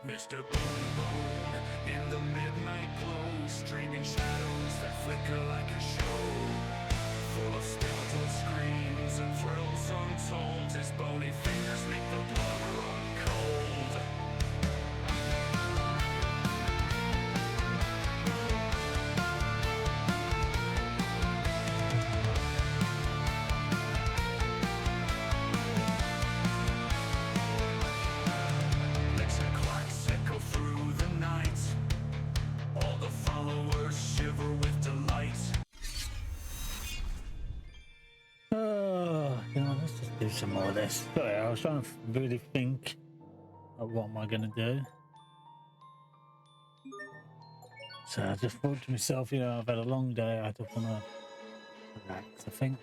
Mr. Boom Boom, in the midnight glow, streaming shadows that flicker like a show, full of skeletal screams and thrills untold. His bony fingers make the blood run cold. Licks and clacks echo through the night. All the followers shiver with delight. Let's just do some more of this. Sorry, I was trying to really think of what am I going to do. So I just thought to myself, I've had a long day. I just want to relax, I think.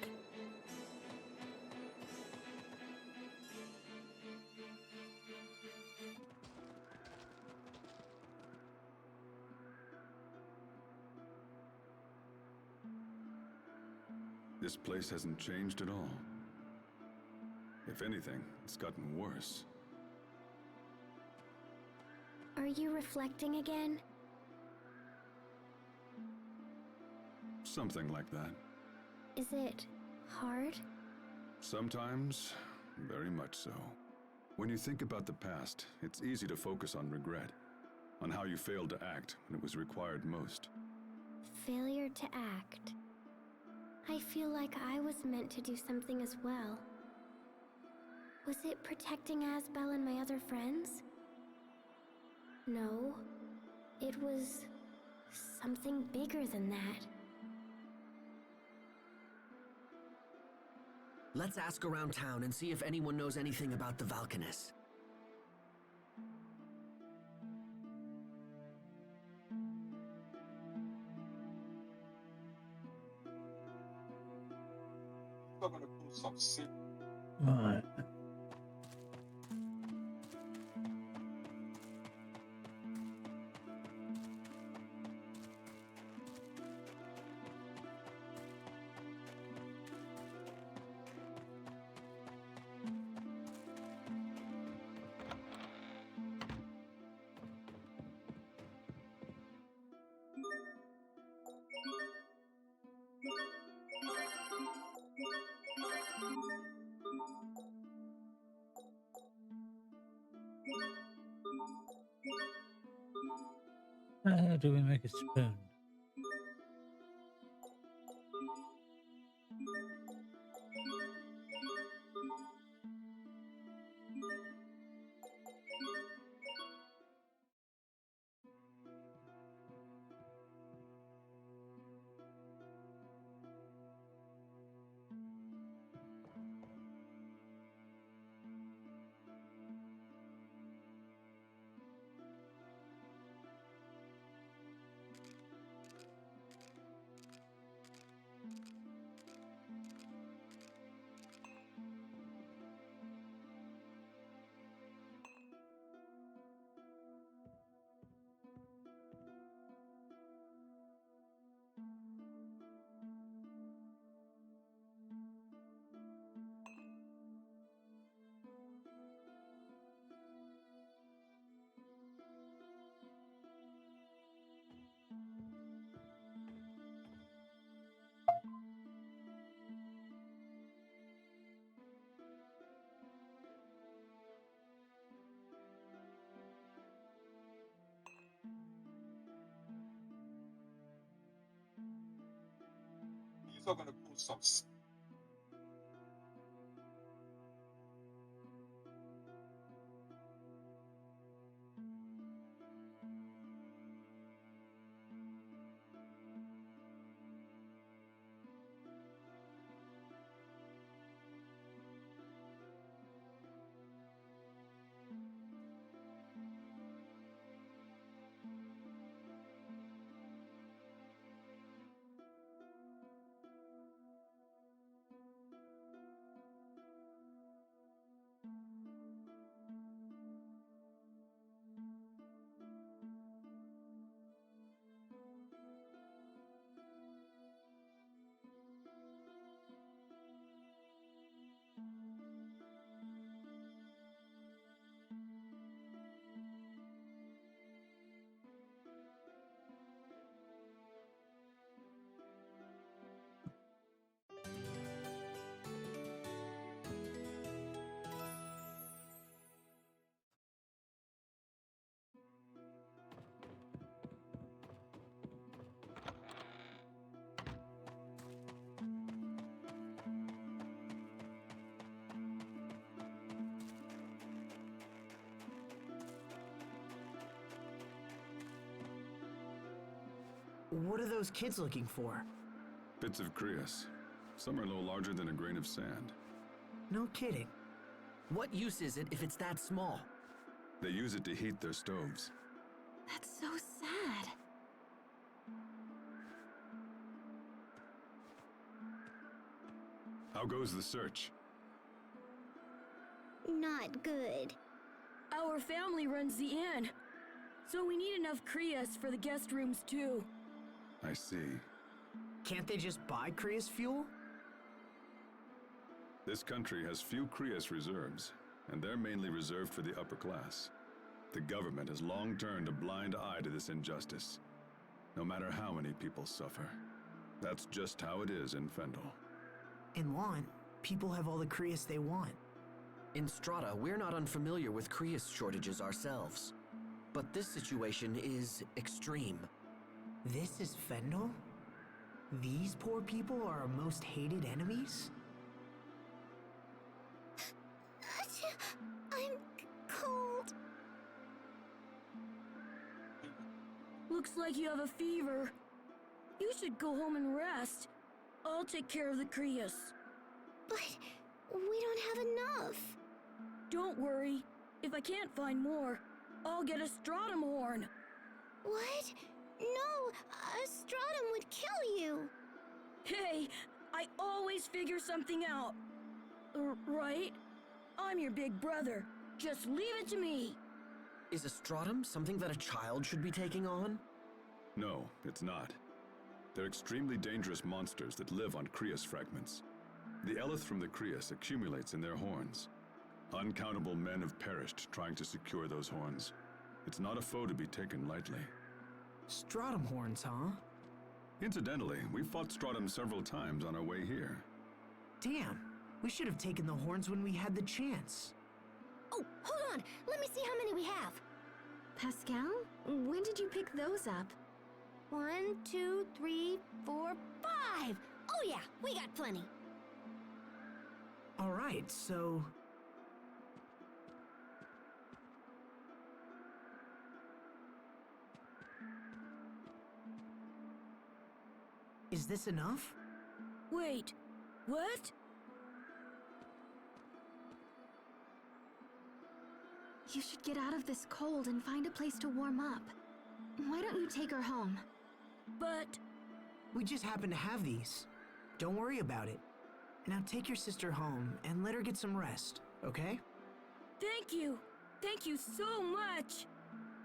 This place hasn't changed at all. If anything, it's gotten worse. Are you reflecting again? Something like that. Is it hard? Sometimes, very much so. When you think about the past, it's easy to focus on regret, on how you failed to act when it was required most. Failure to act. I feel like I was meant to do something as well. Was it protecting Asbel and my other friends? No. It was something bigger than that. Let's ask around town and see if anyone knows anything about the Valkanus. I'm gonna pull some shit. Right. How do we make a spoon? These are gonna pull some shit. What are those kids looking for? Bits of Crius. Some are no larger than a grain of sand. No kidding. What use is it if it's that small? They use it to heat their stoves. That's so sad. How goes the search? Not good. Our family runs the inn, so we need enough Crius for the guest rooms too. I see. Can't they just buy Crius fuel? This country has few Crius reserves, and they're mainly reserved for the upper class. The government has long turned a blind eye to this injustice, no matter how many people suffer. That's just how it is in Fendel. In Lon, people have all the Crius they want. In Strata, we're not unfamiliar with Crius shortages ourselves. But this situation is extreme. This is Fendel? These poor people are our most hated enemies? I'm cold. Looks like you have a fever. You should go home and rest. I'll take care of the Crius. But we don't have enough. Don't worry. If I can't find more, I'll get a stratum horn. What? No, a stratum would kill you. Hey, I always figure something out. Right? I'm your big brother. Just leave it to me. Is a stratum something that a child should be taking on? No, it's not. They're extremely dangerous monsters that live on Crius fragments. The eleth from the Crius accumulates in their horns. Uncountable men have perished trying to secure those horns. It's not a foe to be taken lightly. Stratum horns, huh? Incidentally, we fought Stratum several times on our way here. Damn, we should have taken the horns when we had the chance. Oh, hold on. Let me see how many we have. Pascal, when did you pick those up? 1, 2, 3, 4, 5. Oh yeah, we got plenty. All right, so... Is this enough? Wait, what? You should get out of this cold and find a place to warm up. Why don't you take her home? But We just happen to have these. Don't worry about it. Now take your sister home and let her get some rest, okay? thank you. Thank you so much.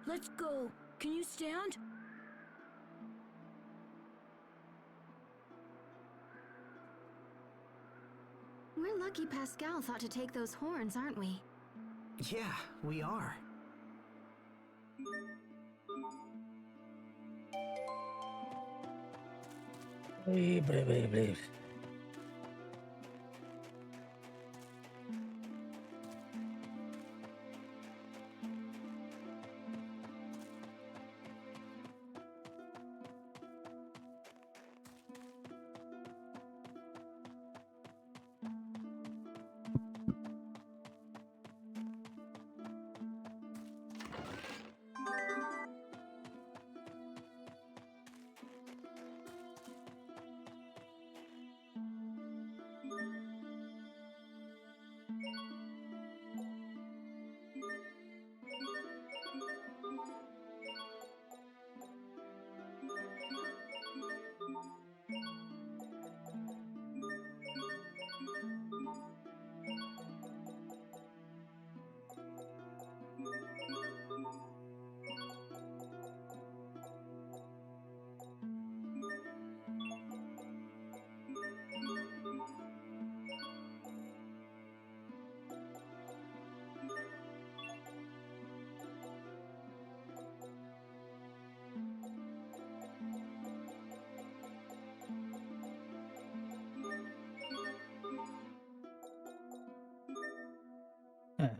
Let's go. Can you stand? We're lucky Pascal thought to take those horns, aren't we? Yeah, we are. Blah.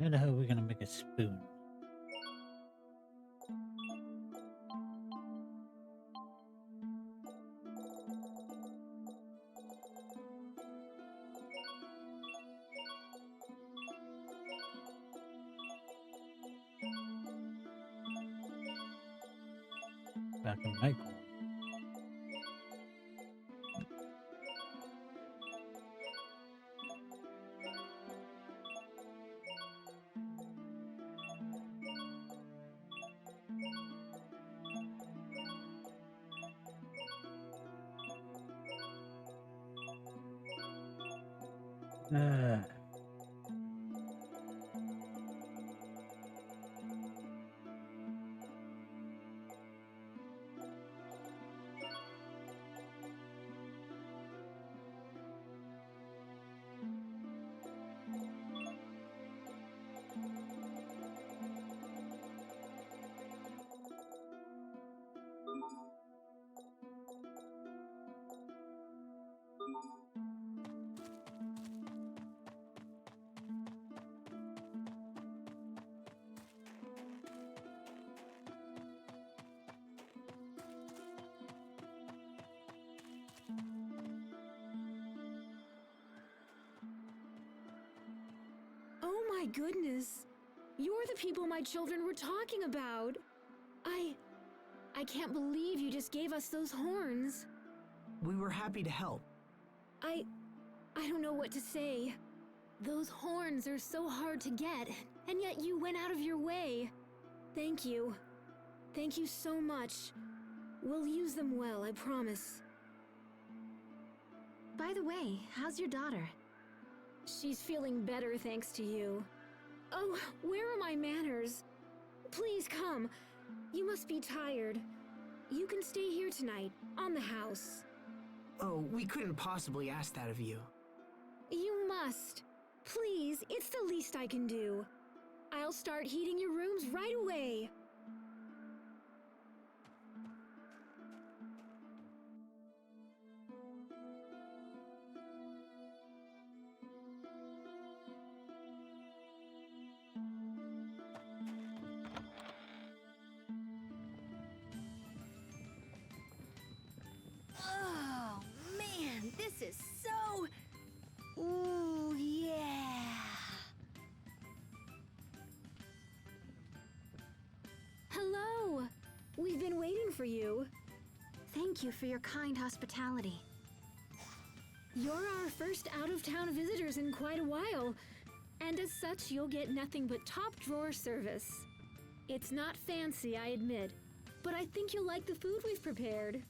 How the hell are we gonna make a spoon? I can make one. Uh, Oh my goodness. You're the people my children were talking about. I can't believe you just gave us those horns. We were happy to help. I don't know what to say. Those horns are so hard to get, and yet you went out of your way. Thank you. Thank you so much. We'll use them well, I promise. By the way, how's your daughter? She's feeling better thanks to you. Oh, where are my manners? Please come. You must be tired. You can stay here tonight, on the house. Oh, we couldn't possibly ask that of you. You must. Please, it's the least I can do. I'll start heating your rooms right away. Oh, man, this is so... Ooh, yeah. Hello. We've been waiting for you. Thank you for your kind hospitality. You're our first out-of-town visitors in quite a while, and as such, you'll get nothing but top-drawer service. It's not fancy, I admit, but I think you'll like the food we've prepared.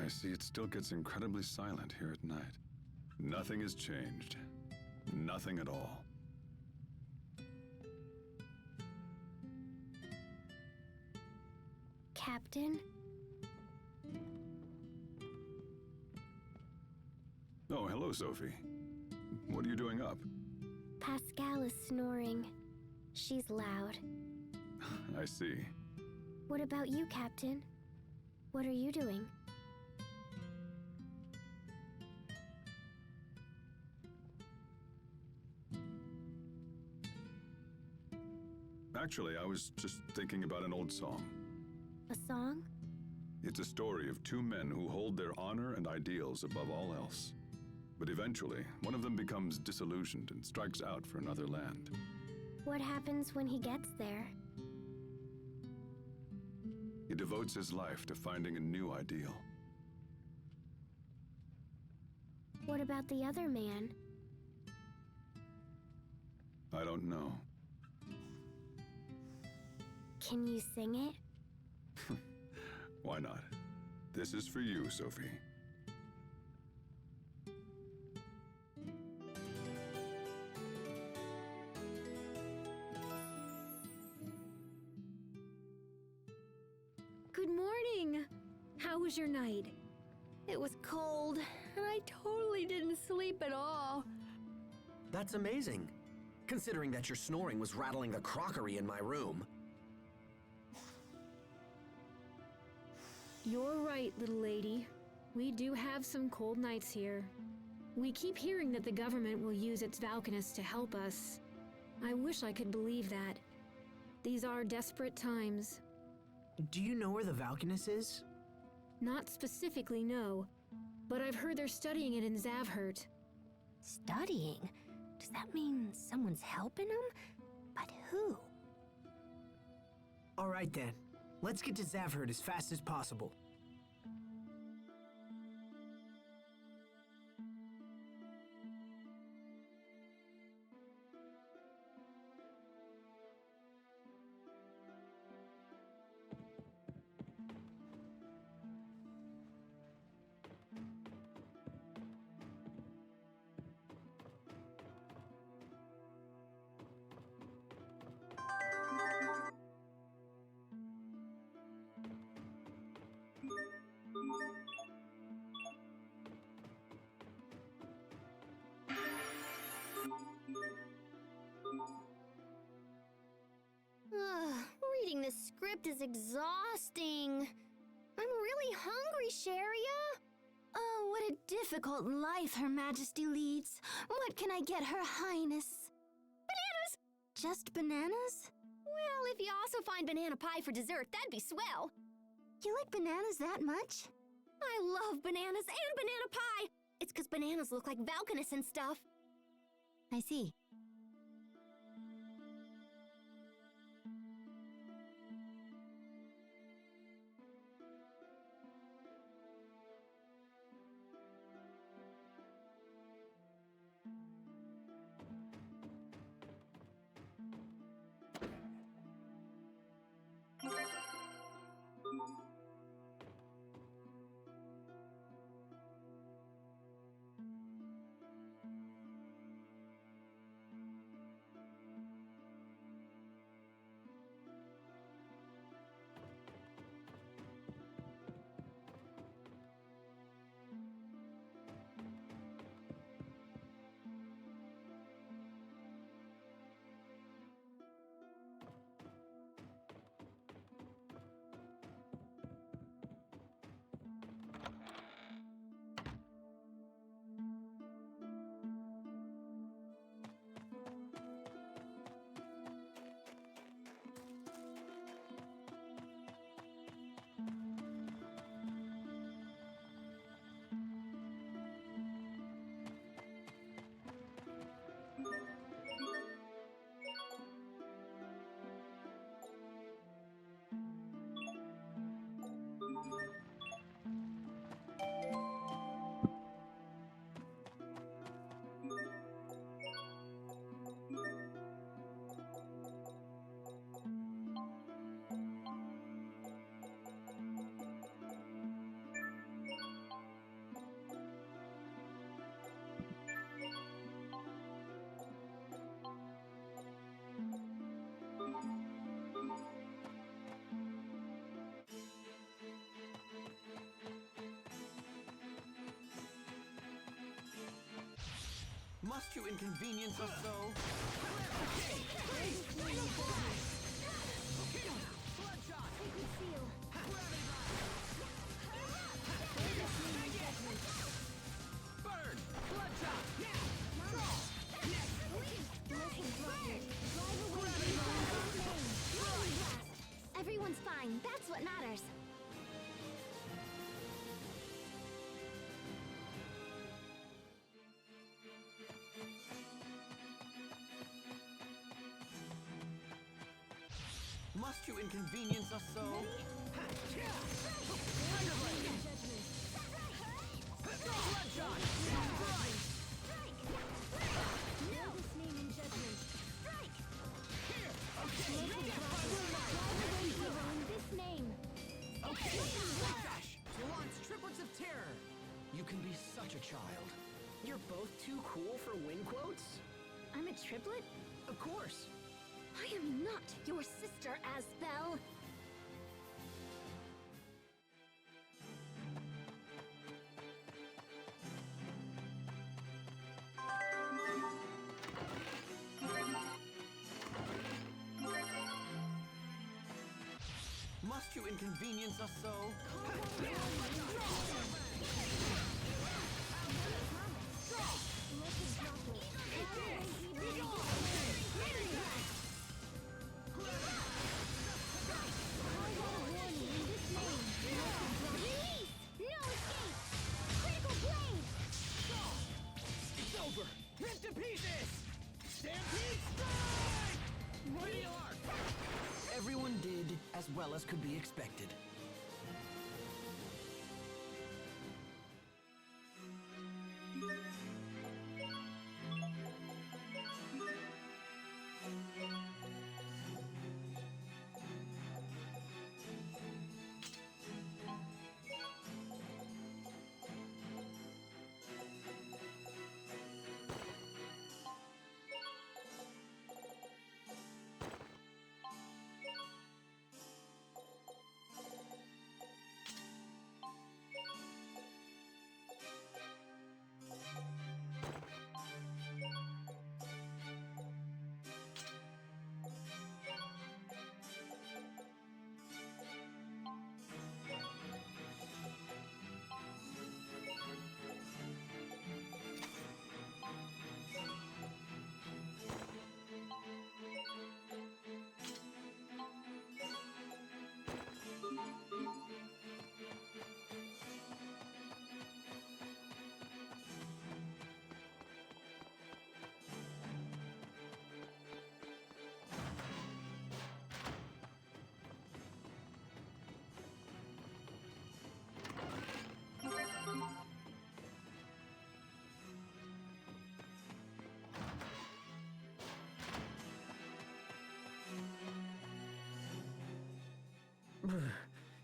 I see it still gets incredibly silent here at night. Nothing has changed. Nothing at all. Captain? Oh, hello, Sophie. What are you doing up? Pascal is snoring. She's loud. I see. What about you, Captain? What are you doing? Actually, I was just thinking about an old song. A song? It's a story of two men who hold their honor and ideals above all else. But eventually, one of them becomes disillusioned and strikes out for another land. What happens when he gets there? He devotes his life to finding a new ideal. What about the other man? I don't know. Can you sing it? Why not? This is for you, Sophie. Good morning. How was your night? It was cold, and I totally didn't sleep at all. That's amazing, considering that your snoring was rattling the crockery in my room. You're right, little lady. We do have some cold nights here. We keep hearing that the government will use its Valkanists to help us. I wish I could believe that. These are desperate times. Do you know where the Valkanus is? Not specifically, no. But I've heard they're studying it in Zavhert. Studying? Does that mean someone's helping him? But who? All right then. Let's get to Zavhert as fast as possible. script is exhausting. I'm really hungry, Sharia. Oh, what a difficult life Her Majesty leads. What can I get Her Highness? Bananas! Just bananas? Well, if you also find banana pie for dessert, that'd be swell. You like bananas that much? I love bananas and banana pie. It's 'cause bananas look like Valkanus and stuff. I see. Must you inconvenience us so? Burn! Bloodshot! Everyone's fine. That's what matters. Must you inconvenience us so? To launch triplets of terror! You can be such a child. You're both too cool for win quotes? I'm a triplet? Of course. I am not your sister, Asbel. Must you inconvenience us so? It's over! Ripped to pieces! Stampede strike! Radio arc! Everyone did as well as could be expected.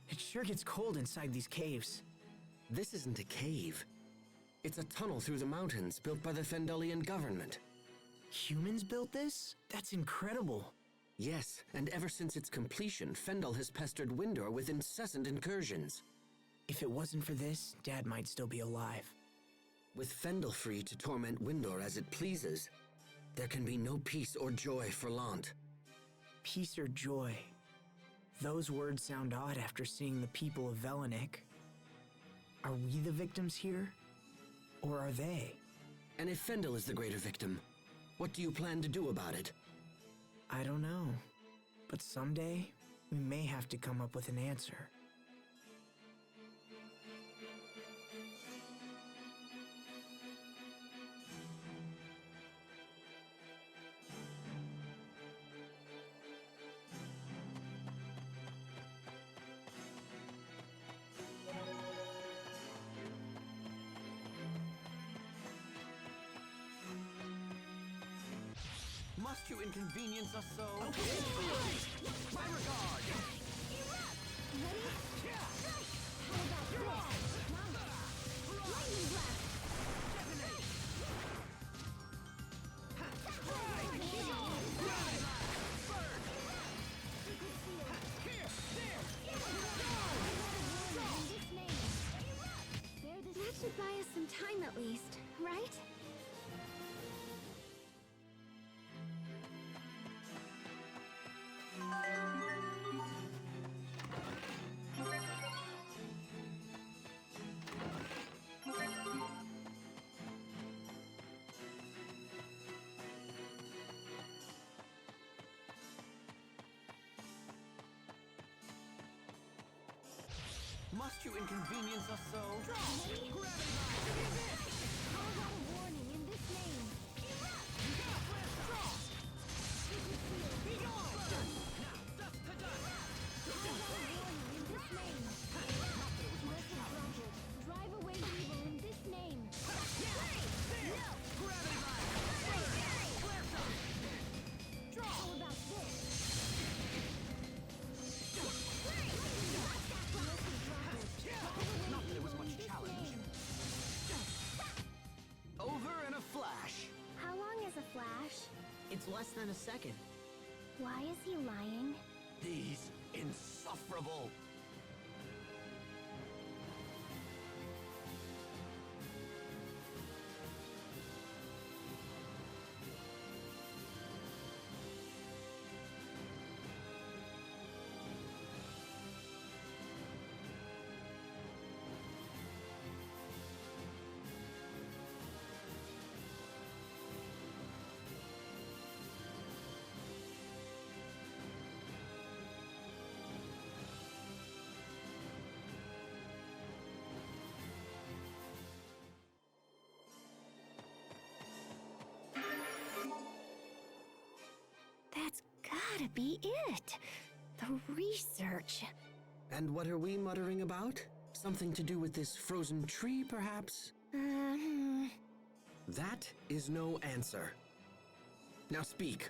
It sure gets cold inside these caves. This isn't a cave. It's a tunnel through the mountains built by the Fendelian government. Humans built this? That's incredible. Yes, and ever since its completion, Fendel has pestered Windor with incessant incursions. If it wasn't for this, Dad might still be alive. With Fendel free to torment Windor as it pleases, there can be no peace or joy for Lant. Peace or joy? Those words sound odd after seeing the people of Velanik. Are we the victims here? Or are they? And if Fendel is the greater victim, what do you plan to do about it? I don't know. But someday, we may have to come up with an answer. Must you inconvenience us so? My regard! Ready? How about this? Lightning blast! That should buy us some time at least, right? Must you inconvenience us so? Drive away evil in this name. How about this? Not that it was much challenge. Over in a flash. How long is a flash? It's less than a second. Why is he lying? He's insufferable. That's gotta be it. The research. And what are we muttering about? Something to do with this frozen tree, perhaps? That is no answer. Now speak.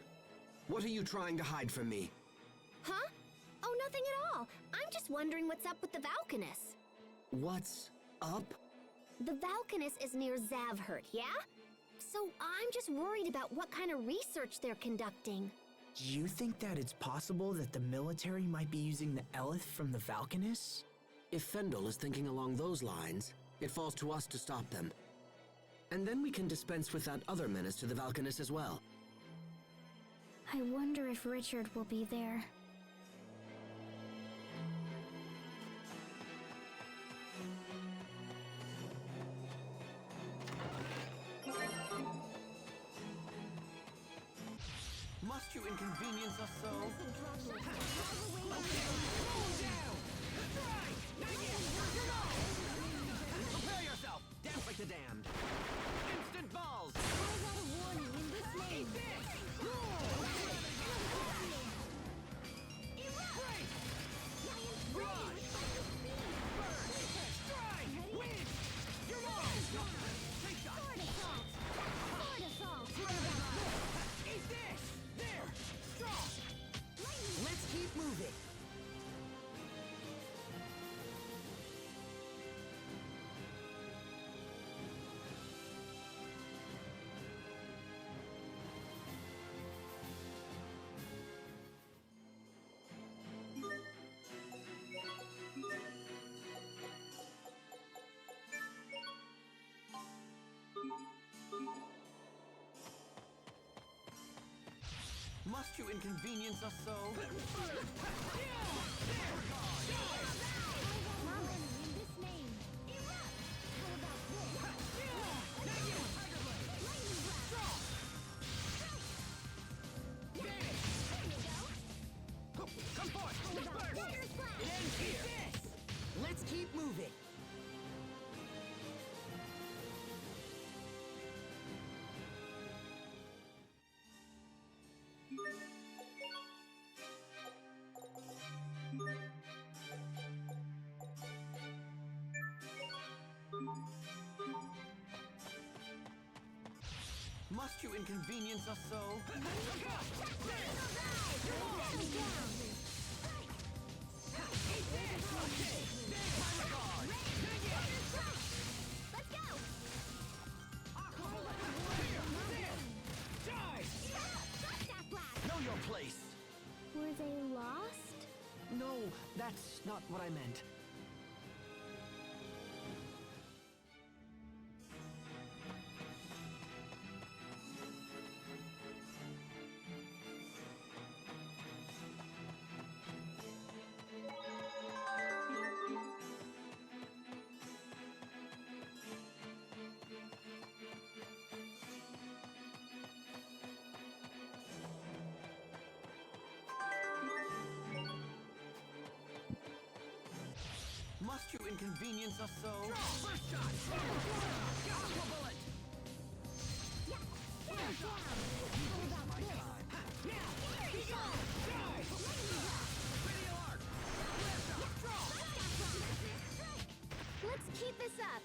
What are you trying to hide from me? Huh? Oh, nothing at all. I'm just wondering what's up with the Valkanus. What's up? The Valkanus is near Zavhert, yeah? So I'm just worried about what kind of research they're conducting. Do you think that it's possible that the military might be using the Elith from the Valkanus? If Fendel is thinking along those lines, it falls to us to stop them. And then we can dispense with that other menace to the Valkanus as well. I wonder if Richard will be there. Must you inconvenience us so? Prepare yourself! Dance like the damned! Instant balls! Let's keep moving. Must you inconvenience us so? Come forth! It ends here! Let's keep moving! Must you inconvenience us so? Know your place! Were they lost? No, that's not what I meant. Must you inconvenience us so? First shot! Aqua bullet! Let's keep this up.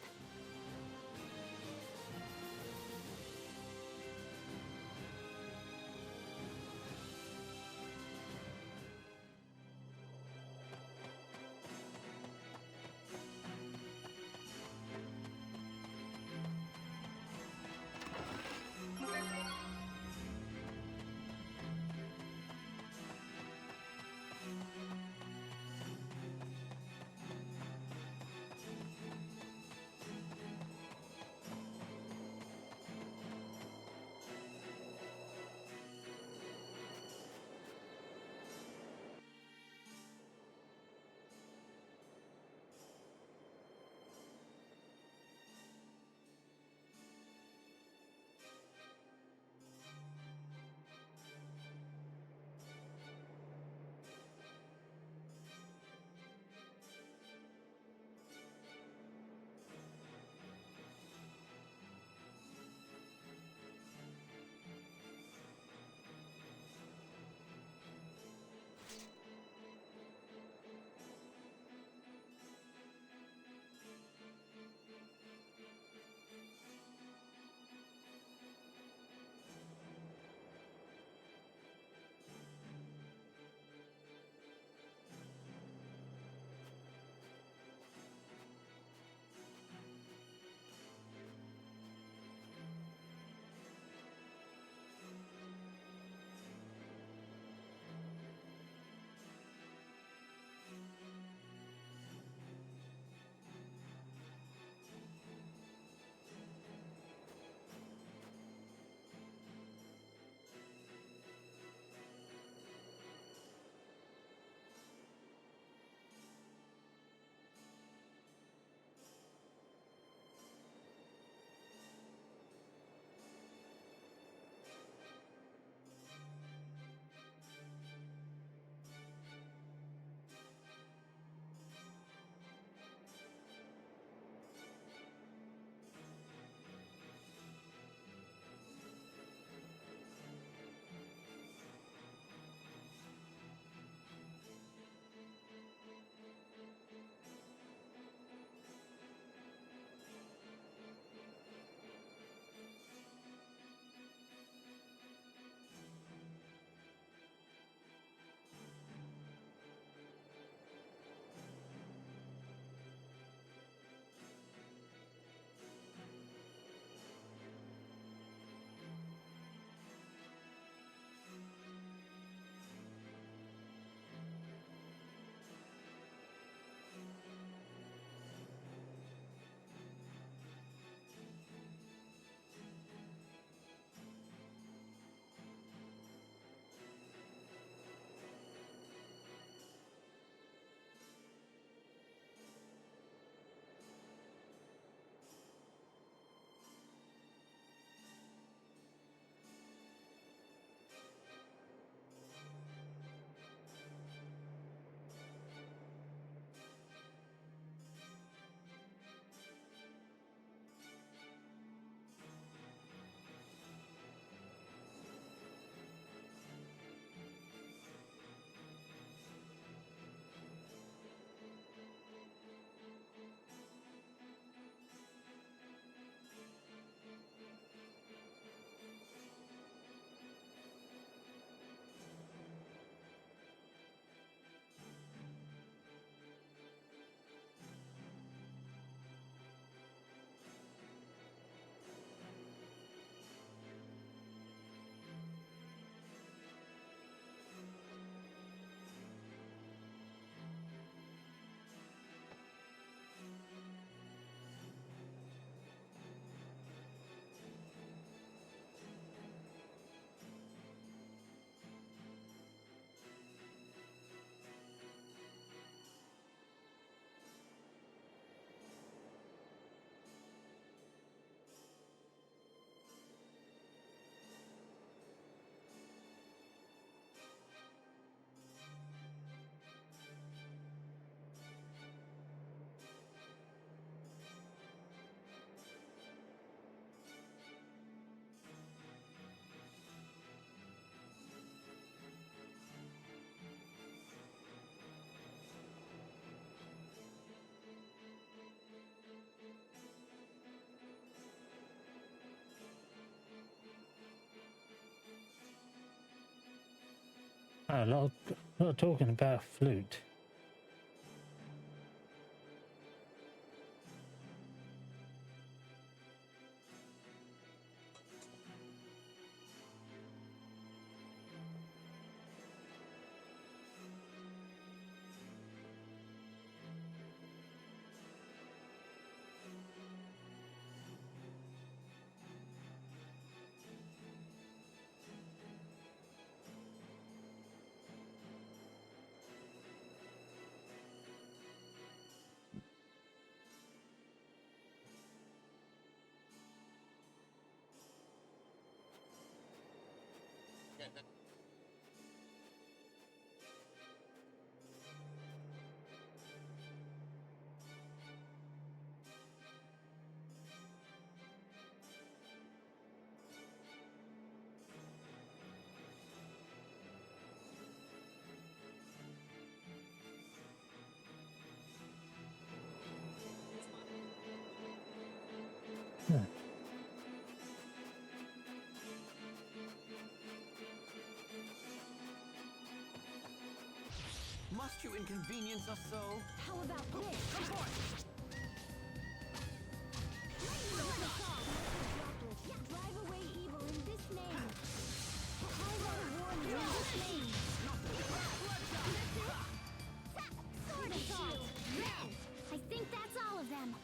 A lot of talking about flute. Yeah. Must you inconvenience us so? How about this? Drive away evil in this name. Call out war in this name. Sword assault! I think that's all of them.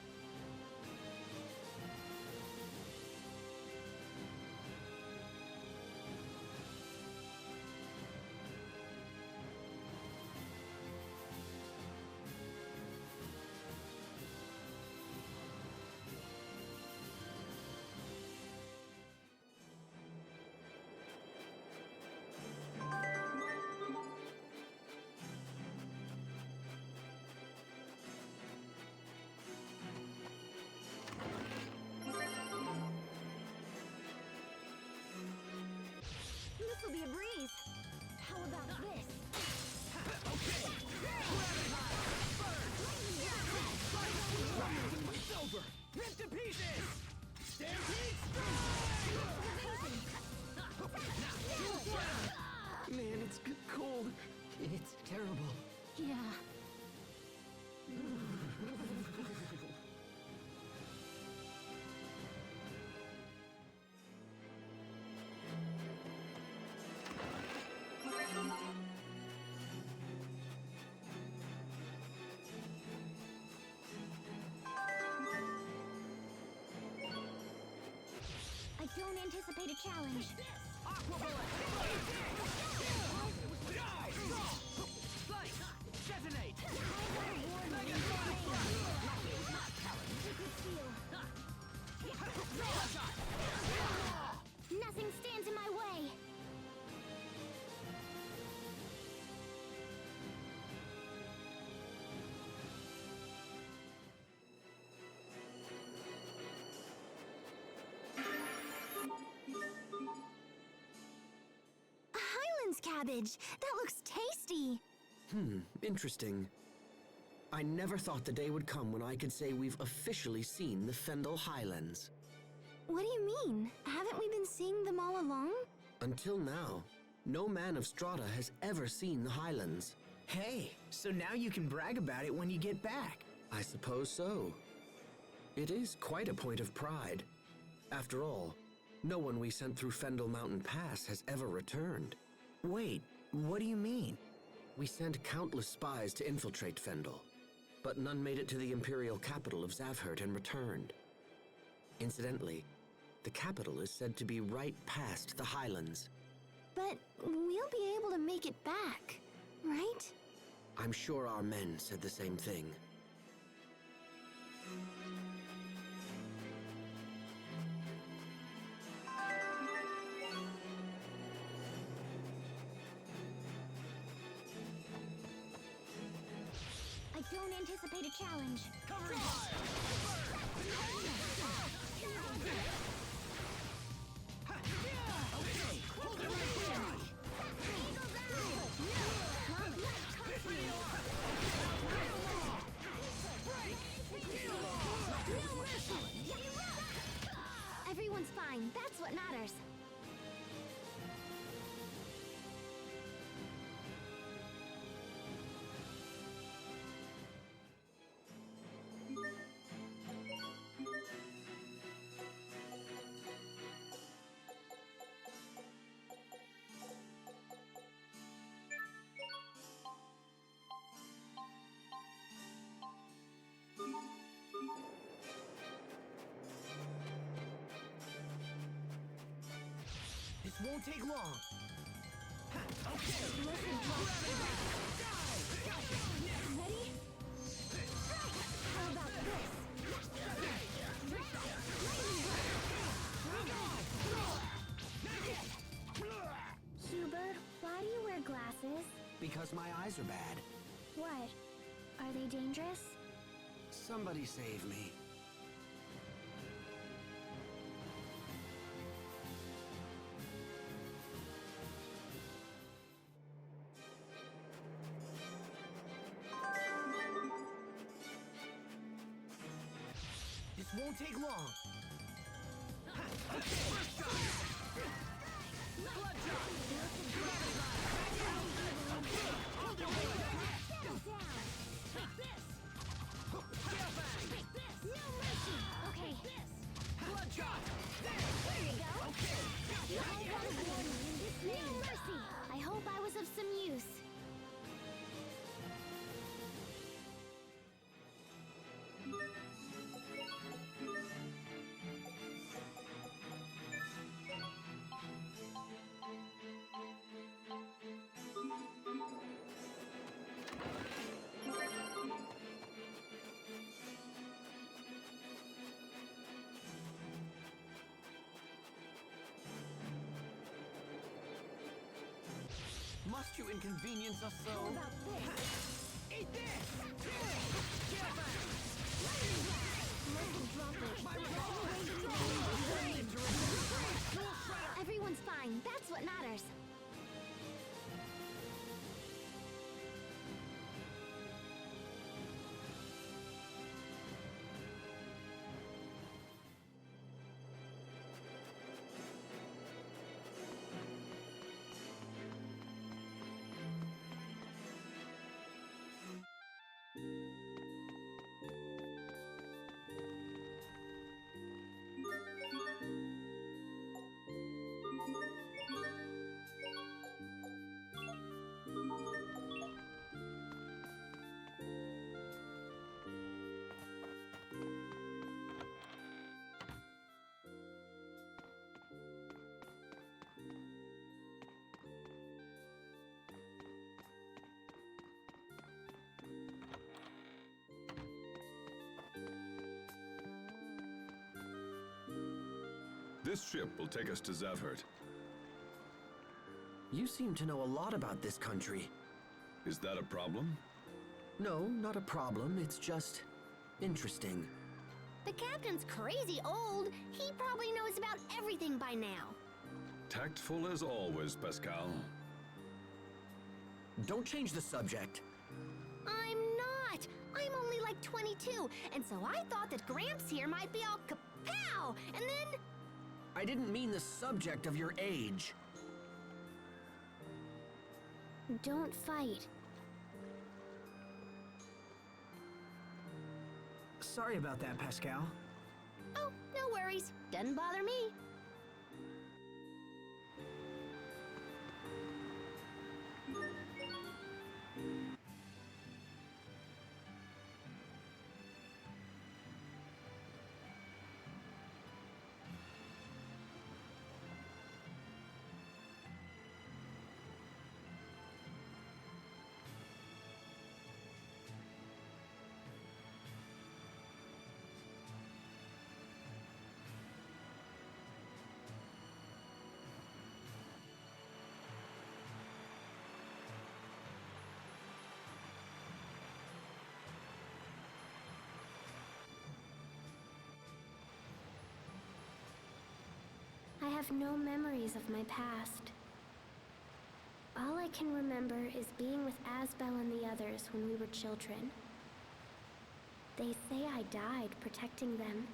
This'll be a breeze. How about this? It's over! Ripped to pieces! Stampede Man, it's cold. It's terrible. Yeah. I don't anticipate a challenge. Nothing stands in my way. A Highlands cabbage! That looks tasty! Interesting. I never thought the day would come when I could say we've officially seen the Fendel Highlands. What do you mean? Haven't we been seeing them all along? Until now, no man of Strata has ever seen the Highlands. Hey, so now you can brag about it when you get back. I suppose so. It is quite a point of pride. After all, no one we sent through Fendel Mountain Pass has ever returned. Wait, what do you mean? We sent countless spies to infiltrate Fendel, but none made it to the imperial capital of Zavhert and returned. Incidentally, the capital is said to be right past the Highlands. But we'll be able to make it back, right? I'm sure our men said the same thing. I don't anticipate a challenge. Everyone's fine. That's what matters. won't take long. Ready? How about this? Hubert, why do you wear glasses? Because my eyes are bad. What? Are they dangerous? Somebody save me. This won't take long. Okay. No mercy! I hope I was of some use. Must you inconvenience us so? How about this? Eat this! Everyone's fine. That's what matters. This ship will take us to Zavhert. You seem to know a lot about this country. Is that a problem? No, not a problem. It's just interesting. The captain's crazy old. He probably knows about everything by now. Tactful as always, Pascal. Don't change the subject. I'm not. I'm only like 22, and so I thought that Gramps here might be all kapow, and then... I didn't mean the subject of your age. Don't fight. Sorry about that, Pascal. Oh, no worries. Doesn't bother me. I have no memories of my past. All I can remember is being with Asbel and the others when we were children. They say I died protecting them.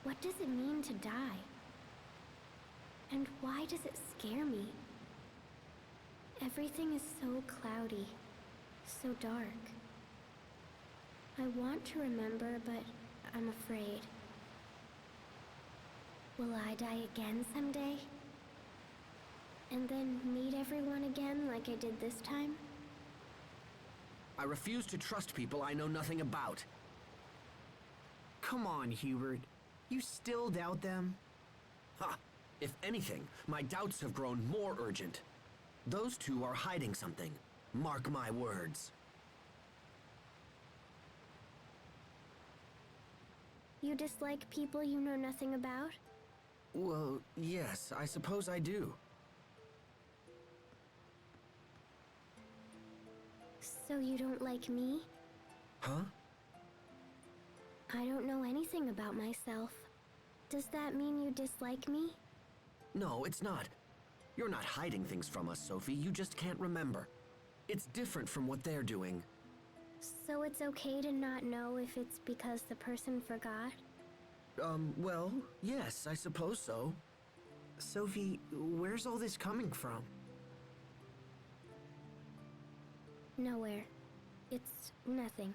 What does it mean to die? And why does it scare me? Everything is so cloudy, so dark. I want to remember, but I'm afraid. Will I die again someday? And then meet everyone again like I did this time? I refuse to trust people I know nothing about. Come on, Hubert. You still doubt them? Ha! If anything, my doubts have grown more urgent. Those two are hiding something. Mark my words. You dislike people you know nothing about? Well, yes, I suppose I do. So you don't like me? Huh? I don't know anything about myself. Does that mean you dislike me? No, it's not. You're not hiding things from us, Sophie. You just can't remember. It's different from what they're doing. So it's okay to not know if it's because the person forgot? Well, yes, I suppose so. Sophie, where's all this coming from? Nowhere. It's nothing.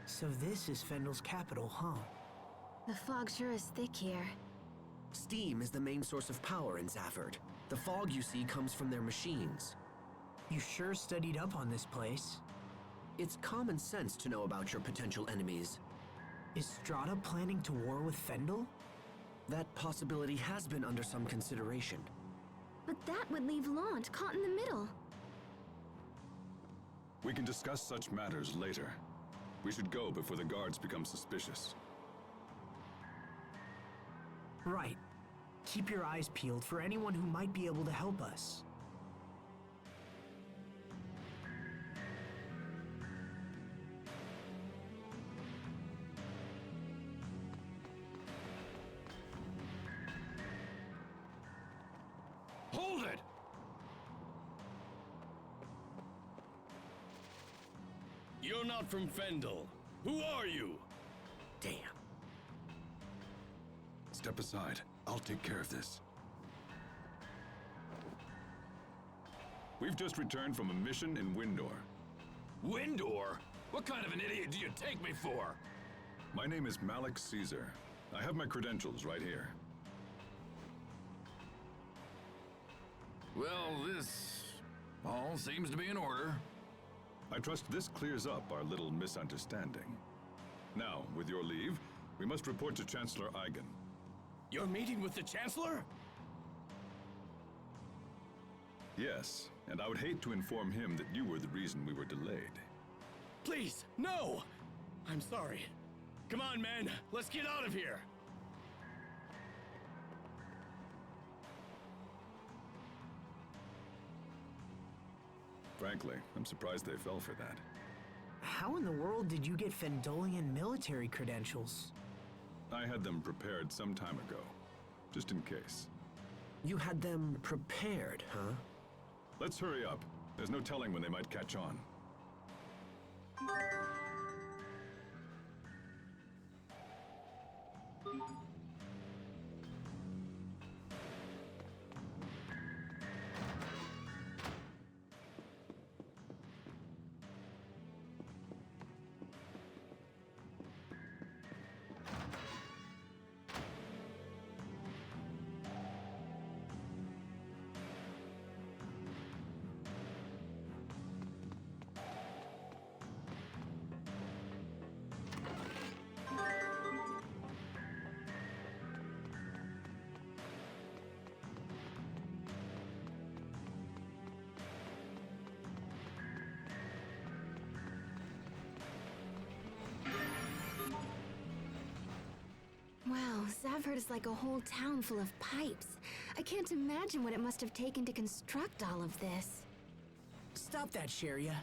So this is Fendel's capital, huh? The fog sure is thick here. Steam is the main source of power in Zafford. The fog you see comes from their machines. You sure studied up on this place. It's common sense to know about your potential enemies. Is Strata planning to war with Fendel? That possibility has been under some consideration. But that would leave Lant caught in the middle. We can discuss such matters later. We should go before the guards become suspicious. Right. Keep your eyes peeled for anyone who might be able to help us. Hold it! You're not from Fendel. Who are you? Damn. Step aside. I'll take care of this. We've just returned from a mission in Windor. Windor? What kind of an idiot do you take me for? My name is Malik Caesar. I have my credentials right here. Well, this all seems to be in order. I trust this clears up our little misunderstanding. Now, with your leave, we must report to Chancellor Eigen. You're meeting with the Chancellor? Yes, and I would hate to inform him that you were the reason we were delayed. Please, no! I'm sorry. Come on, men, let's get out of here! Frankly, I'm surprised they fell for that. How in the world did you get Fendelian military credentials? I had them prepared some time ago, just in case. You had them prepared, huh? Let's hurry up. There's no telling when they might catch on. Zavhert is like a whole town full of pipes. I can't imagine what it must have taken to construct all of this. Stop that, Sheria.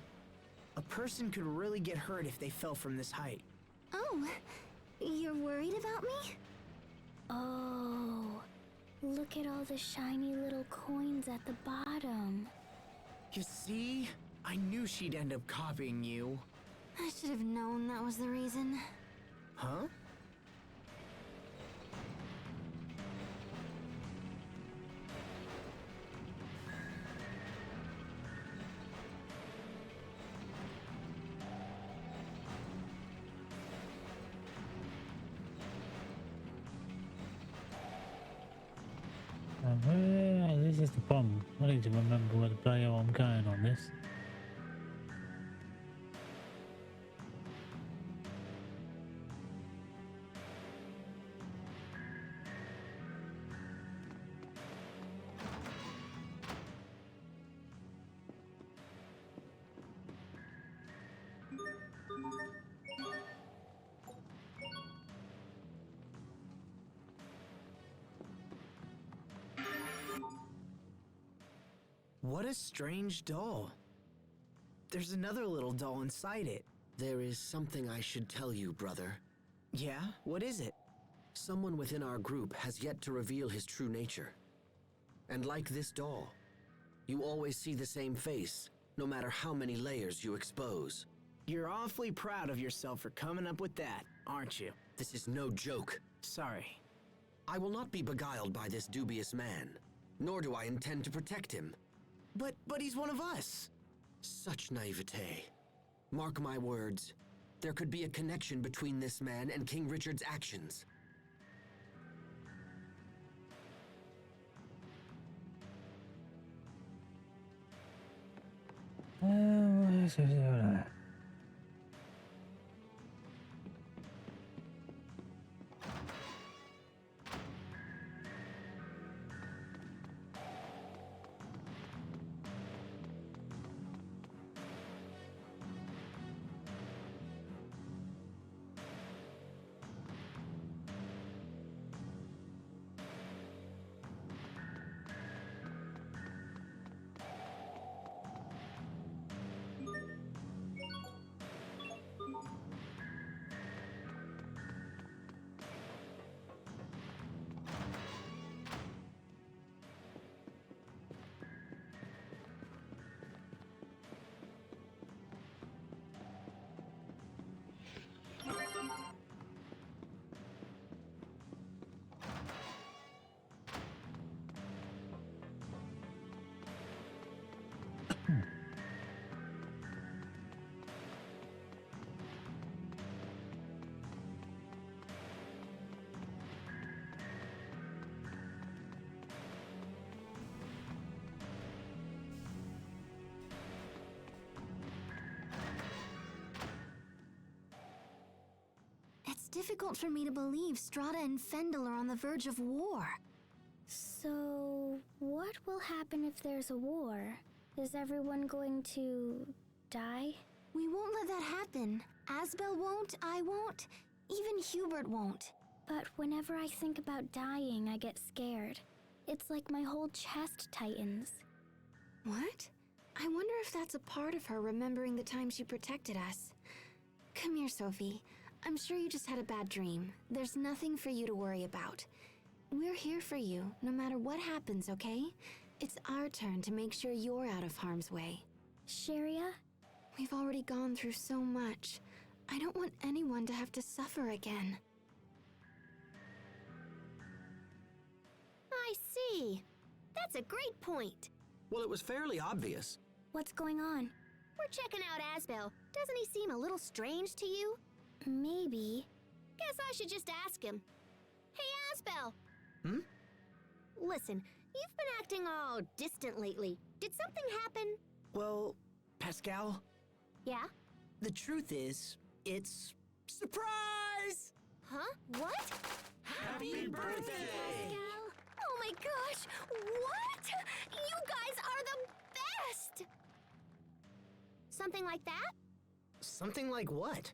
A person could really get hurt if they fell from this height. Oh, you're worried about me? Oh, look at all the shiny little coins at the bottom. You see? I knew she'd end up copying you. I should have known that was the reason. Huh? This is the problem. I need to remember where the player I'm going on this. What a strange doll. There's another little doll inside it. There is something I should tell you, brother. Yeah? What is it? Someone within our group has yet to reveal his true nature. And like this doll, you always see the same face, no matter how many layers you expose. You're awfully proud of yourself for coming up with that, aren't you? This is no joke. Sorry. I will not be beguiled by this dubious man, nor do I intend to protect him. But he's one of us. Such naivete. Mark my words, there could be a connection between this man and King Richard's actions. It's difficult for me to believe Strata and Fendel are on the verge of war. So, what will happen if there's a war? Is everyone going to die? We won't let that happen. Asbel won't, I won't, even Hubert won't. But whenever I think about dying, I get scared. It's like my whole chest tightens. What? I wonder if that's a part of her remembering the time she protected us. Come here, Sophie. I'm sure you just had a bad dream. There's nothing for you to worry about. We're here for you, no matter what happens, okay? It's our turn to make sure you're out of harm's way. Sheria? We've already gone through so much. I don't want anyone to have to suffer again. I see. That's a great point. Well, it was fairly obvious. What's going on? We're checking out Asbel. Doesn't he seem a little strange to you? Maybe. Guess I should just ask him. Hey, Asbel! Hmm? Listen, you've been acting all distant lately. Did something happen? Well, Pascal, Yeah? the truth is, it's... Surprise! Huh? What? Happy birthday! Pascal? Oh my gosh! What? You guys are the best! Something like that? Something like what?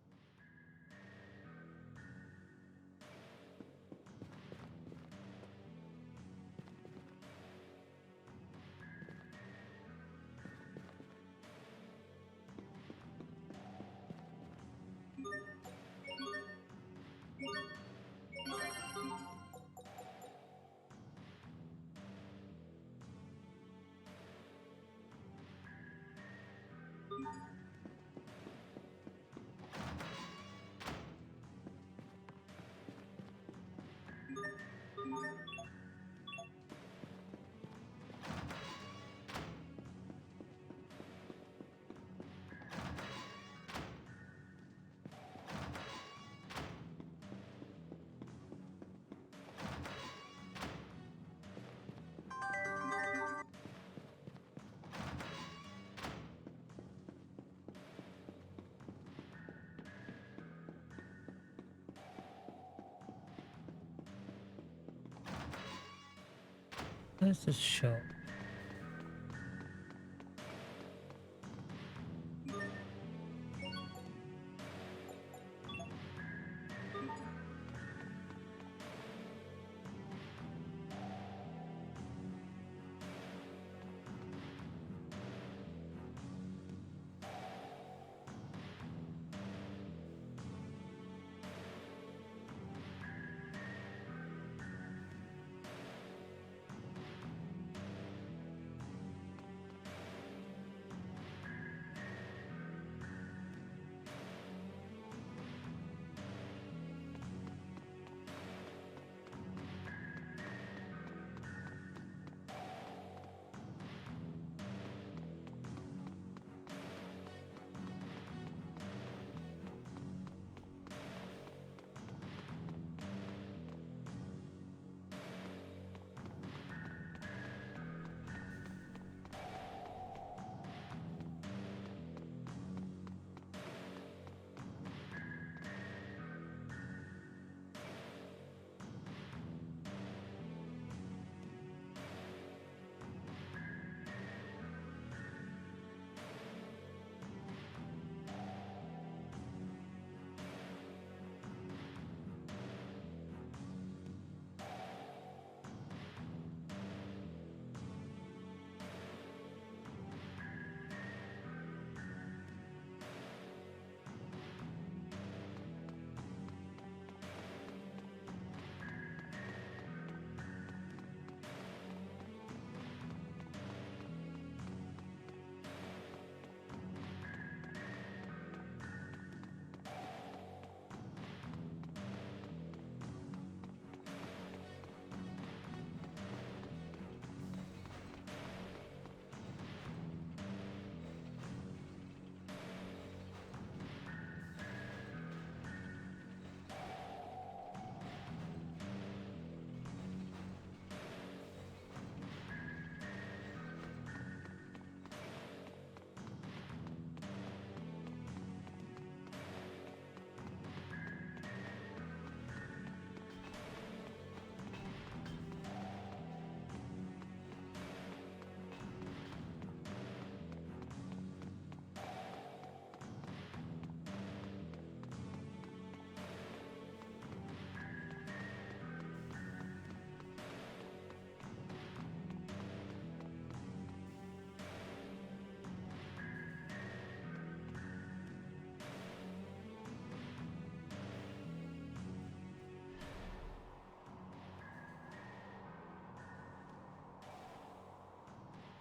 There's this shop.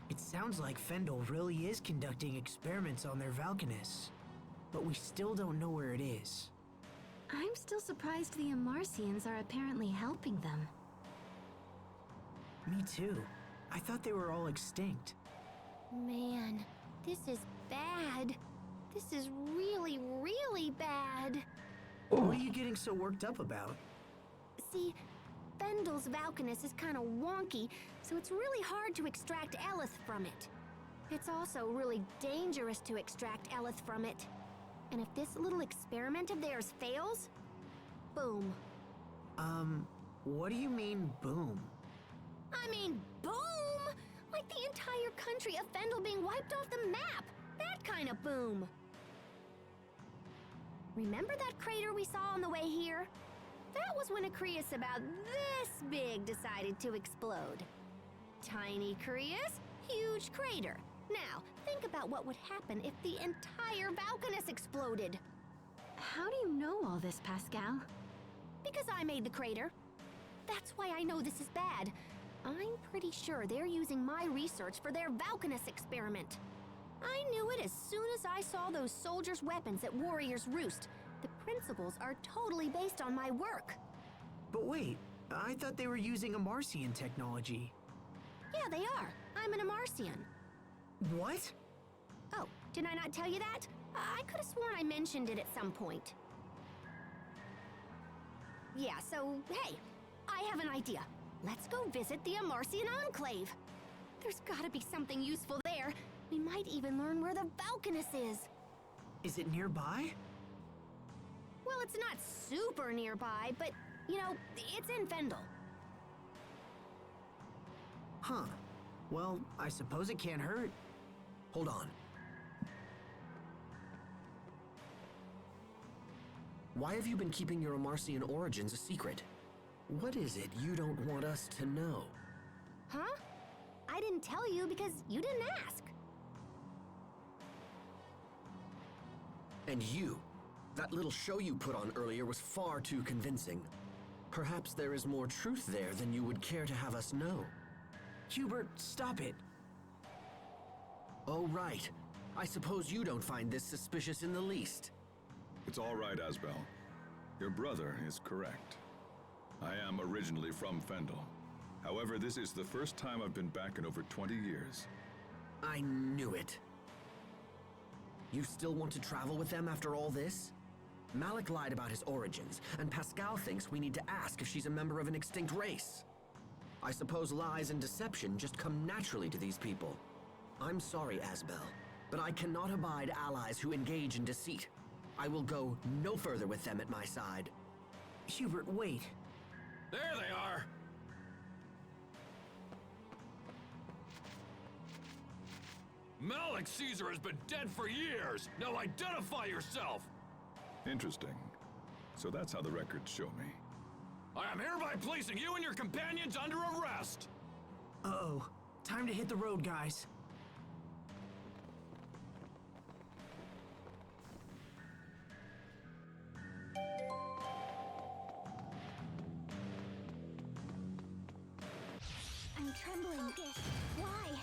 It sounds like Fendel really is conducting experiments on their Valkanists, but we still don't know where it is. I'm still surprised the Amarcians are apparently helping them. Me too. I thought they were all extinct. Man, this is bad. This is really, really bad. What are you getting so worked up about? See, Fendel's Valkanus is kind of wonky, so it's really hard to extract Eleth from it. It's also really dangerous to extract Eleth from it. And if this little experiment of theirs fails, boom. What do you mean, boom? I mean, boom! Like the entire country of Fendel being wiped off the map! That kind of boom! Remember that crater we saw on the way here? That was when a Crius about this big decided to explode. Tiny Crius, huge crater. Now, think about what would happen if the entire Valkanus exploded. How do you know all this, Pascal? I made the crater. That's why I know this is bad. I'm pretty sure they're using my research for their Valkanus experiment. I knew it as soon as I saw those soldiers' weapons at Warrior's Roost. The principles are totally based on my work. But wait, I thought they were using Amarcian technology. Yeah, they are. I'm an Amarcian. What? Oh, did I not tell you that? I could have sworn I mentioned it at some point. Yeah, so, hey, I have an idea. Let's go visit the Amarcian Enclave. There's gotta be something useful there. We might even learn where the Valkanus is. Is it nearby? Well, it's not super nearby, but, you know, it's in Fendel. Huh. Well, I suppose it can't hurt. Hold on. Why have you been keeping your Amarcian origins a secret? What is it you don't want us to know? Huh? I didn't tell you because you didn't ask. And you, that little show you put on earlier was far too convincing. Perhaps there is more truth there than you would care to have us know. Hubert, stop it. Oh, right. I suppose you don't find this suspicious in the least. It's all right, Asbel. Your brother is correct. I am originally from Fendel. However, this is the first time I've been back in over 20 years. I knew it. You still want to travel with them after all this? Malik lied about his origins, and Pascal thinks we need to ask if she's a member of an extinct race. I suppose lies and deception just come naturally to these people. I'm sorry, Asbel, but I cannot abide allies who engage in deceit. I will go no further with them at my side. Hubert, wait. There they are! Malik Caesar has been dead for years! Now identify yourself! Interesting. So that's how the records show me. I am hereby placing you and your companions under arrest! Uh-oh. Time to hit the road, guys. I'm trembling. Focus. Why?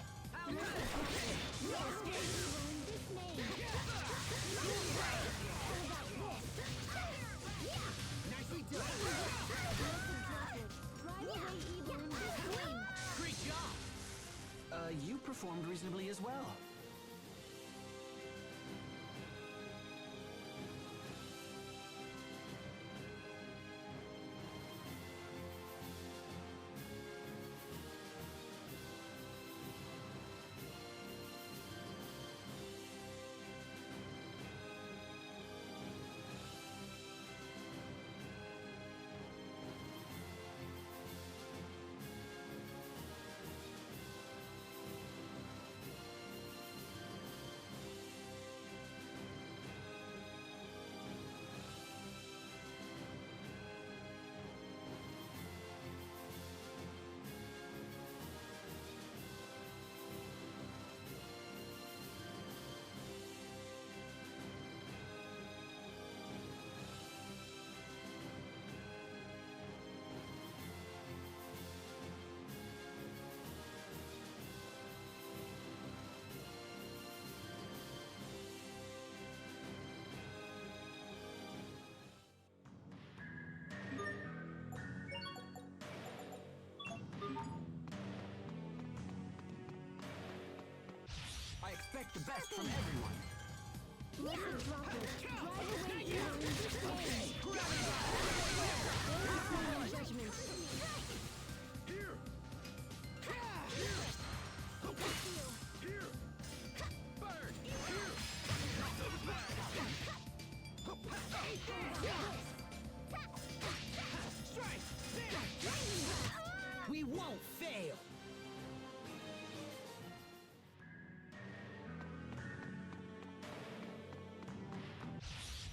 Nicely done! Great job! You performed reasonably as well. I expect the best from everyone. Listen, Dropper. Drive away evil in this name. There is no judgment. Here! Here! Burn! Here! Strike! We won't fail!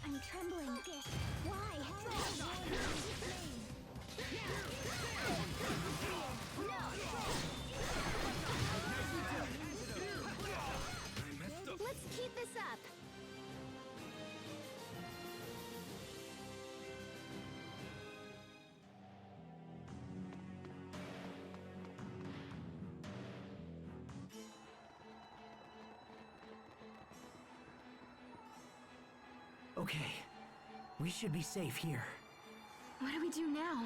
I'm trembling. Focus. Why? Let's keep this up. Okay, we should be safe here. What do we do now?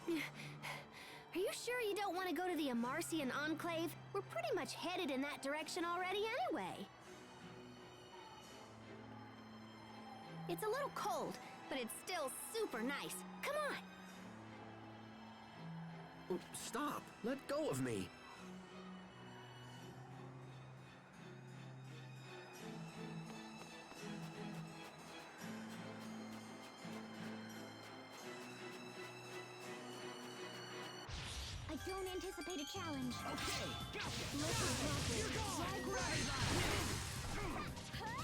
Are you sure you don't want to go to the Amarcian Enclave? We're pretty much headed in that direction already anyway. It's a little cold, but it's still super nice. Come on! Oh, stop! Let go of me! I don't anticipate a challenge. Okay, gotcha! Here goes! Ready?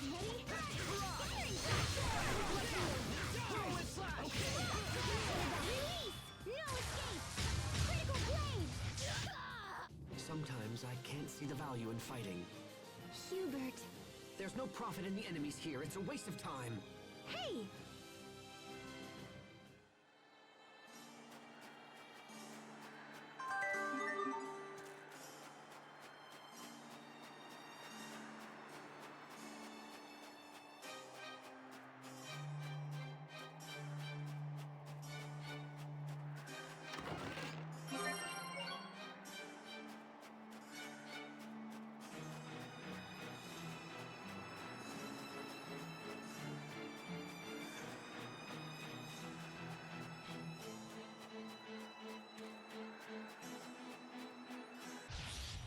Release! No escape! Critical blade! Sometimes I can't see the value in fighting. Hubert. There's no profit in the enemies here. It's a waste of time. Hey!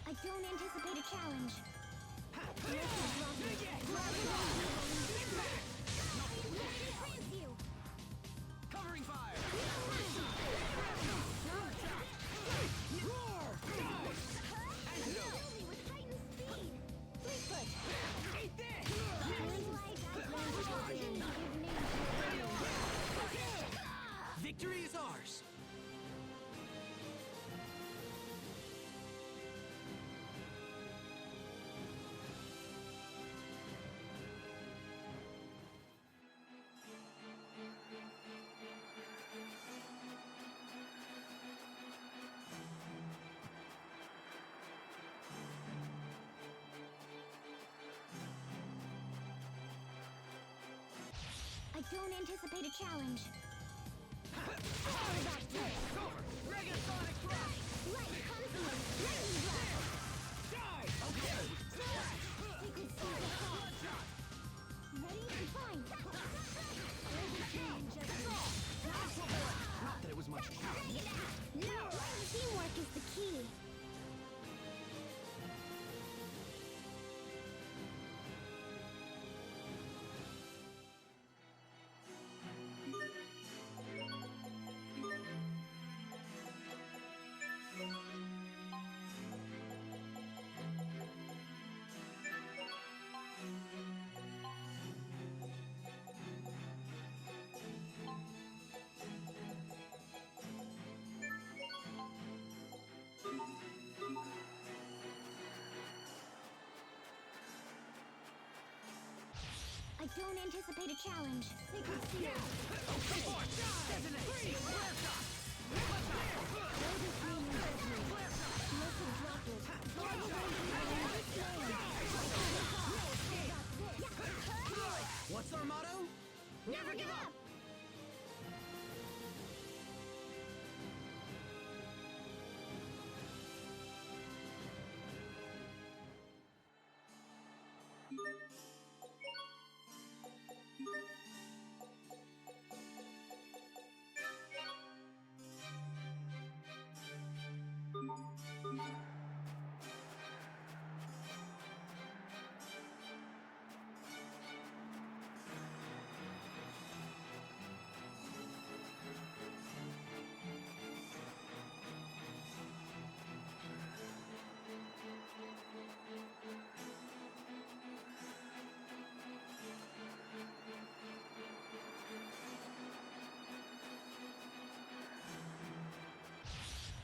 I don't anticipate a challenge. Covering fire! Roar! Eat this! Victory is ours! I don't anticipate a challenge. Regasonic thrust! Light comes from the lightning blast! Die! Okay! Sacred Seal call. Ready? Fine! Not that it was much. No! Teamwork is the key. I don't anticipate a challenge. Sacred Seal. What's our motto? Never give up!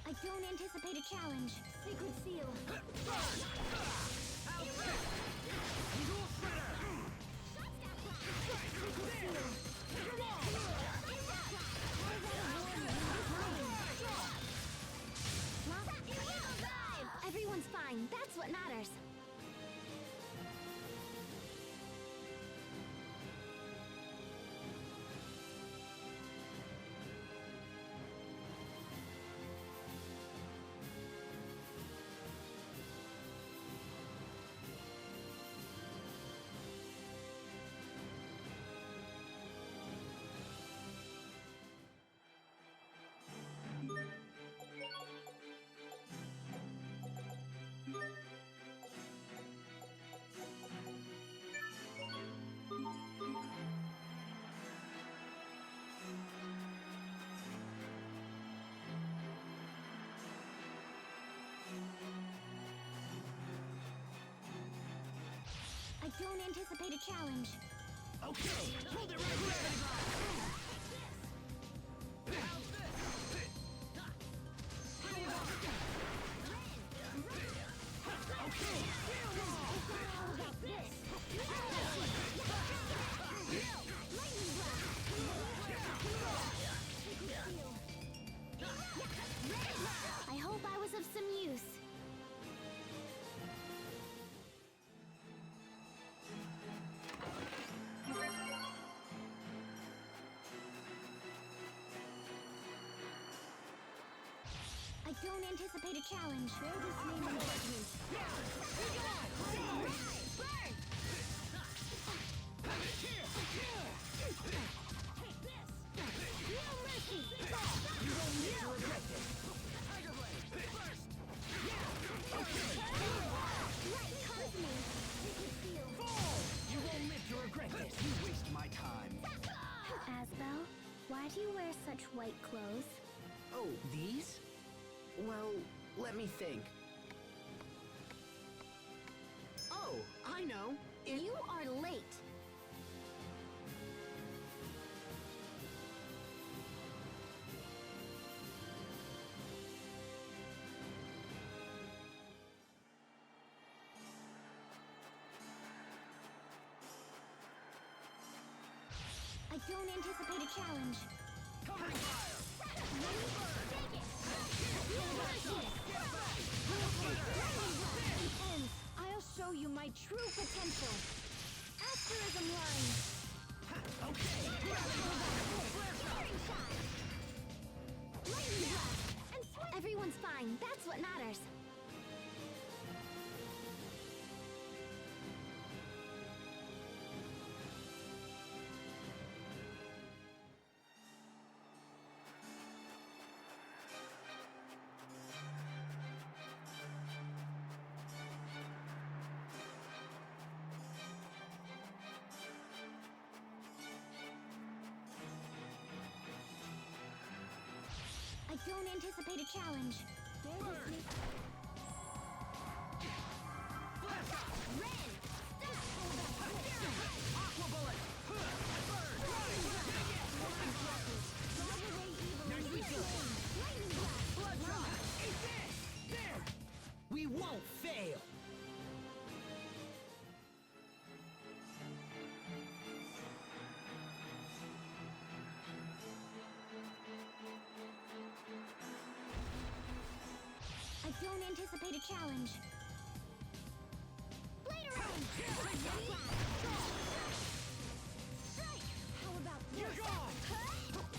I don't anticipate a challenge. Sacred Seal. Everyone's fine. That's what matters. don't anticipate a challenge. Okay, hold it right there! I hope I was of some use. I don't anticipate a challenge. Bear this name in judgment. No mercy! You won't live to regret this! Tiger Blade, first! Right comes me. Fall! You won't live to regret this! You waste my time! Asbel, why do you wear such white clothes? Oh, these? Well, let me think. Oh, I know. You are late. I don't anticipate a challenge. Covering fire! Ends. I'll show you my true potential. Asterism line. Okay! Lightning blast. And everyone's fine. That's what matters. I don't anticipate a challenge. Ren! Aqua bullet! Bloodshot! Eat this! There! We won't fail! I don't anticipate a challenge. Blade around! Strike! How about this? You're gone!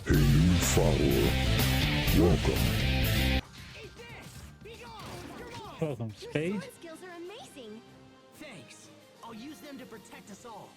A new follower. Welcome. Eat this! Be gone! You're mine! Welcome, Your Speed. sword skills are amazing. Thanks. I'll use them to protect us all.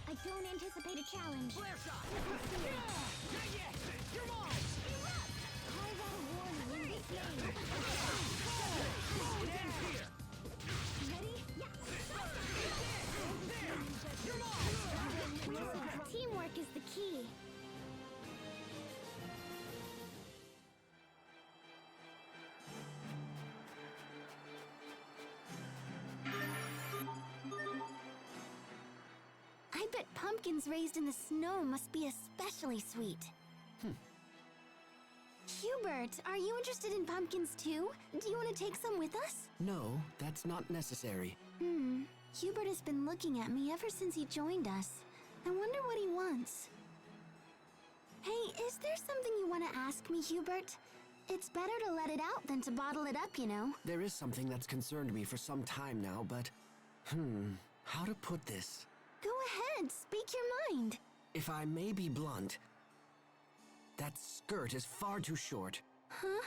I don't anticipate a challenge. Flare shot! Not yet! You're mine! Carve out a warning in this lane. It ends here! Ready? You're mine! Teamwork is the key. I bet pumpkins raised in the snow must be especially sweet. Hubert, are you interested in pumpkins too? Do you want to take some with us? No, that's not necessary. Hubert has been looking at me ever since he joined us. I wonder what he wants. Hey, is there something you want to ask me, Hubert? It's better to let it out than to bottle it up, you know. There is something that's concerned me for some time now, but... how to put this? Go ahead, speak your mind. If I may be blunt, that skirt is far too short. Huh?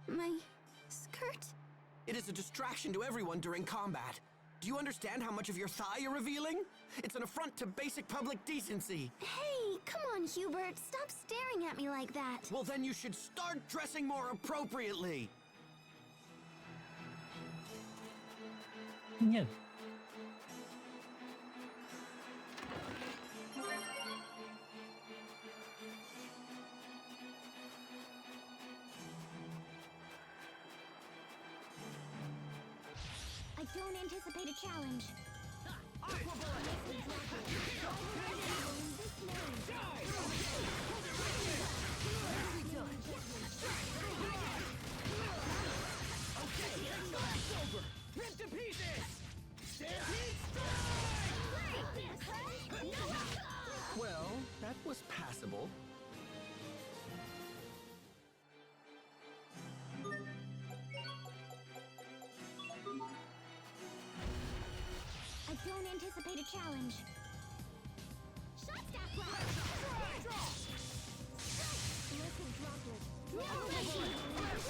My skirt? It is a distraction to everyone during combat. Do you understand how much of your thigh you're revealing? It's an affront to basic public decency. Hey, come on, Hubert. Stop staring at me like that. Well, then you should start dressing more appropriately. Yeah. I don't anticipate a challenge. Rip to pieces! Stampede Well, that was passable. I don't anticipate a challenge. Shot staff blast! Liquid droplet. Lightning blast!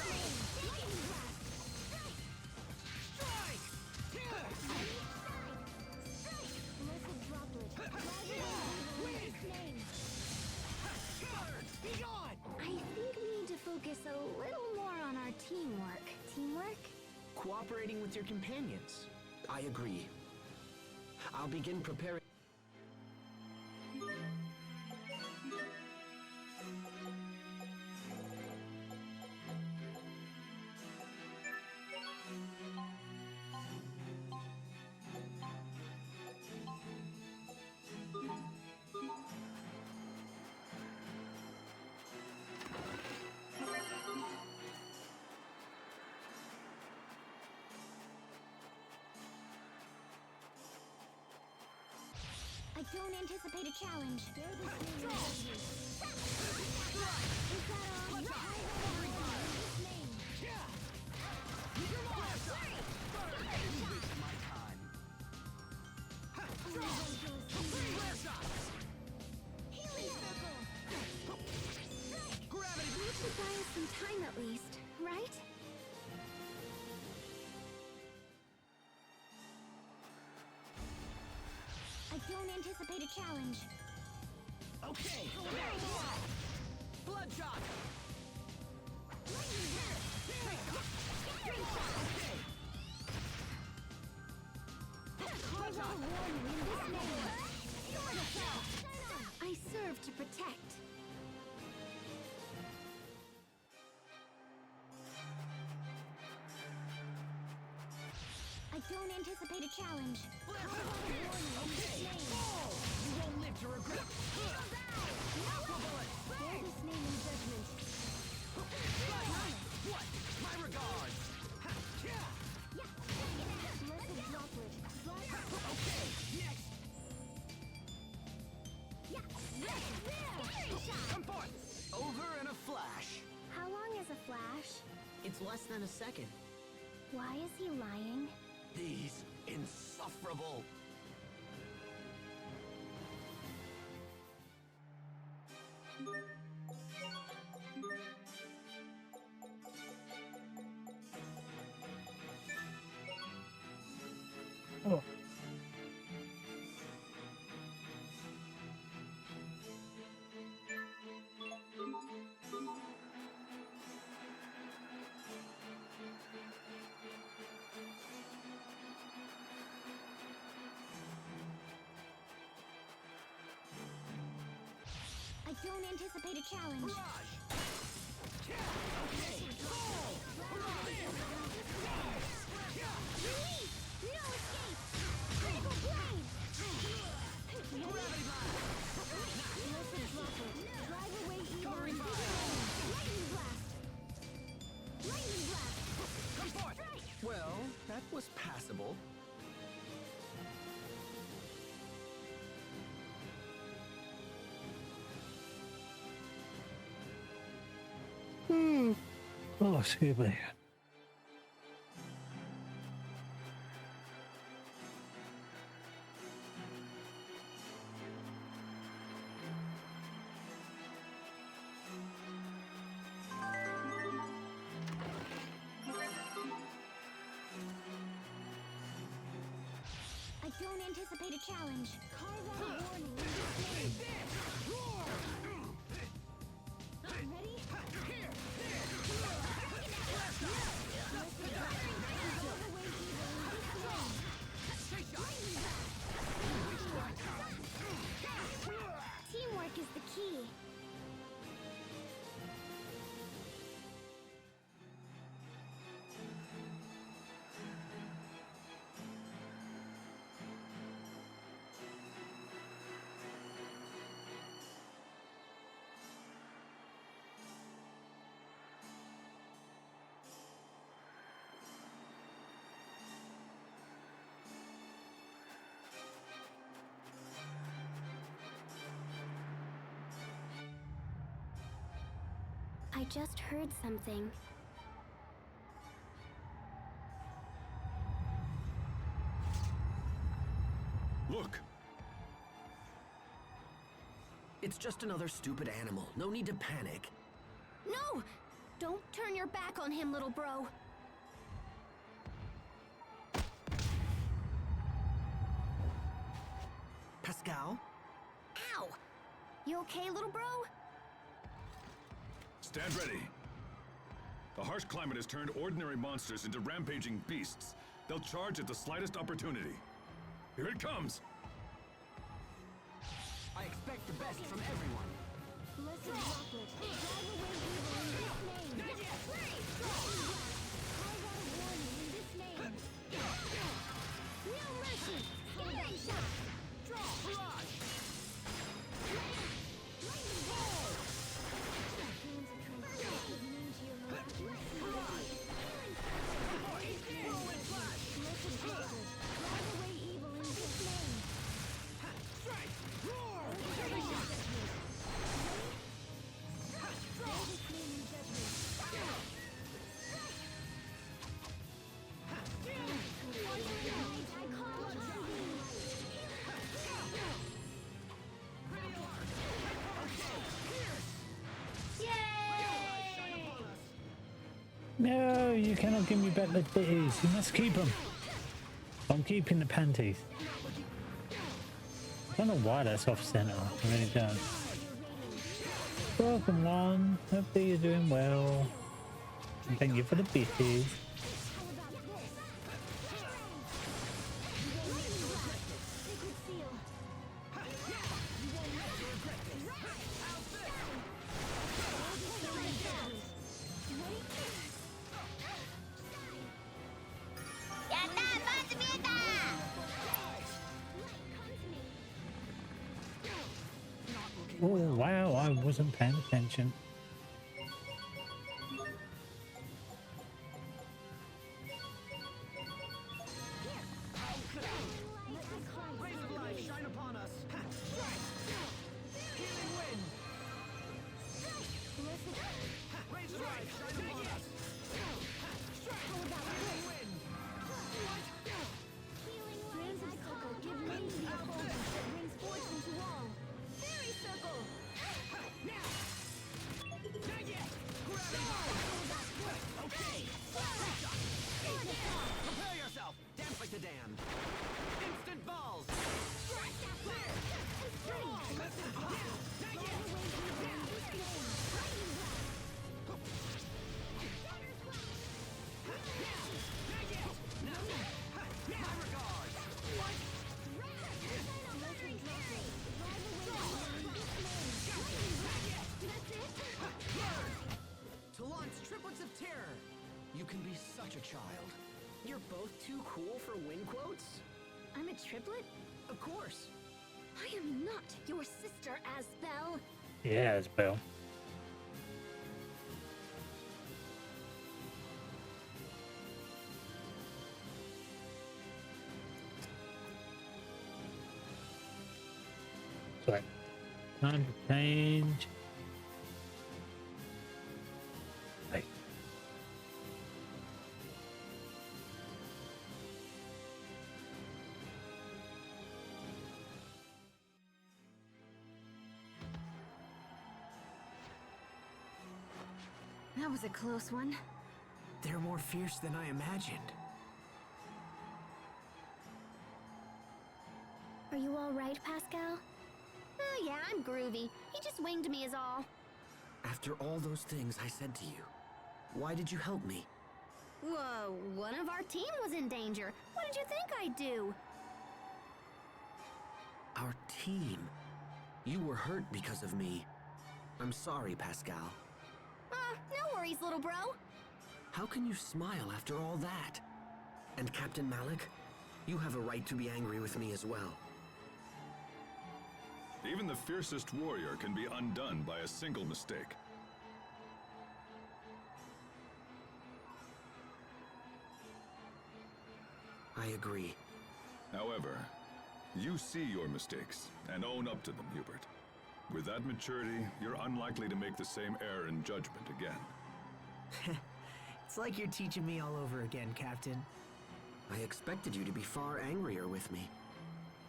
strike! Liquid droplet. Flame. Be gone! I think we need to focus a little more on our teamwork. Teamwork? Cooperating with your companions. I agree. I'll begin preparing. I don't anticipate a challenge. You should buy us some time at least, right? I don't anticipate a challenge. Okay! Bloodshot! I serve to protect. I don't anticipate a challenge. Okay! Fall! You won't live to regret it! Bear this name in judgment. What? My regards! Ha! Yeah! Liquid droplet. Okay, next! Come forth! Over in a flash. How long is a flash? It's less than a second. Why is he lying? These insufferable. Oh. I don't anticipate a challenge. Barrage! Okay! Fall! Release! No escape! Critical blade! Gravity blast! Liquid droplet. Drive away evil. Covering fire! Lightning blast! Lightning blast! Come forth! Well, that was passable. Oh, excuse me. unanticipated challenge. Carve out a warning in this name. Ready? Here! Teamwork is the key. I just heard something. Look! It's just another stupid animal. No need to panic. No! Don't turn your back on him, little bro. Pascal? Ow! You okay, little bro? Stand ready. The harsh climate has turned ordinary monsters into rampaging beasts. They'll charge at the slightest opportunity. Here it comes! I expect the best from everyone. Listen, Rocklet. Drive away evil in this name. Not yet! Carve out a warning in this name. No mercy! Lightning shot! Draw! Barrage! Lightning ball! Whirlwind flash! Listen, Rocklet. Drive away evil in this name. Strike! Roar! No, you cannot give me back the ditties. You must keep them. I'm keeping the panties. I don't know why that's off center. I really don't. Welcome, one. Hopefully you're doing well. And thank you for the bitties. Oh wow, I wasn't paying attention. Rays of light shine upon us. Strike! Healing wind! Rays of light shine upon us. Strike! Healing wind! Rainbow circle, give rain to the opponent that brings fortune to all. Fairy circle! Not yet! Okay! Prepare yourself! Dance like the damned! Instant balls! To launch triplets of terror! You can be such a child. You're both too cool for win quotes? I'm a triplet? Of course. I am not your sister, Asbel. Yeah, it's Bill. Sorry. Time to change. Hey. That was a close one. They're more fierce than I imagined. Are you all right, Pascal? Oh, yeah, I'm groovy. He just winged me is all. After all those things I said to you, why did you help me? Whoa, one of our team was in danger. What did you think I'd do? Our team? You were hurt because of me. I'm sorry, Pascal. No worries, little bro. How can you smile after all that? And Captain Malik, you have a right to be angry with me as well. Even the fiercest warrior can be undone by a single mistake. I agree. However, you see your mistakes and own up to them, Hubert. With that maturity, you're unlikely to make the same error in judgment again. It's like you're teaching me all over again, Captain. I expected you to be far angrier with me.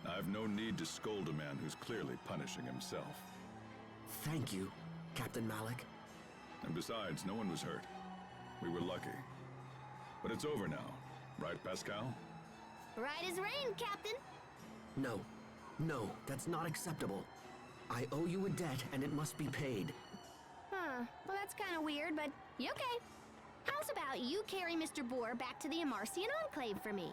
I've no need to scold a man who's clearly punishing himself. Thank you, Captain Malik. And besides, no one was hurt. We were lucky. But it's over now, right, Pascal? Right as rain, Captain. No, that's not acceptable. I owe you a debt and it must be paid. Huh, well that's kind of weird, but you okay. How's about you carry Mr. Boar back to the Amarcian Enclave for me?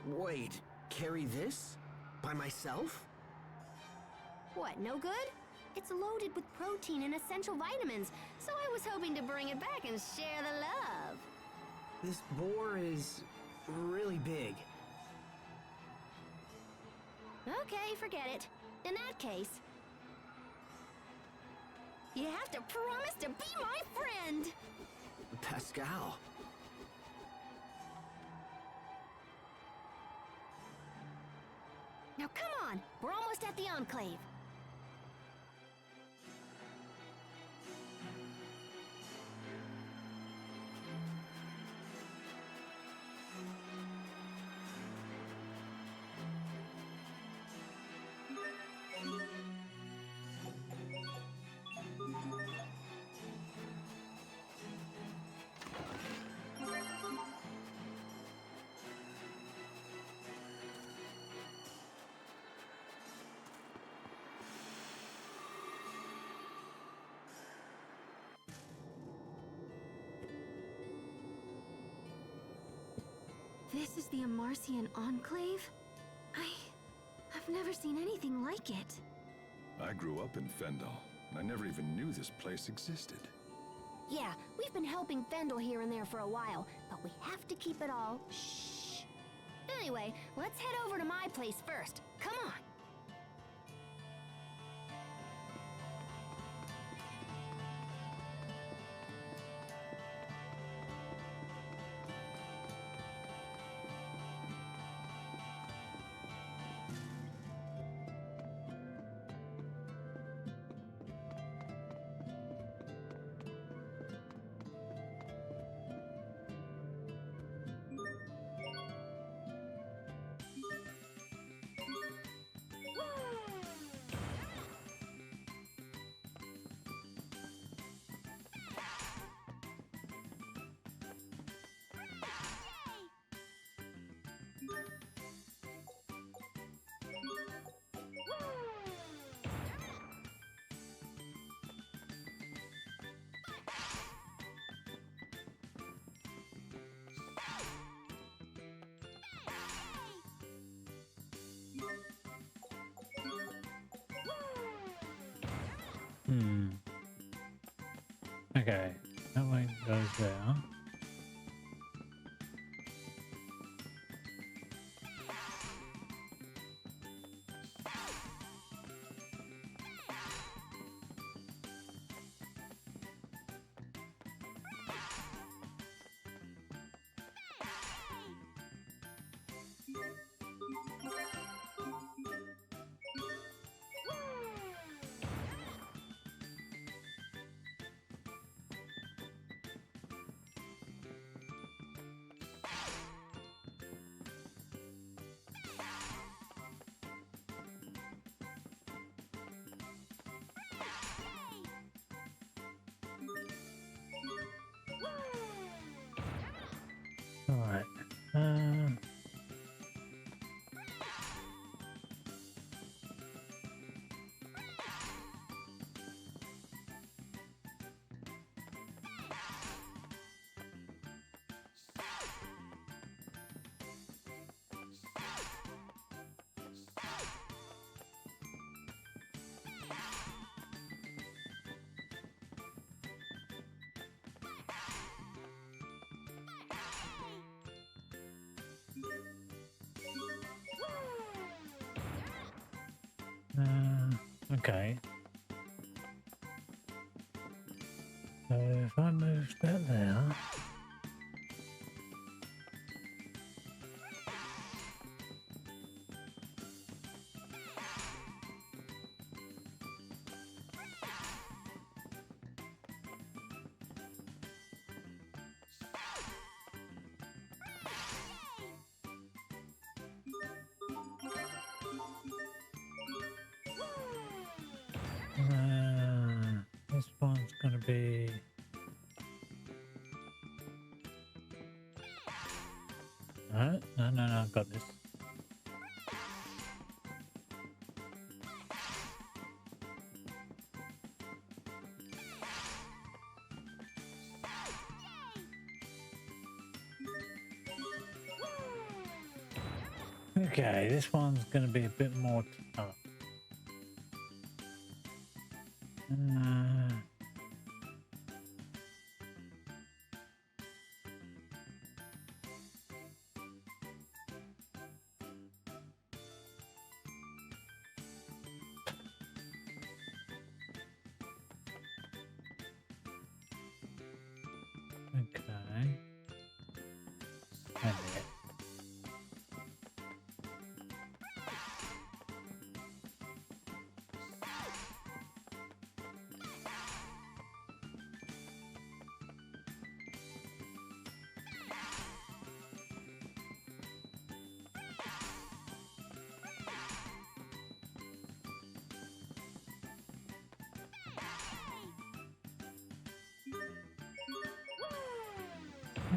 Wait, carry this? By myself? What, no good? It's loaded with protein and essential vitamins, so I was hoping to bring it back and share the love. This boar is really big. Okay, forget it. In that case, you have to promise to be my friend. Pascal. Now come on, we're almost at the Enclave. This is the Amarcian Enclave? I've never seen anything like it. I grew up in Fendel, and I never even knew this place existed. Yeah, we've been helping Fendel here and there for a while, but we have to keep it all shh. Anyway, let's head over to my place first. Come on. Okay, that way goes there. Right. Okay. So if I move that there. This one's gonna be. No, I've got this. Okay, this one's gonna be a bit more tough. Okay. And it.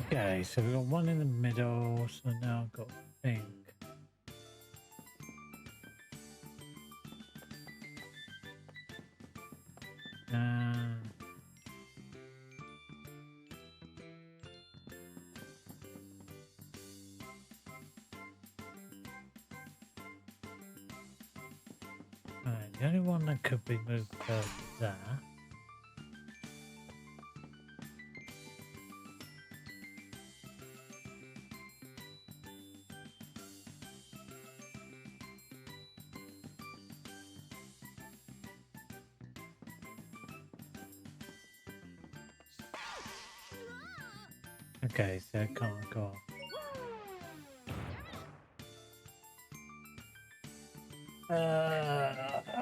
Okay, so we've got one in the middle, so now I've got pink. Right, the only one that could be moved further is there. Okay, so I can't go. That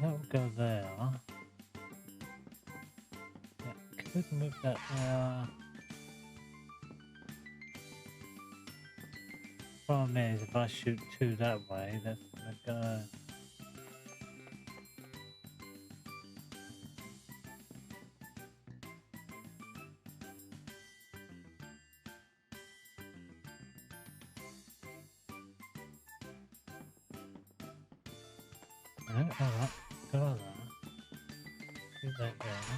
will go there. Yeah, could move that there. Problem is, if I shoot two that way, that's gonna go. Alright, go there. Do that there.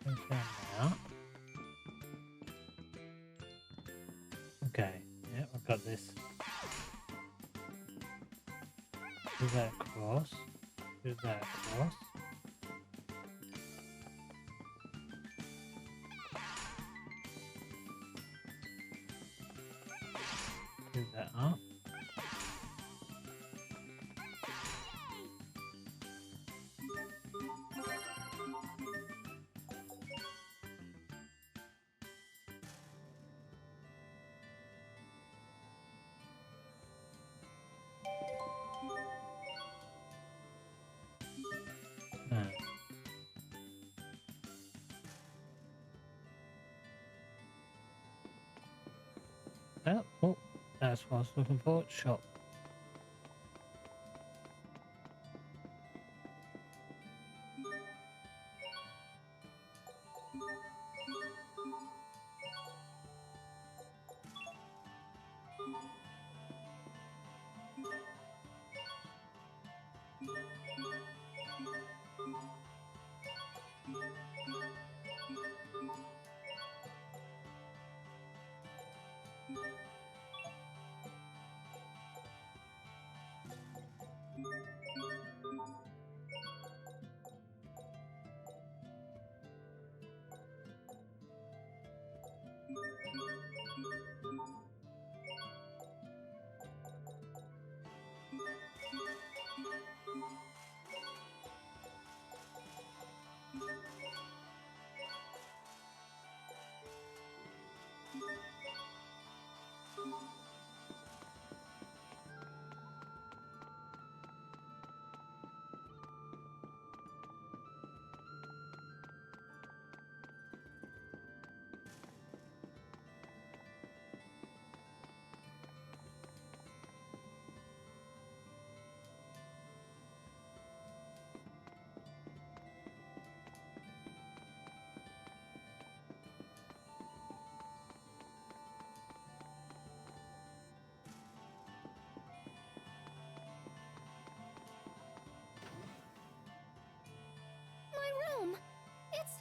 Goes down there. Okay, yeah, I've got this. Do that across. Do that across. Do that up. Oh, That's what I was looking for. Shop. My room! It's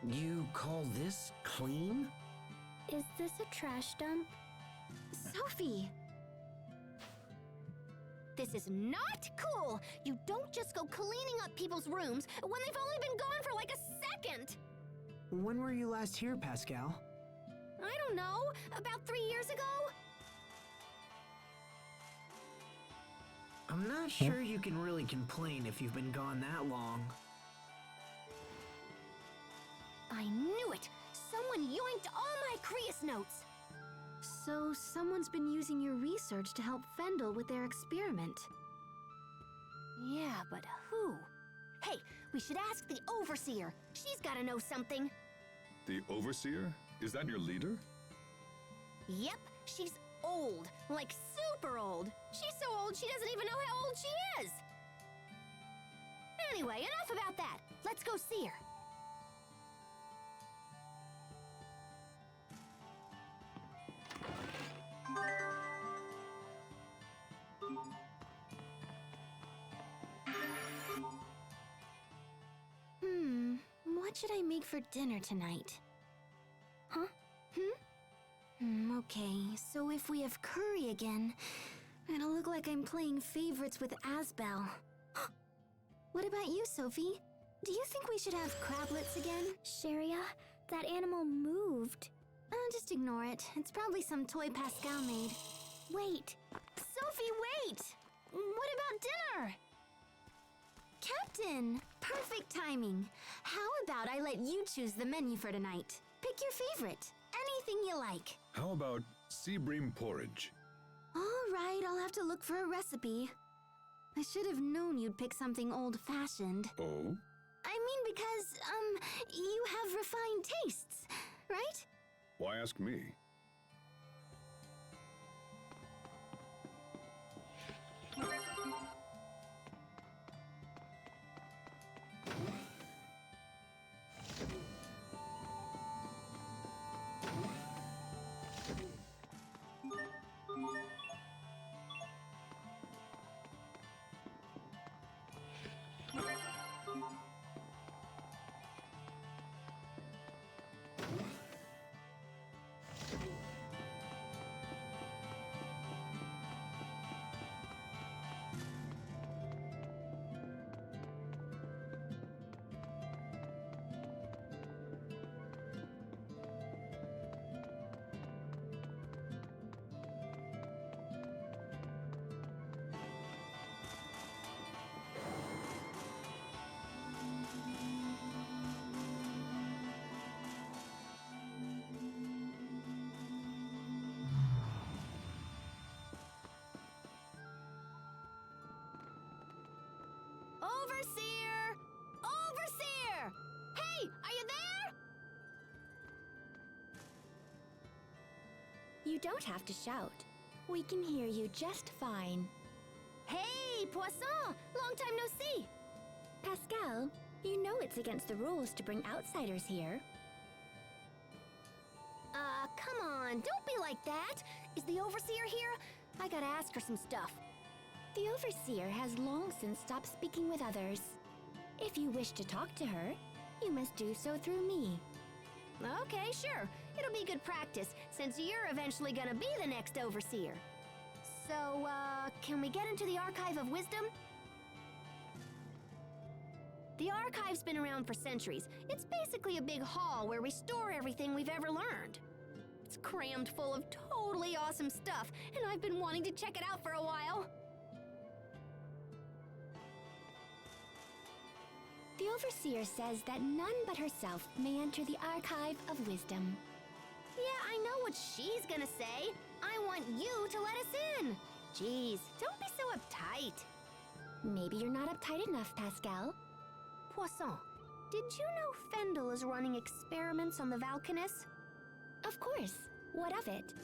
clean! You call this clean? Is this a trash dump? Sophie! This is not cool! You don't just go cleaning up people's rooms when they've only been gone for like a second! When were you last here, Pascal? I don't know, about 3 years ago? I'm not sure you can really complain if you've been gone that long. I knew it! Someone yoinked all my Creus notes! So, someone's been using your research to help Fendel with their experiment. Yeah, but who? Hey, we should ask the Overseer. She's gotta know something. The Overseer? Is that your leader? Yep, she's old. Like super old. She's so old she doesn't even know how old she is. Anyway, enough about that. Let's go see her. What should I make for dinner tonight? Huh? Okay, so if we have curry again, it'll look like I'm playing favorites with Asbel. What about you, Sophie? Do you think we should have crablets again? Sharia, that animal moved. Just ignore it. It's probably some toy Pascal made. Wait! Sophie, wait! What about dinner? Captain! Perfect timing. How about I let you choose the menu for tonight? Pick your favorite. Anything you like. How about sea bream porridge? All right, I'll have to look for a recipe. I should have known you'd pick something old-fashioned. Oh? I mean because, you have refined tastes, right? Why ask me? You don't have to shout. We can hear you just fine. Hey, Poisson! Long time no see! Pascal, you know it's against the rules to bring outsiders here. Come on, don't be like that! Is the Overseer here? I gotta ask her some stuff. The Overseer has long since stopped speaking with others. If you wish to talk to her, you must do so through me. Okay, sure. It'll be good practice, since you're eventually gonna be the next Overseer. So, can we get into the Archive of Wisdom? The Archive's been around for centuries. It's basically a big hall where we store everything we've ever learned. It's crammed full of totally awesome stuff, and I've been wanting to check it out for a while. The Overseer says that none but herself may enter the Archive of Wisdom. Yeah, I know what she's gonna say. I want you to let us in. Jeez, don't be so uptight. Maybe you're not uptight enough, Pascal. Poisson, did you know Fendel is running experiments on the Valkanus? Of course. What of it?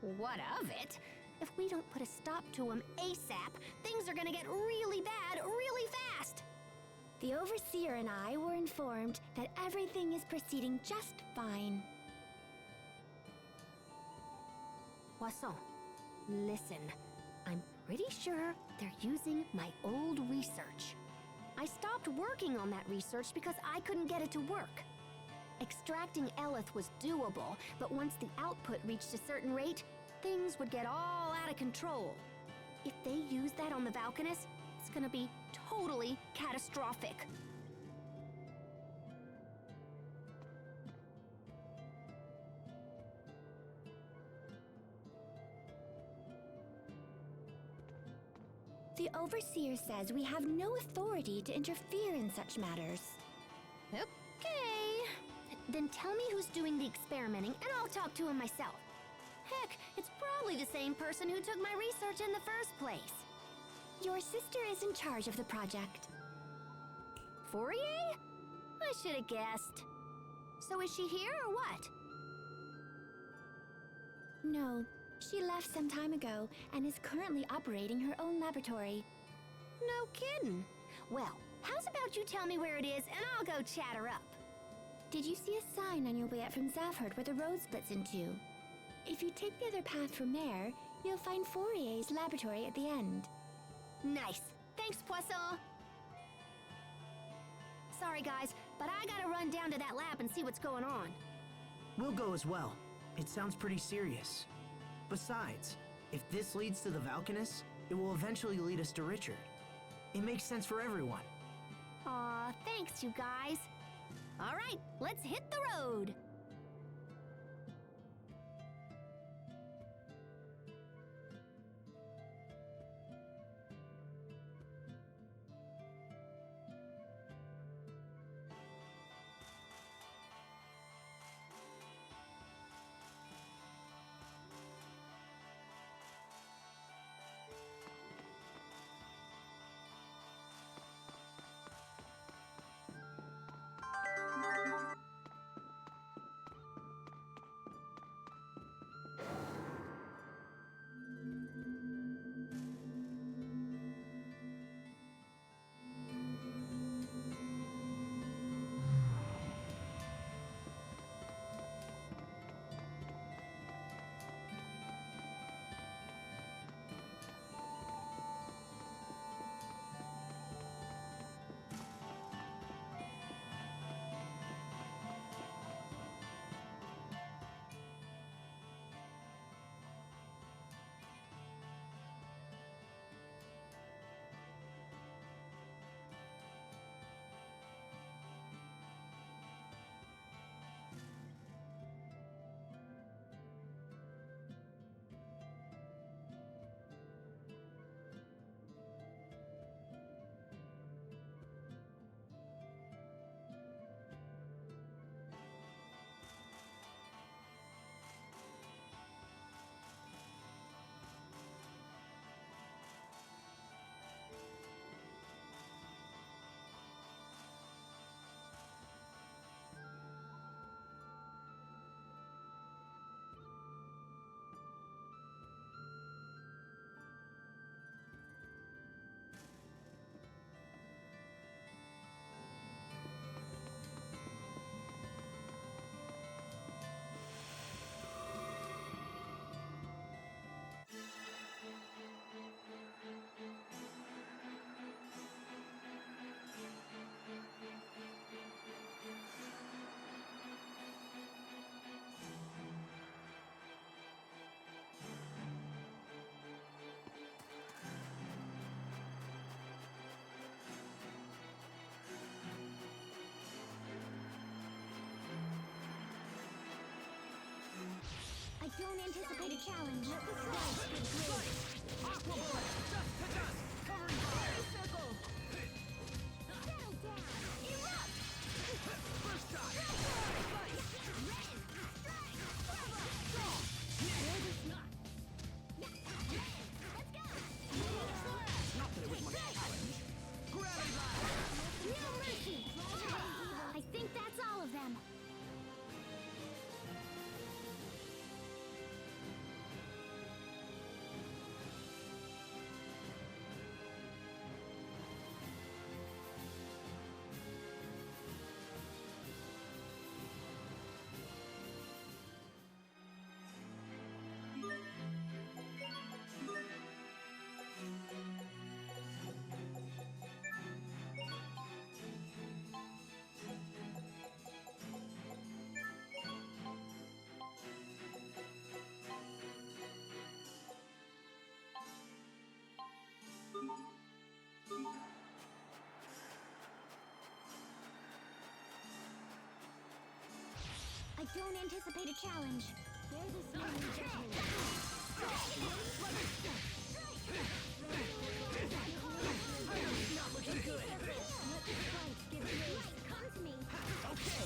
What of it? If we don't put a stop to him ASAP, things are gonna get really bad really fast. The Overseer and I were informed that everything is proceeding just fine. Poisson, listen. I'm pretty sure they're using my old research. I stopped working on that research because I couldn't get it to work. Extracting Eleth was doable, but once the output reached a certain rate, things would get all out of control. If they use that on the Valkanus, it's gonna be totally catastrophic. The Overseer says we have no authority to interfere in such matters. Okay. Then tell me who's doing the experimenting, and I'll talk to him myself. Heck, it's probably the same person who took my research in the first place. Your sister is in charge of the project. Fourier? I should have guessed. So is she here or what? No, she left some time ago and is currently operating her own laboratory. No kidding. Well, how's about you tell me where it is and I'll go chat her up? Did you see a sign on your way up from Zavhert where the road splits in two? If you take the other path from there, you'll find Fourier's laboratory at the end. Nice. Thanks, Poisson. Sorry, guys, but I gotta run down to that lab and see what's going on. We'll go as well. It sounds pretty serious. Besides, if this leads to the Valkanus, it will eventually lead us to Richard. It makes sense for everyone. Aw, thanks, you guys. All right, let's hit the road. don't anticipate a challenge. Aqua bullet! Dust to dust! Covering fire! Circle! Settle down! Erupt! First shot! Red! Strike! There's a snot! Let's go! Not that it was much challenge. Gravity blast! No mercy! I think that's all of them. I don't anticipate a challenge. There's a snowman judgment. Not looking good! Let the spikes give way. Come to me. Okay!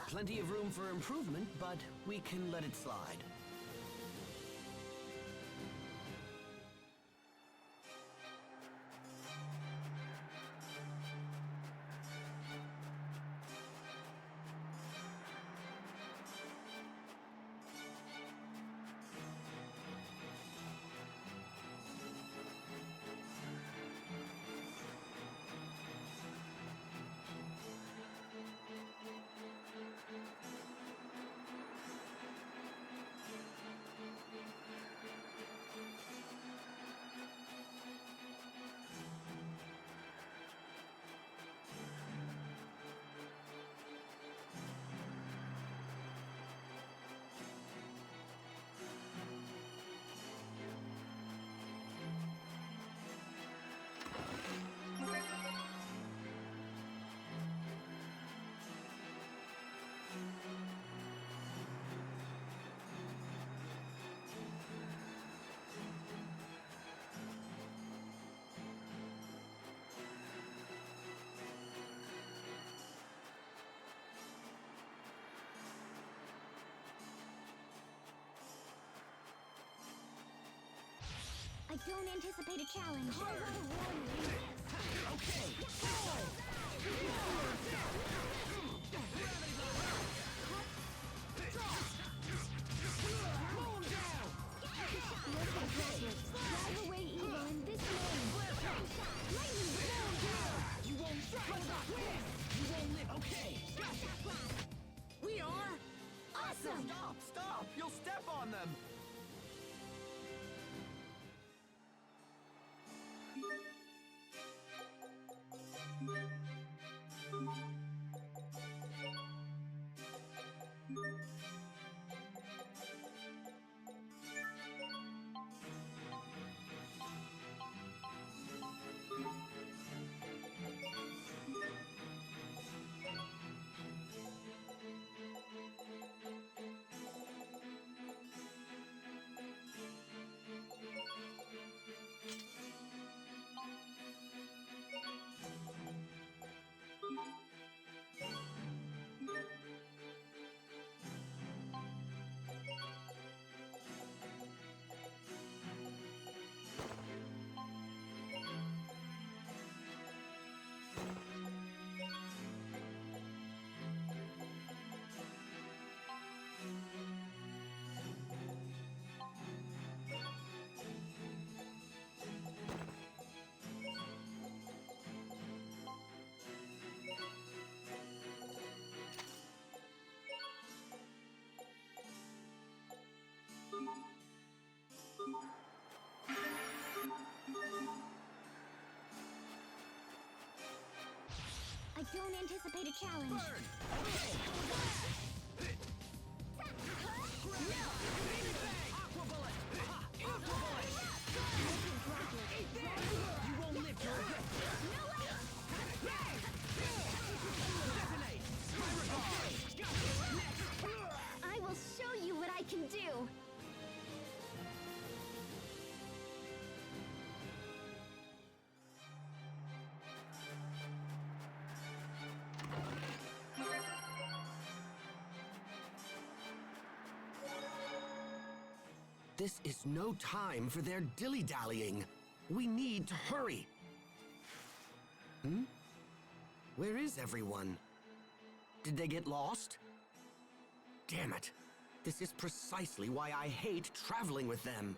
Plenty of room for improvement, but we can let it slide. I don't anticipate a challenge. Drive away evil in this lane. Lightning blow. You won't You won't live. Okay, gotcha. We are Awesome. Stop! You'll step on them. I don't anticipate a challenge. Aqua bullet! Aqua bullet! This is no time for their dilly-dallying. We need to hurry. Where is everyone? Did they get lost? Damn it. This is precisely why I hate traveling with them.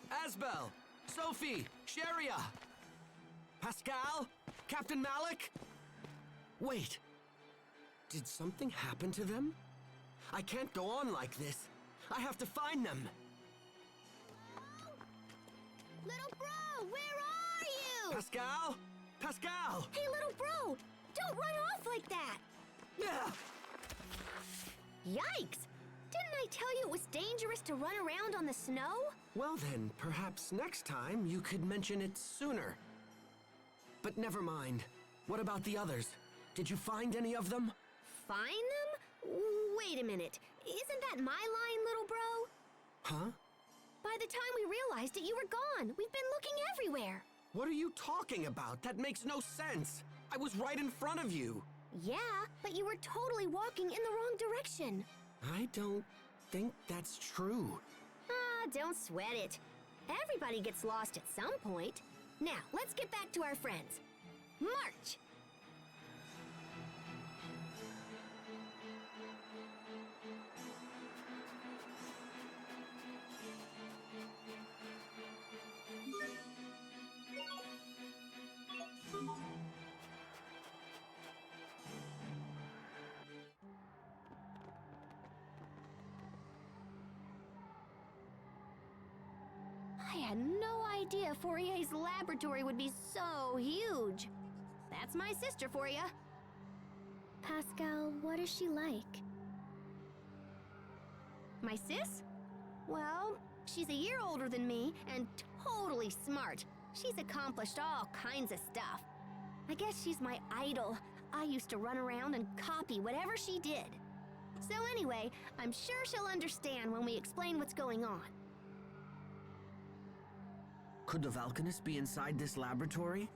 Asbel! Sophie! Sharia! Pascal? Captain Malik? Wait. Did something happen to them? I can't go on like this. I have to find them. Little bro, where are you? Pascal? Pascal! Hey, little bro, don't run off like that. Yeah! Yikes! Didn't I tell you it was dangerous to run around on the snow? Well then, perhaps next time you could mention it sooner. But never mind. What about the others? Did you find any of them? Find them? Wait a minute. Isn't that my line, little bro? Huh? By the time we realized it, you were gone. We've been looking everywhere. What are you talking about? That makes no sense. I was right in front of you. Yeah, but you were totally walking in the wrong direction. I don't think that's true. Ah, don't sweat it. Everybody gets lost at some point. Now, let's get back to our friends. March! I had no idea Fourier's laboratory would be so huge. That's my sister for you. Pascal, what is she like? My sis? Well, she's a year older than me and totally smart. She's accomplished all kinds of stuff. I guess she's my idol. I used to run around and copy whatever she did. So anyway, I'm sure she'll understand when we explain what's going on. Could the Valkanist be inside this laboratory?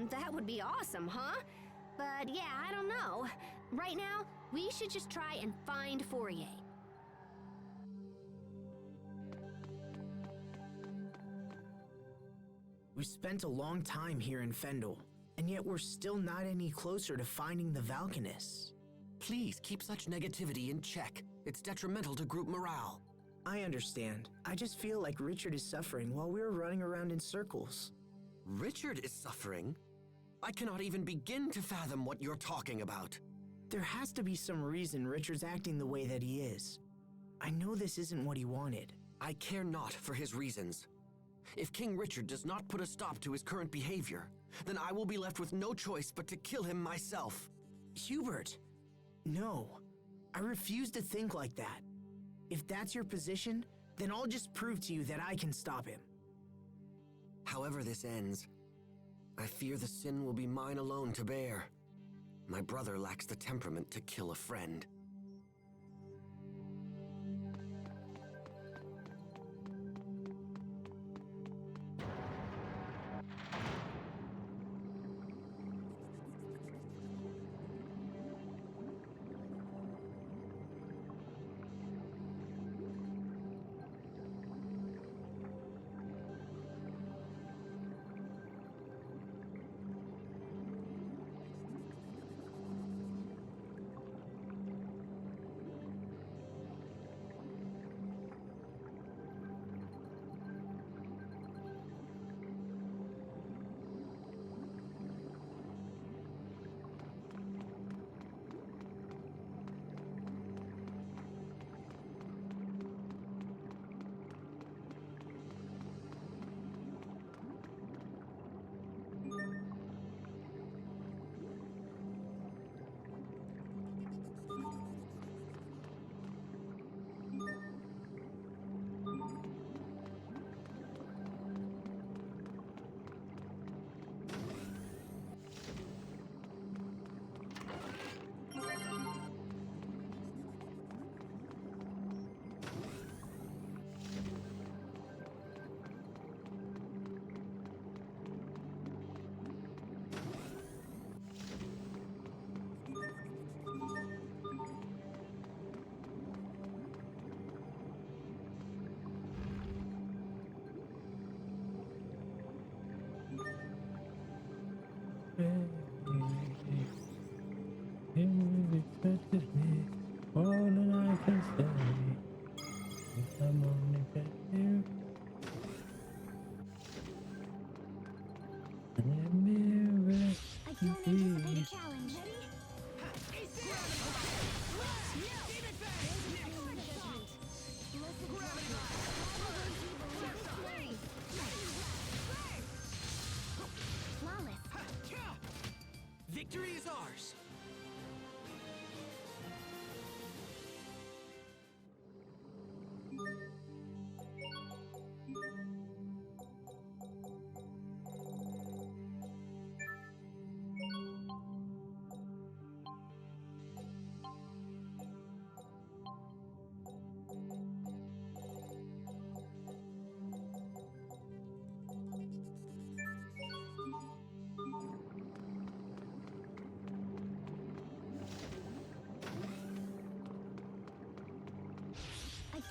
That would be awesome, huh? But yeah, I don't know. Right now, we should just try and find Fourier. We've spent a long time here in Fendel, and yet we're still not any closer to finding the Valkanists. Please keep such negativity in check. It's detrimental to group morale. I understand. I just feel like Richard is suffering while we're running around in circles. Richard is suffering? I cannot even begin to fathom what you're talking about. There has to be some reason Richard's acting the way that he is. I know this isn't what he wanted. I care not for his reasons. If King Richard does not put a stop to his current behavior, then I will be left with no choice but to kill him myself. Hubert! No. I refuse to think like that. If that's your position, then I'll just prove to you that I can stop him. However this ends, I fear the sin will be mine alone to bear. My brother lacks the temperament to kill a friend.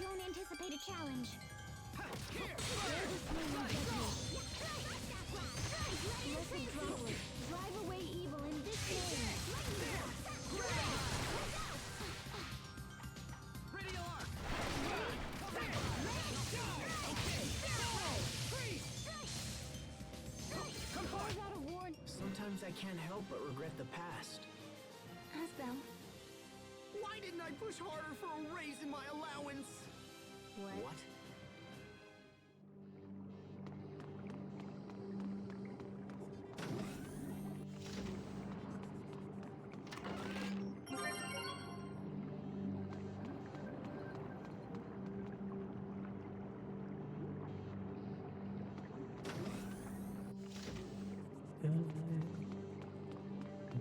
don't anticipate a challenge. Blessed droplet, drive away evil in this name. Ready alarm! Sometimes I can't help but regret the past. Asbel, Why didn't I push harder for a raise in my allowance? What?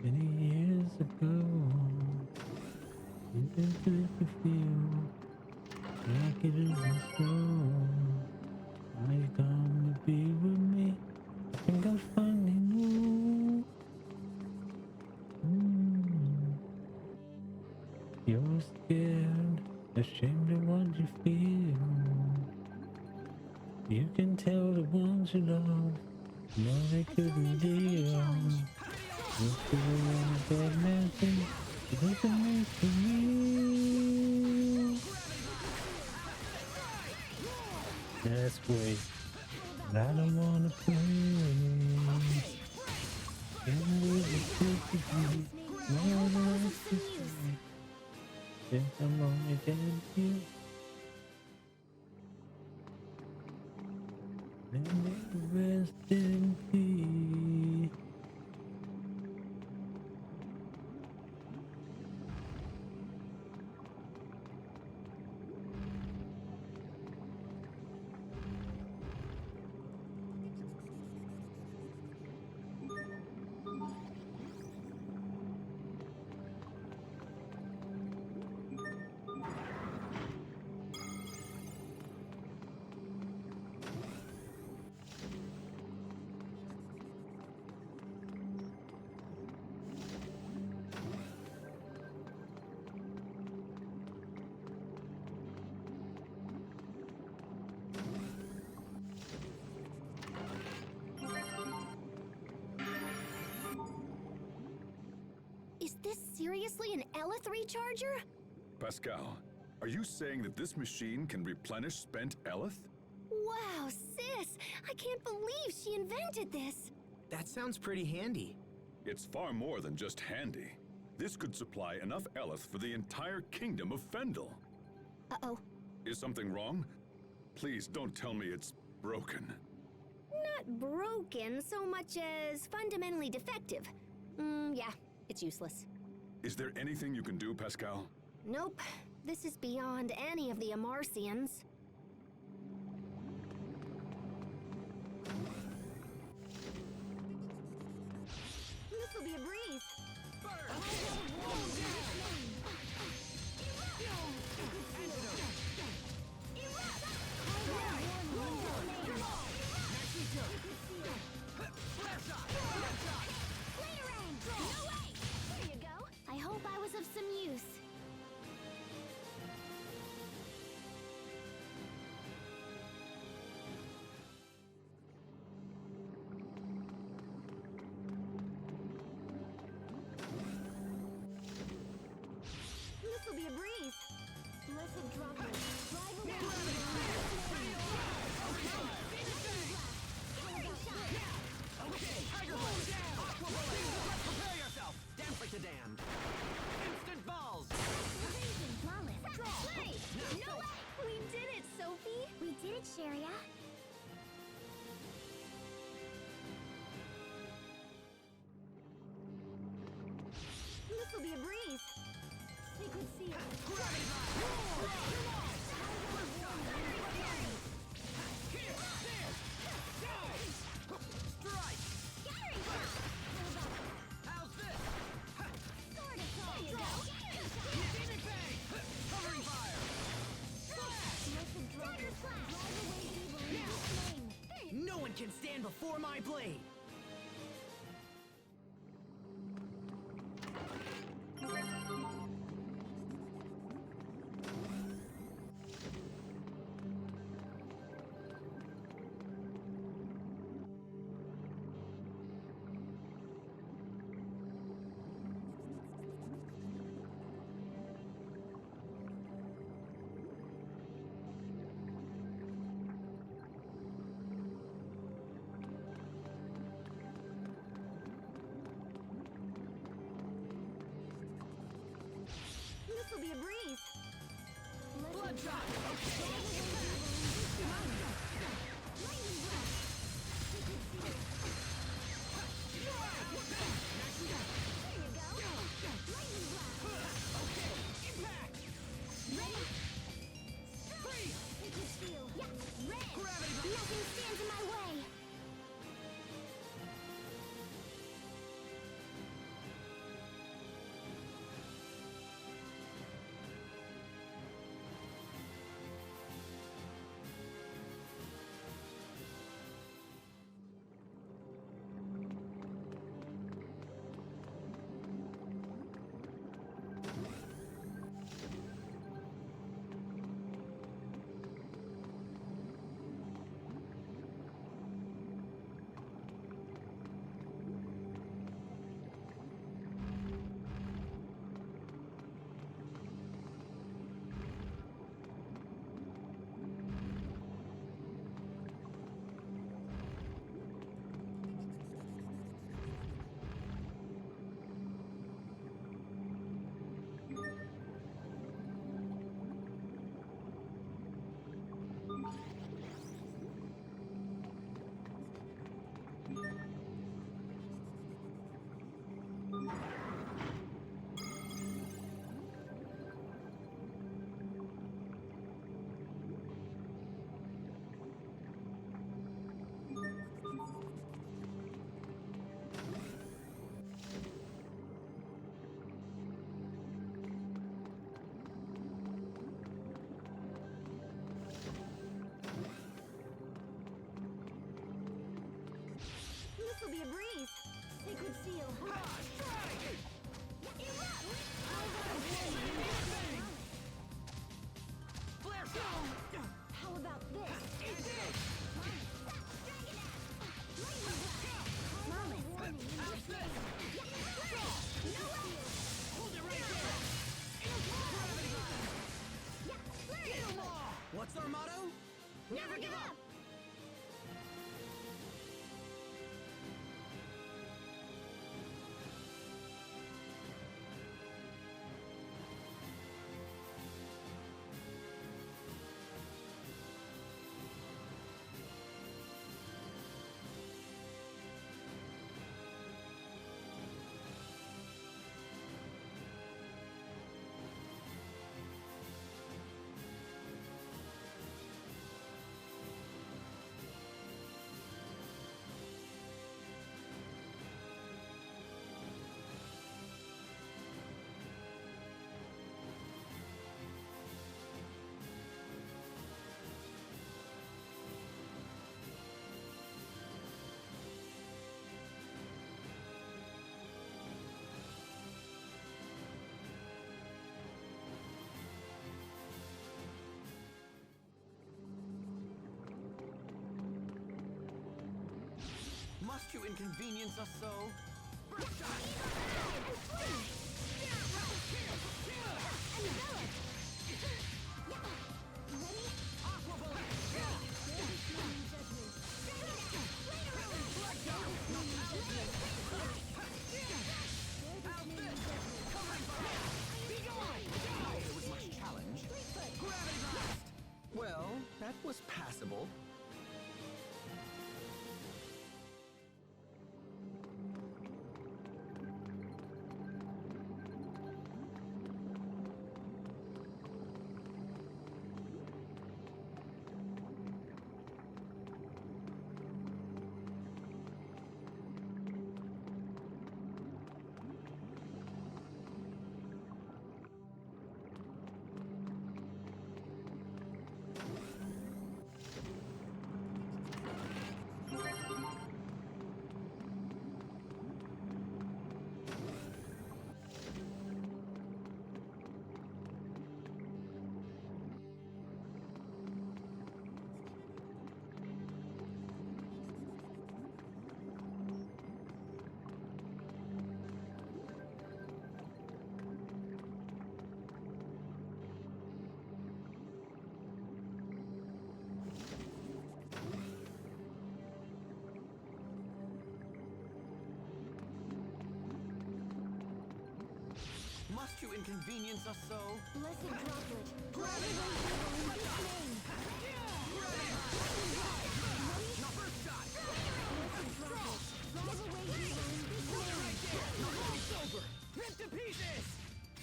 Many years ago, you began to feel like it isn't so. Now you come to be with me. I think I finally know. You're scared, ashamed of what you feel. You can tell the ones you love, no, they couldn't deal. You're still in a dead man thing, it doesn't make it real. That's great, but I don't wanna play. Can't believe it's good to be. No, that's the same. Think I'm only dead you. Let me rest in peace. is this seriously an Elith recharger? Pascal, are you saying that this machine can replenish spent Elith? Wow, sis! I can't believe she invented this! That sounds pretty handy. It's far more than just handy. This could supply enough Elith for the entire kingdom of Fendel. Uh-oh. Is something wrong? Please don't tell me it's broken. Not broken so much as fundamentally defective. Yeah, it's useless. Is there anything you can do, Pascal? Nope. This is beyond any of the Amarcians. This'll be a breeze. There you go. I hope I was of some use. This'll be a breeze. Blessed droplet, drive away. Prepare yourself! Dance like the damned! Instant balls! Flawless. Wait! No way! We did it, Sophie! We did it, Sharia. This'll be a breeze. Sacred seal. How's this? Covering fire! No one can stand before my blade! This'll be a breeze. Bloodshot! Lightning blast. Sacred seal. There you go. Lightning blast. Okay, impact! Ready? Freeze! Sacred seal. Yeah. Red. Gravity blast! Nothing stands in my way. This'll be a breeze. Sacred seal. Erupt! Flare shot! How about this? Dragon Axe! Lightning blast! Moment warning in your face! No way! Hold it right there! Gravity blast! Yeah, flurry! Hit 'em all! What's our motto? Never give up! Must you inconvenience us so? Burst shot! Aqua bullet! It was much challenge. Gravity blast! Well, that was passable. Must you inconvenience us so? Blessed droplet, drive away evil in this name. First shot! Blessed droplet, drive away evil in this name. It's over! Ripped to pieces!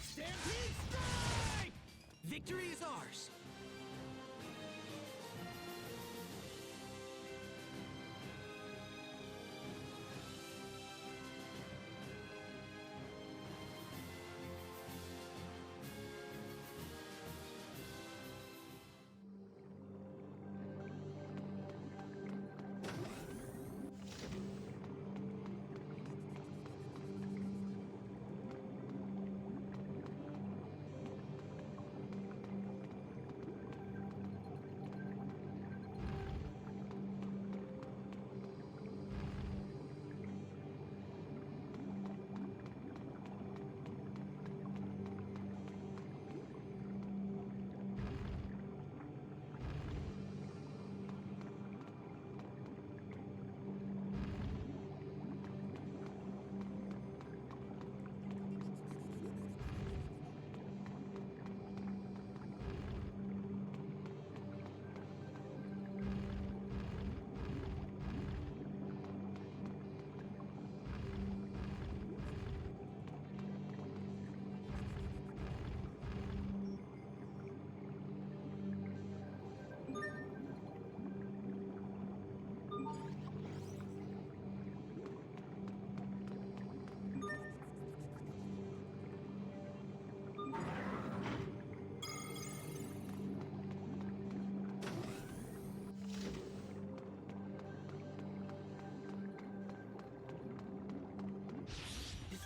Stampede strike! Victory is ours!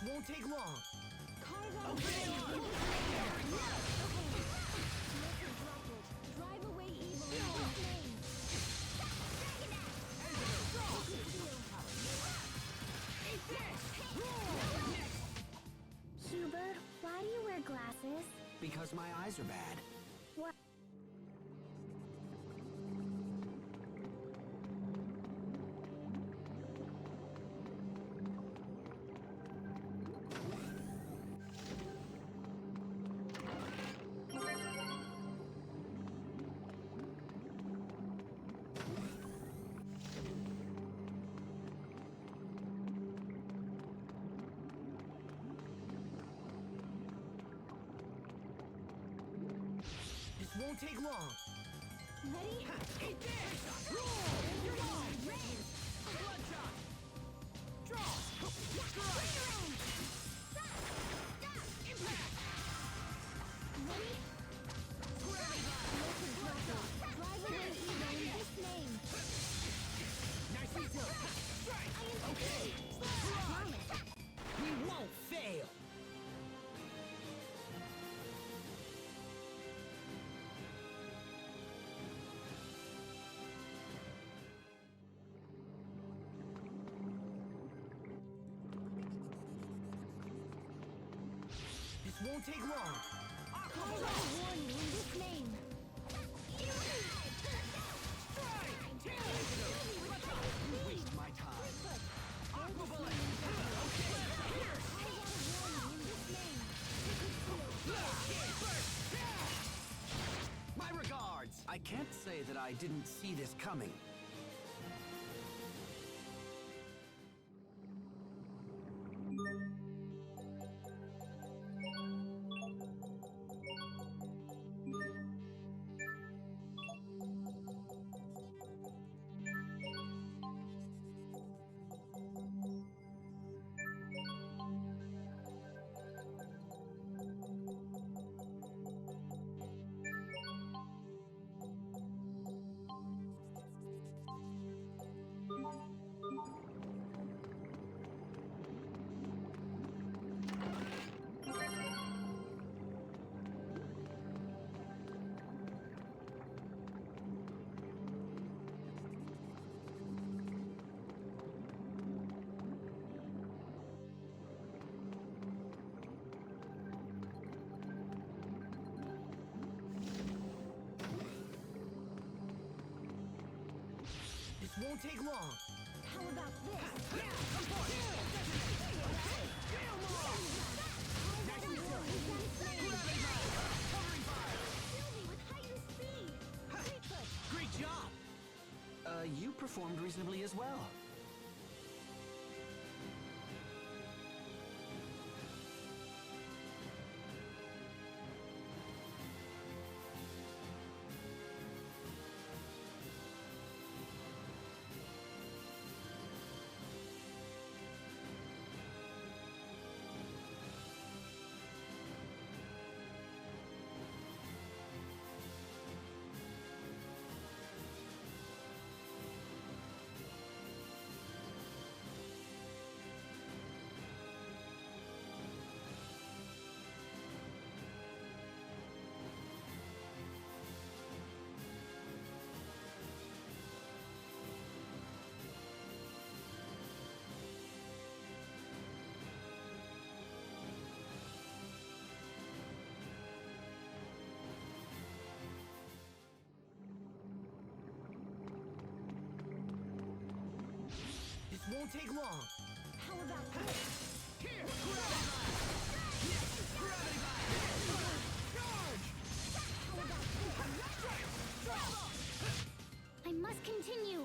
Won't take long. Carve out Open it on! Blessed droplet, drive away evil in this name. Eat this! Roar! Hubert, why do you wear glasses? Because my eyes are bad. What? Won't take long. Ready? Eat this! Roar! You're on! Bloodshot! Draw! Strike! Impact! Ready? Blessed droplet, drive away evil in this name. Nicely done! Strike! Okay! We won't fail! Won't take long. Call out a warning in this name. Waste my time. Aqua bullet. My regards. I can't say that I didn't see this coming. Won't take long. How about this? Come forth! Nicely done! performed reasonably as well. This won't take long. How about this? Here! Gravity Blast! Yes! Gravity Blast! Charge! How about this? I must continue.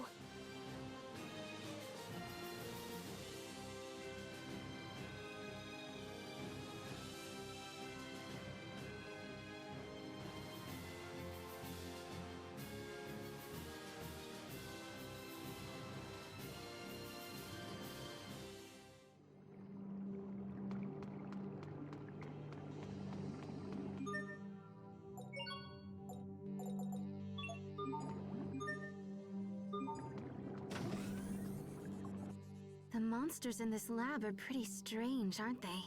The monsters in this lab are pretty strange, aren't they?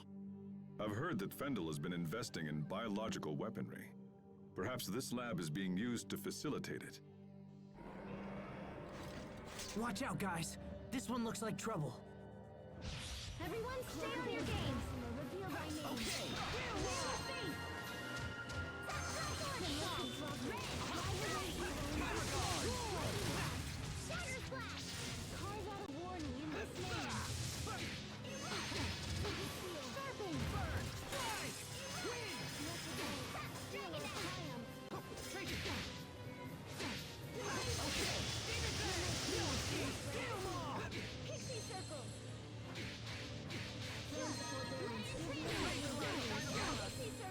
I've heard that Fendel has been investing in biological weaponry. Perhaps this lab is being used to facilitate it. Watch out, guys. This one looks like trouble. Everyone stay on your game. Reveal my name. Okay! Shatter Splash! Carve out a warning in this name. Sharpen! Strike! Win! Dragon Triumph! Take it! Okay! Demon Fang! Kill 'em all! Pixie Circle! Pixie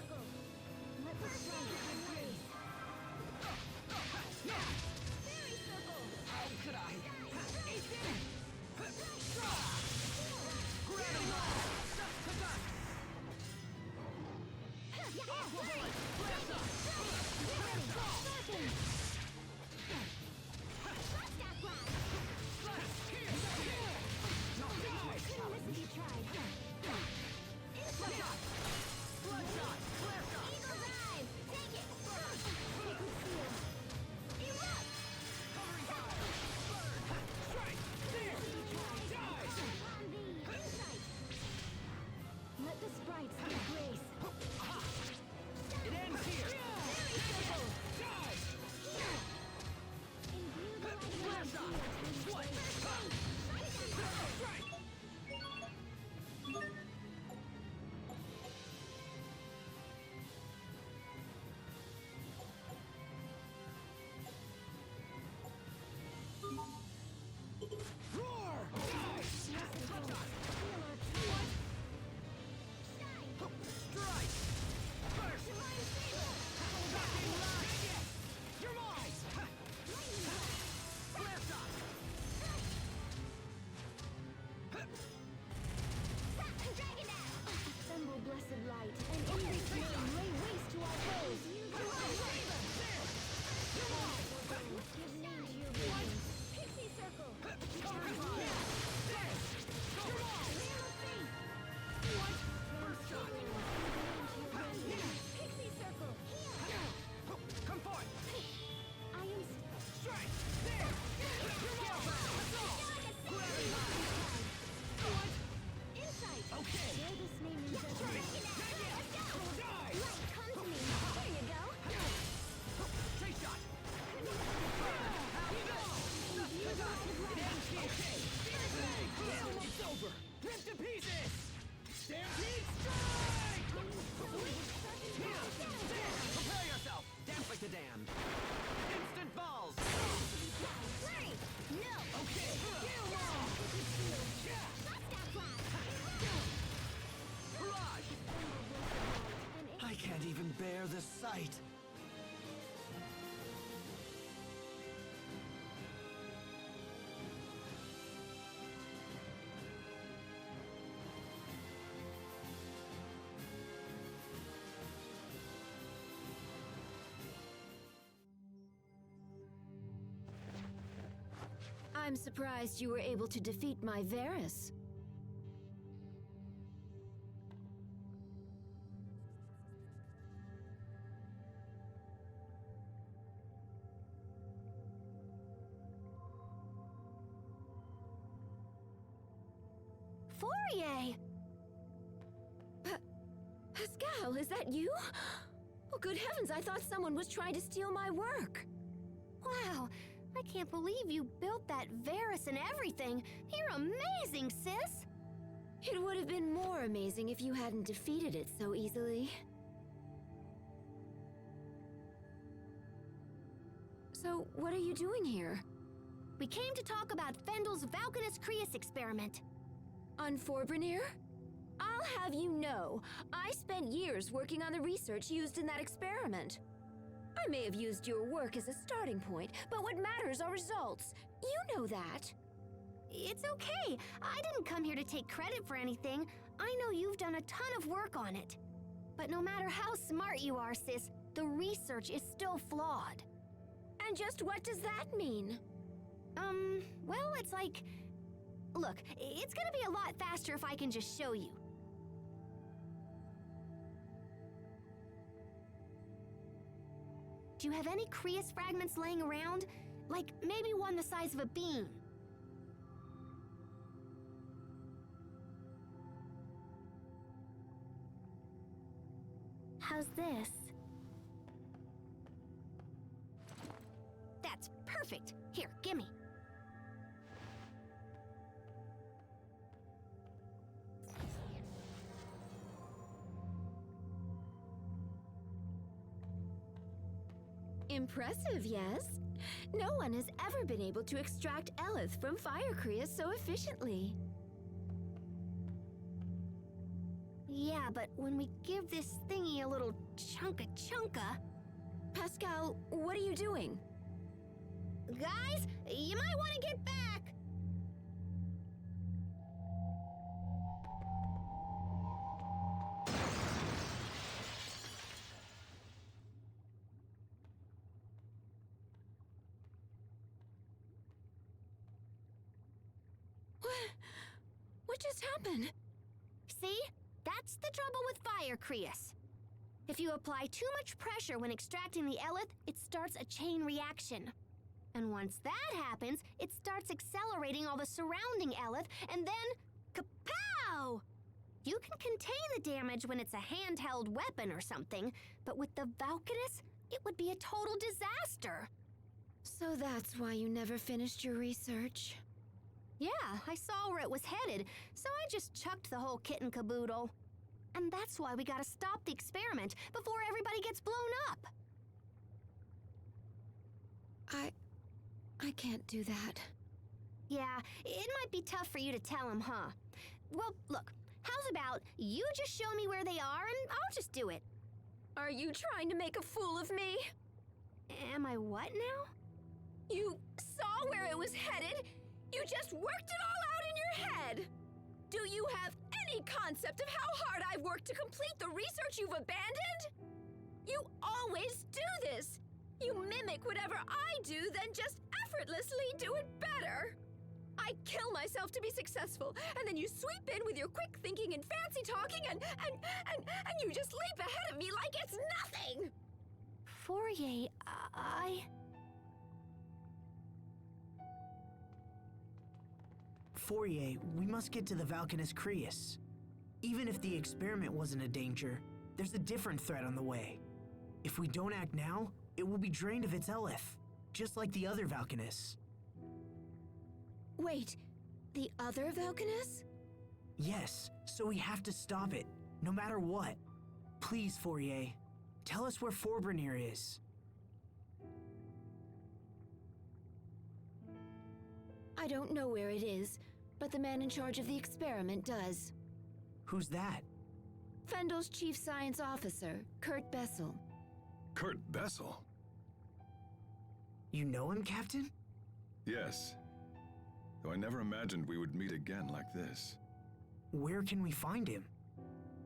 even bear the sight. I'm surprised you were able to defeat my Varus. Fourier! Pascal, is that you? Oh, good heavens, I thought someone was trying to steal my work. Wow, I can't believe you built that Varus and everything. You're amazing, sis! It would have been more amazing if you hadn't defeated it so easily. So, what are you doing here? We came to talk about Fendel's Valkanus Creus experiment. On Forbrenir? I'll have you know, I spent years working on the research used in that experiment. I may have used your work as a starting point, but what matters are results. You know that. It's okay. I didn't come here to take credit for anything. I know you've done a ton of work on it. But no matter how smart you are, sis, the research is still flawed. And just what does that mean? Well, it's like... Look, it's gonna be a lot faster if I can just show you. Do you have any Creus fragments laying around? Like, maybe one the size of a bean? How's this? That's perfect. Here, gimme. Impressive, yes? No one has ever been able to extract Eleth from Fire Creus so efficiently. Yeah, but when we give this thingy a little chunka... Pascal, what are you doing? Guys, you might want to get back! What just happened? See? That's the trouble with Fire Creus. If you apply too much pressure when extracting the Eleth, it starts a chain reaction. And once that happens, it starts accelerating all the surrounding Eleth, and then... kapow! You can contain the damage when it's a handheld weapon or something, but with the Valkanus, it would be a total disaster. So that's why you never finished your research. Yeah, I saw where it was headed, so I just chucked the whole kit and caboodle. And that's why we gotta stop the experiment before everybody gets blown up. I can't do that. Yeah, it might be tough for you to tell him, huh? Well, look, how's about you just show me where they are and I'll just do it. Are you trying to make a fool of me? Am I what now? You saw where it was headed? You just worked it all out in your head! Do you have any concept of how hard I've worked to complete the research you've abandoned? You always do this! You mimic whatever I do, then just effortlessly do it better! I kill myself to be successful, and then you sweep in with your quick thinking and fancy talking, and you just leap ahead of me like it's nothing! Fourier, Fourier, we must get to the Valkanus Creus. Even if the experiment wasn't a danger, there's a different threat on the way. If we don't act now, it will be drained of its Eleth, just like the other Valkanus. Wait, the other Valkanus? Yes, so we have to stop it, no matter what. Please, Fourier, tell us where Forbrenir is. I don't know where it is, but the man in charge of the experiment does. Who's that? Fendel's chief science officer, Kurt Bessel. Kurt Bessel? You know him, Captain? Yes. Though I never imagined we would meet again like this. Where can we find him?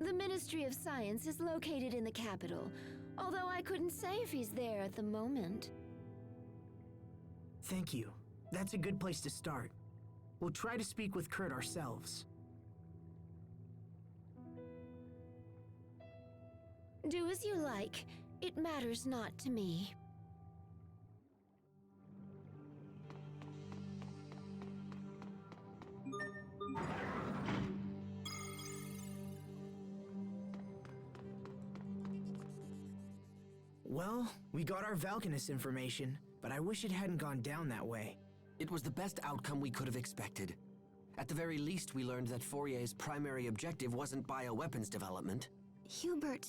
The Ministry of Science is located in the capital, although I couldn't say if he's there at the moment. Thank you. That's a good place to start. We'll try to speak with Kurt ourselves. Do as you like. It matters not to me. Well, we got our Valkanus information, but I wish it hadn't gone down that way. It was the best outcome we could have expected. At the very least, we learned that Fourier's primary objective wasn't bioweapons development. Hubert,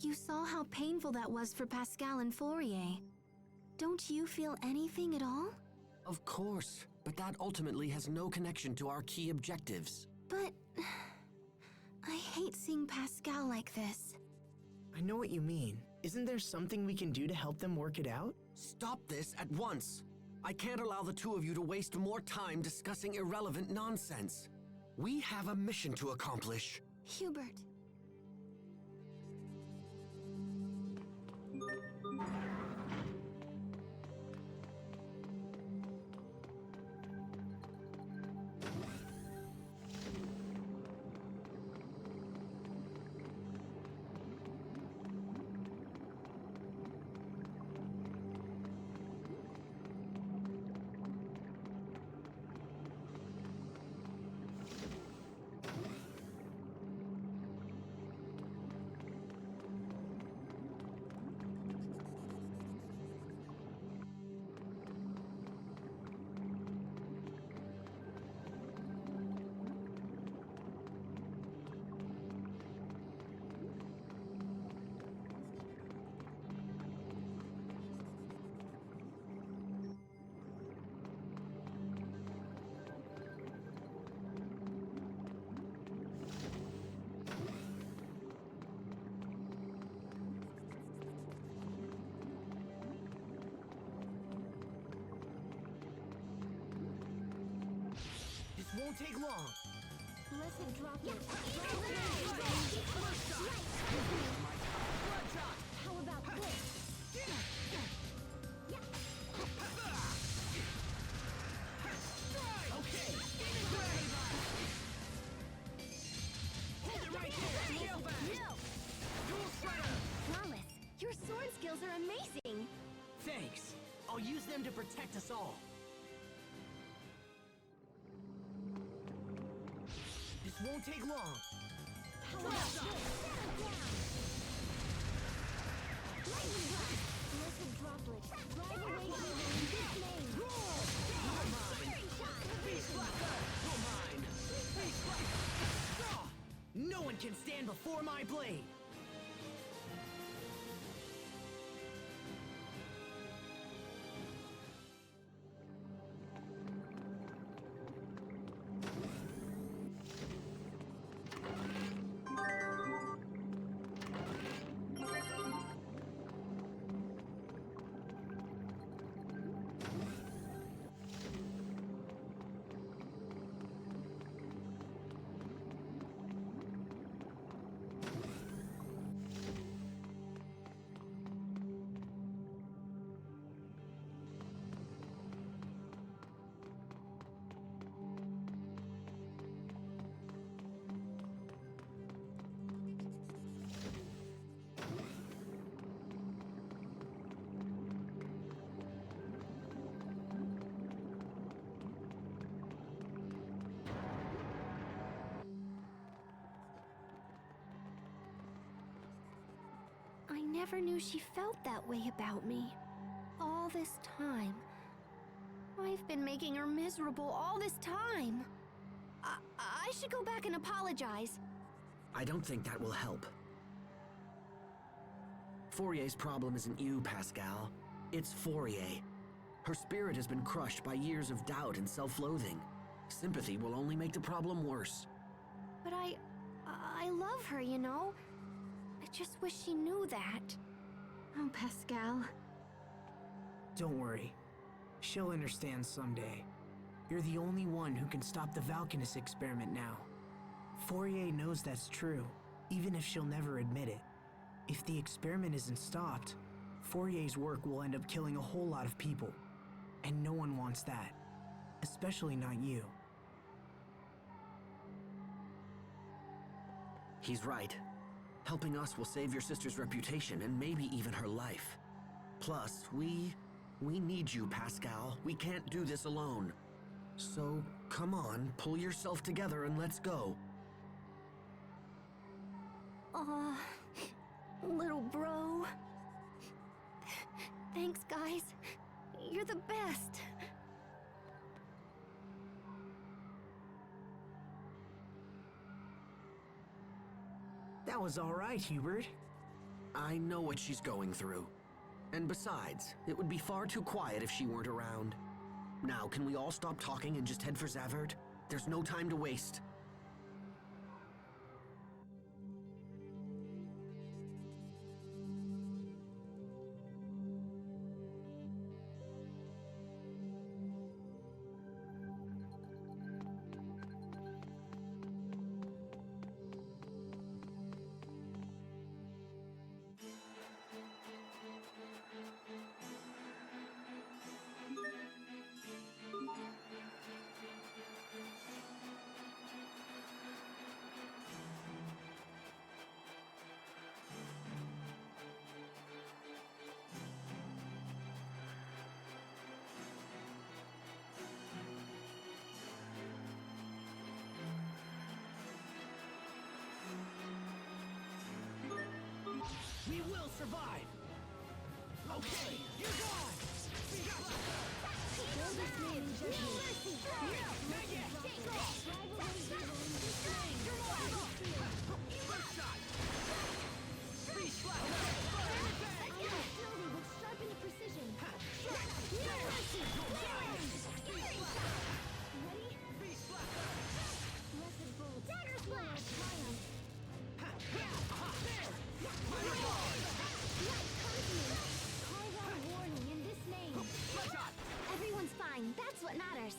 you saw how painful that was for Pascal and Fourier. Don't you feel anything at all? Of course, but that ultimately has no connection to our key objectives. But I hate seeing Pascal like this. I know what you mean. Isn't there something we can do to help them work it out? Stop this at once! I can't allow the two of you to waste more time discussing irrelevant nonsense. We have a mission to accomplish. Hubert. Won't take long. Listen, drop it. How about this? Okay. Hold it right there. Real fast. Dual shredder. Flawless. Your sword skills are amazing. Thanks. I'll use them to protect us all. This won't take long. How about this? Lightning blast. Listen, droplet. Drive away from this name. You're mine. Beast Blaster. You're mine. Beast Blaster. Ah! No one can stand before my blade. I never knew she felt that way about me. All this time. I've been making her miserable all this time. I should go back and apologize. I don't think that will help. Fourier's problem isn't you, Pascal. It's Fourier. Her spirit has been crushed by years of doubt and self-loathing. Sympathy will only make the problem worse. But I I love her, you know? I just wish she knew that. Oh, Pascal. Don't worry. She'll understand someday. You're the only one who can stop the Valkanus experiment now. Fourier knows that's true, even if she'll never admit it. If the experiment isn't stopped, Fourier's work will end up killing a whole lot of people. And no one wants that. Especially not you. He's right. Helping us will save your sister's reputation and maybe even her life. Plus, we need you, Pascal. We can't do this alone. So, come on, pull yourself together and let's go. Aw, little bro. Thanks, guys. You're the best. That was all right, Hubert. I know what she's going through. And besides, it would be far too quiet if she weren't around. Now, can we all stop talking and just head for Zavert? There's no time to waste. We will survive! Okay, you gone! First shot! Freeze flat! Sharpened precision. Freeze flat! Blessed bolt. Dagger slash. Triumph. There! Light continent. Call out a warning in this name. Bloodshot! Everyone's fine. That's what matters.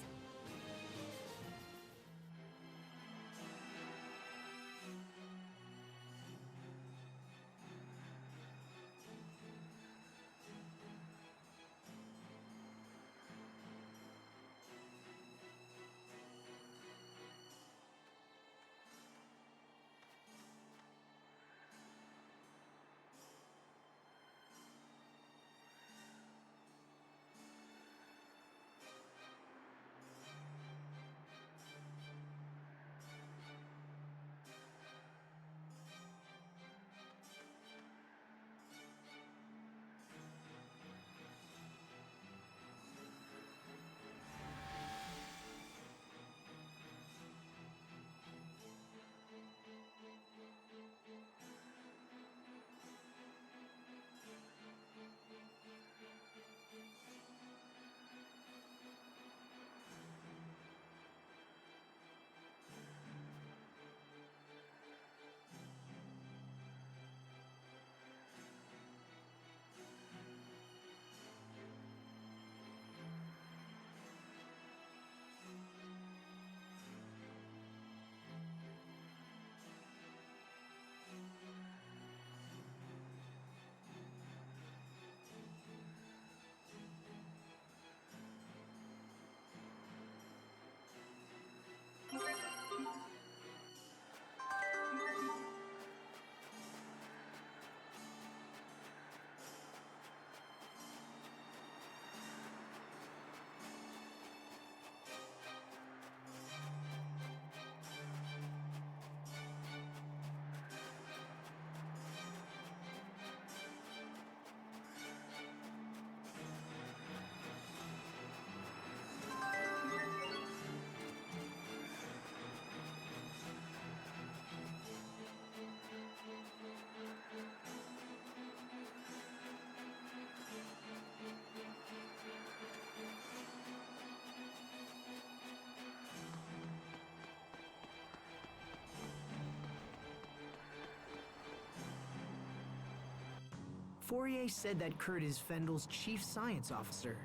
Fourier said that Kurt is Fendel's chief science officer.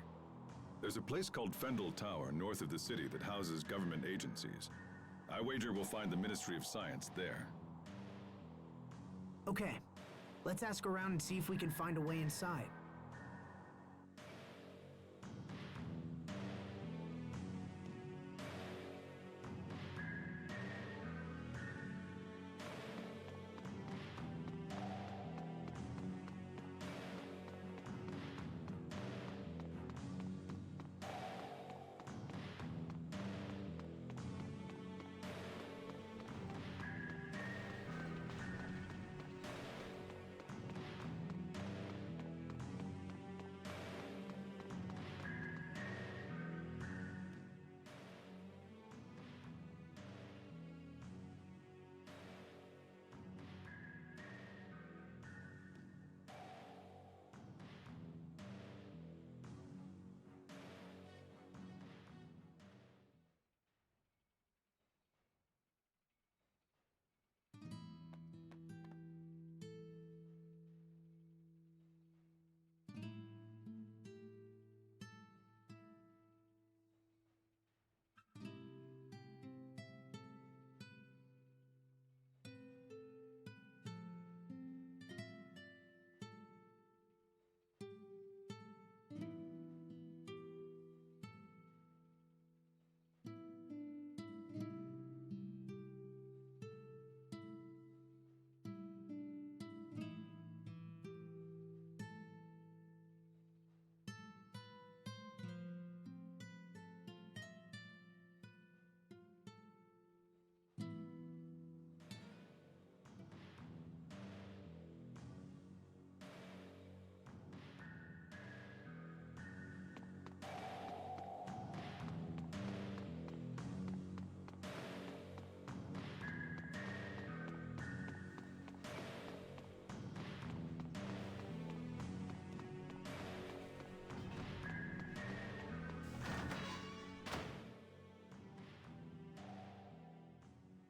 There's a place called Fendel Tower north of the city that houses government agencies. I wager we'll find the Ministry of Science there. Okay, let's ask around and see if we can find a way inside.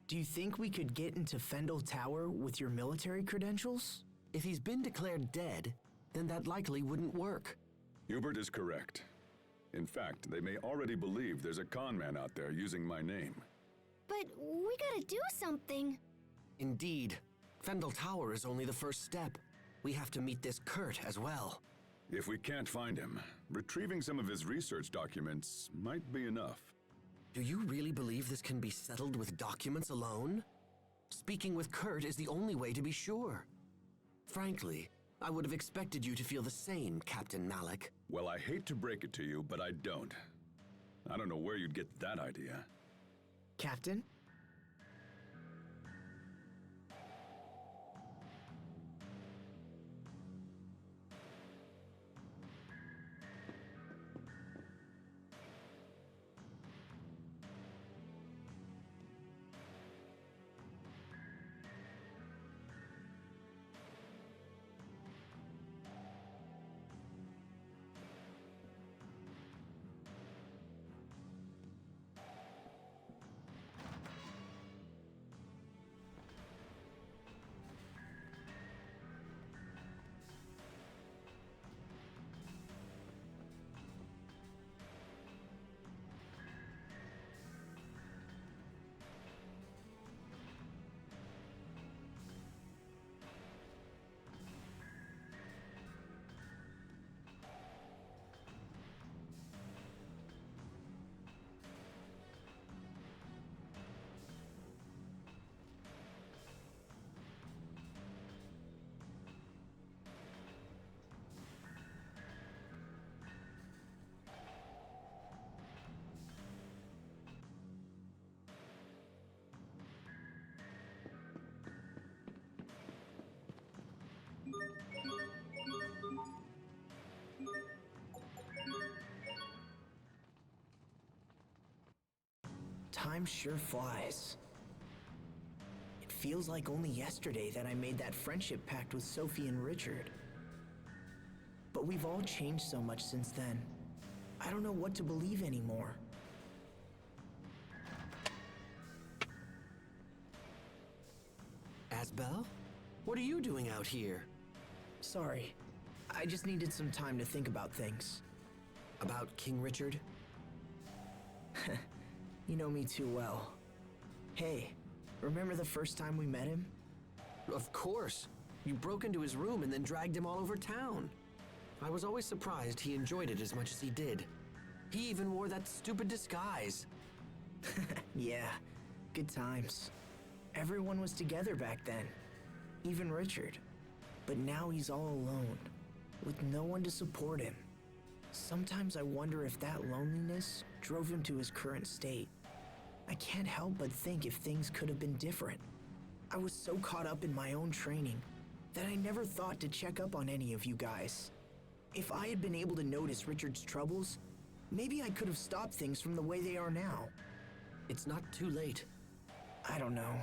Do you think we could get into Fendel Tower with your military credentials? If he's been declared dead, then that likely wouldn't work. Hubert is correct. In fact, they may already believe there's a con man out there using my name. But we gotta do something. Indeed. Fendel Tower is only the first step. We have to meet this Kurt as well. If we can't find him, retrieving some of his research documents might be enough. Do you really believe this can be settled with documents alone? Speaking with Kurt is the only way to be sure. Frankly, I would have expected you to feel the same, Captain Malik. Well, I hate to break it to you, but I don't. I don't know where you'd get that idea. Captain? Time sure flies. It feels like only yesterday that I made that friendship pact with Sophie and Richard. But we've all changed so much since then. I don't know what to believe anymore. Asbel? What are you doing out here? Sorry. I just needed some time to think about things. About King Richard? You know me too well. Hey, remember the first time we met him? Of course. You broke into his room and then dragged him all over town. I was always surprised he enjoyed it as much as he did. He even wore that stupid disguise. Yeah, good times. Everyone was together back then. Even Richard. But now he's all alone, with no one to support him. Sometimes I wonder if that loneliness drove him to his current state. I can't help but think if things could have been different. I was so caught up in my own training that I never thought to check up on any of you guys. If I had been able to notice Richard's troubles, maybe I could have stopped things from the way they are now. It's not too late. I don't know.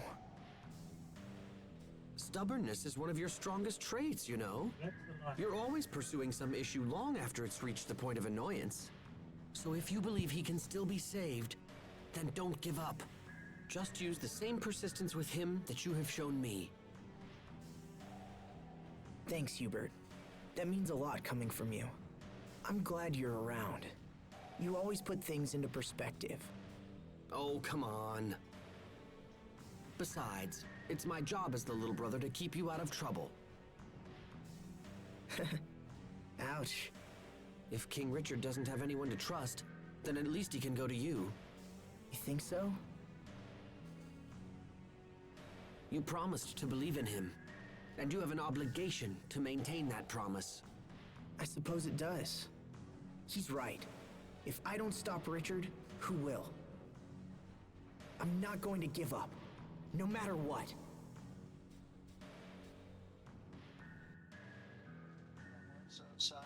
Stubbornness is one of your strongest traits, you know. You're always pursuing some issue long after it's reached the point of annoyance. So if you believe he can still be saved, then don't give up. Just use the same persistence with him that you have shown me. Thanks, Hubert. That means a lot coming from you. I'm glad you're around. You always put things into perspective. Oh, come on. Besides, it's my job as the little brother to keep you out of trouble. Ouch. If King Richard doesn't have anyone to trust, then at least he can go to you. You think so? You promised to believe in him, and you have an obligation to maintain that promise. I suppose it does. He's right. If I don't stop Richard, who will? I'm not going to give up, no matter what. Outside.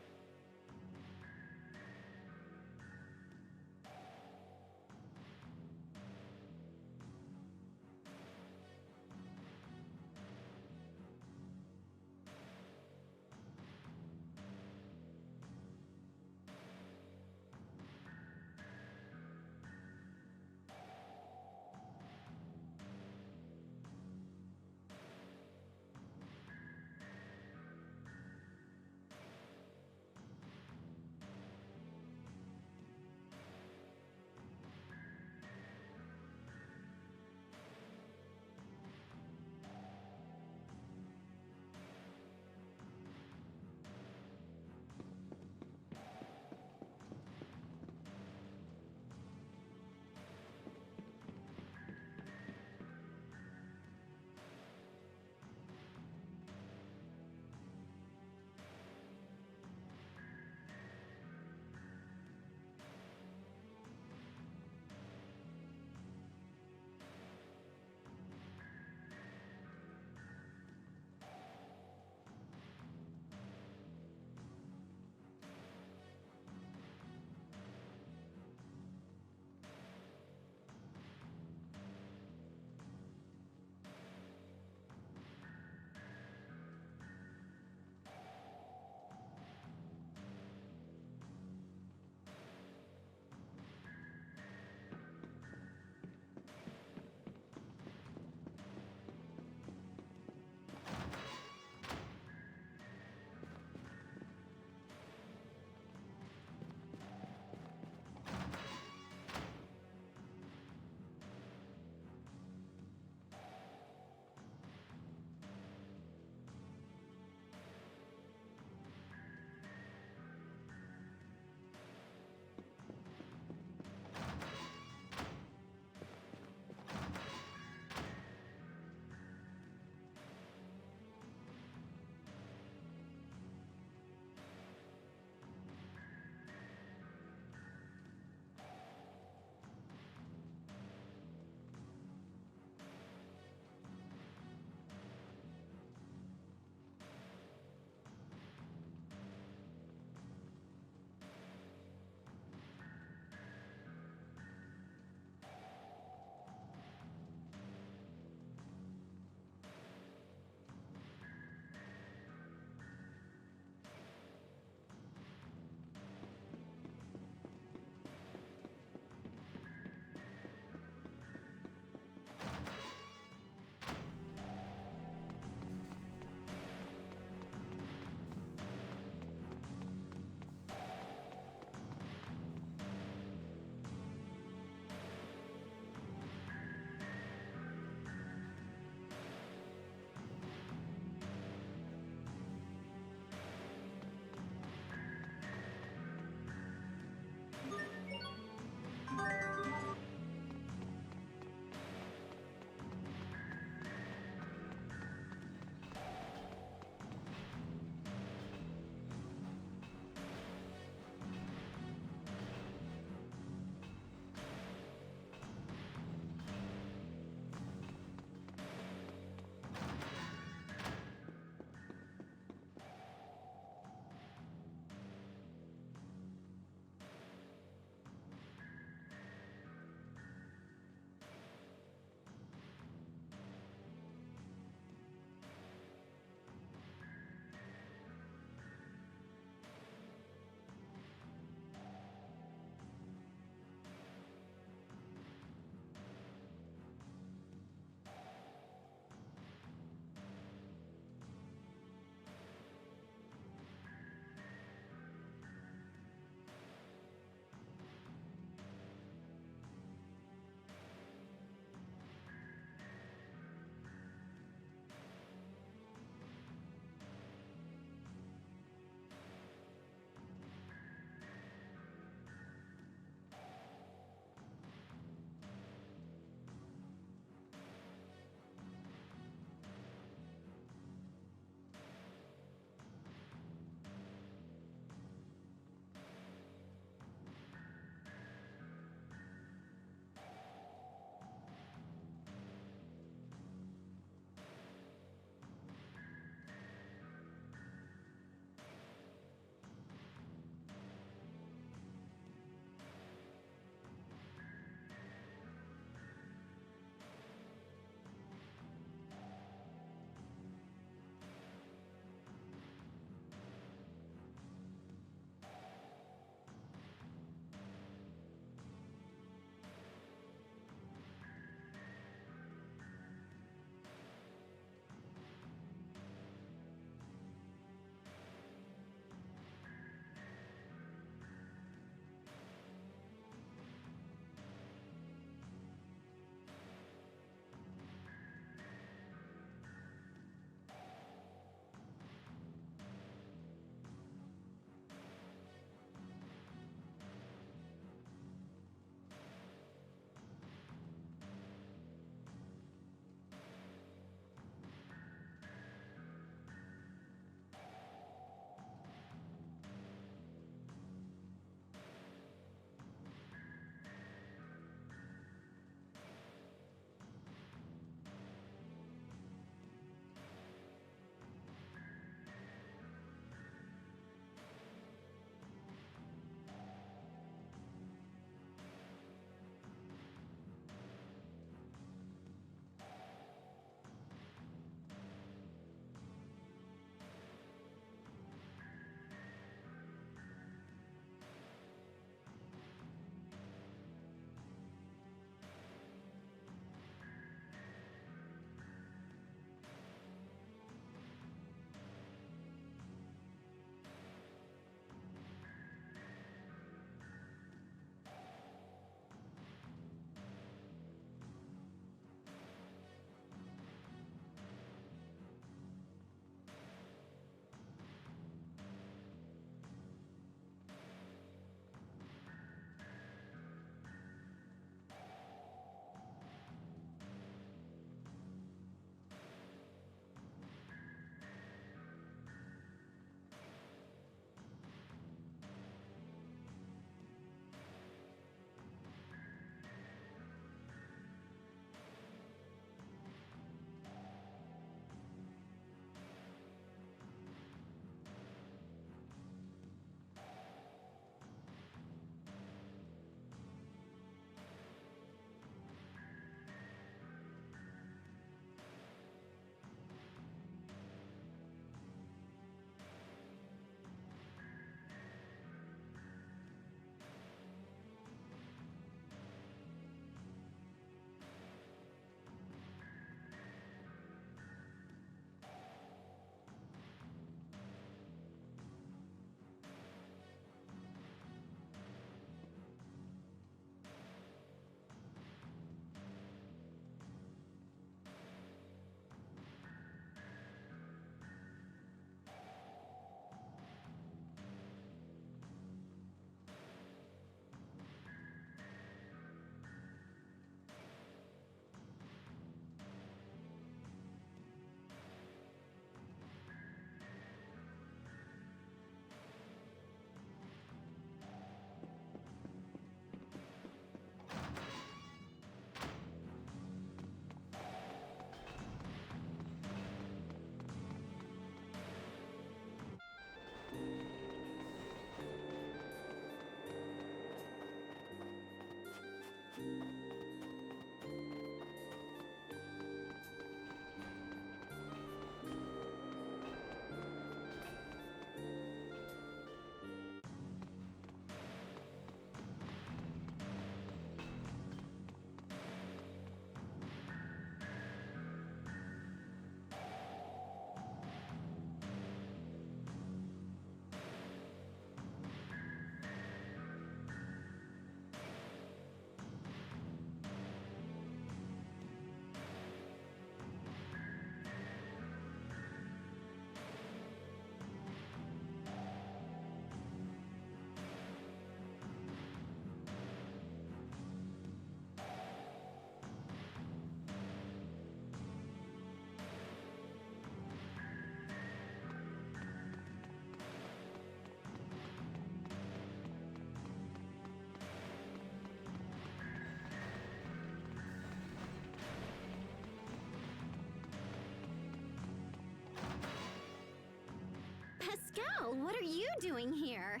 Scout, what are you doing here?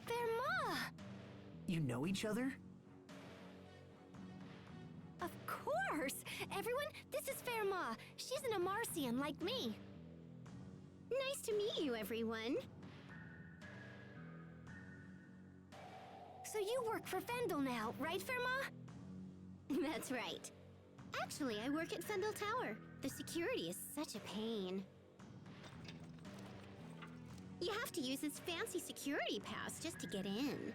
Verma! You know each other? Of course! Everyone, this is Verma. She's an Amarcian like me. Nice to meet you, everyone. So you work for Fendel now, right, Verma? That's right. Actually, I work at Fendel Tower. The security is such a pain. You have to use this fancy security pass just to get in.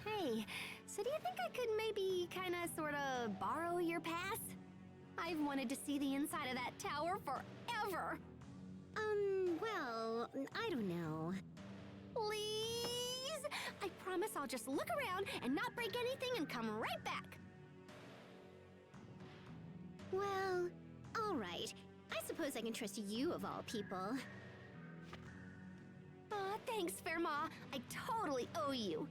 Hey, so do you think I could maybe kinda sorta borrow your pass? I've wanted to see the inside of that tower forever. Well, I don't know. Please? I promise I'll just look around and not break anything and come right back. Well, all right. I suppose I can trust you of all people. Aw, thanks, Verma. I totally owe you.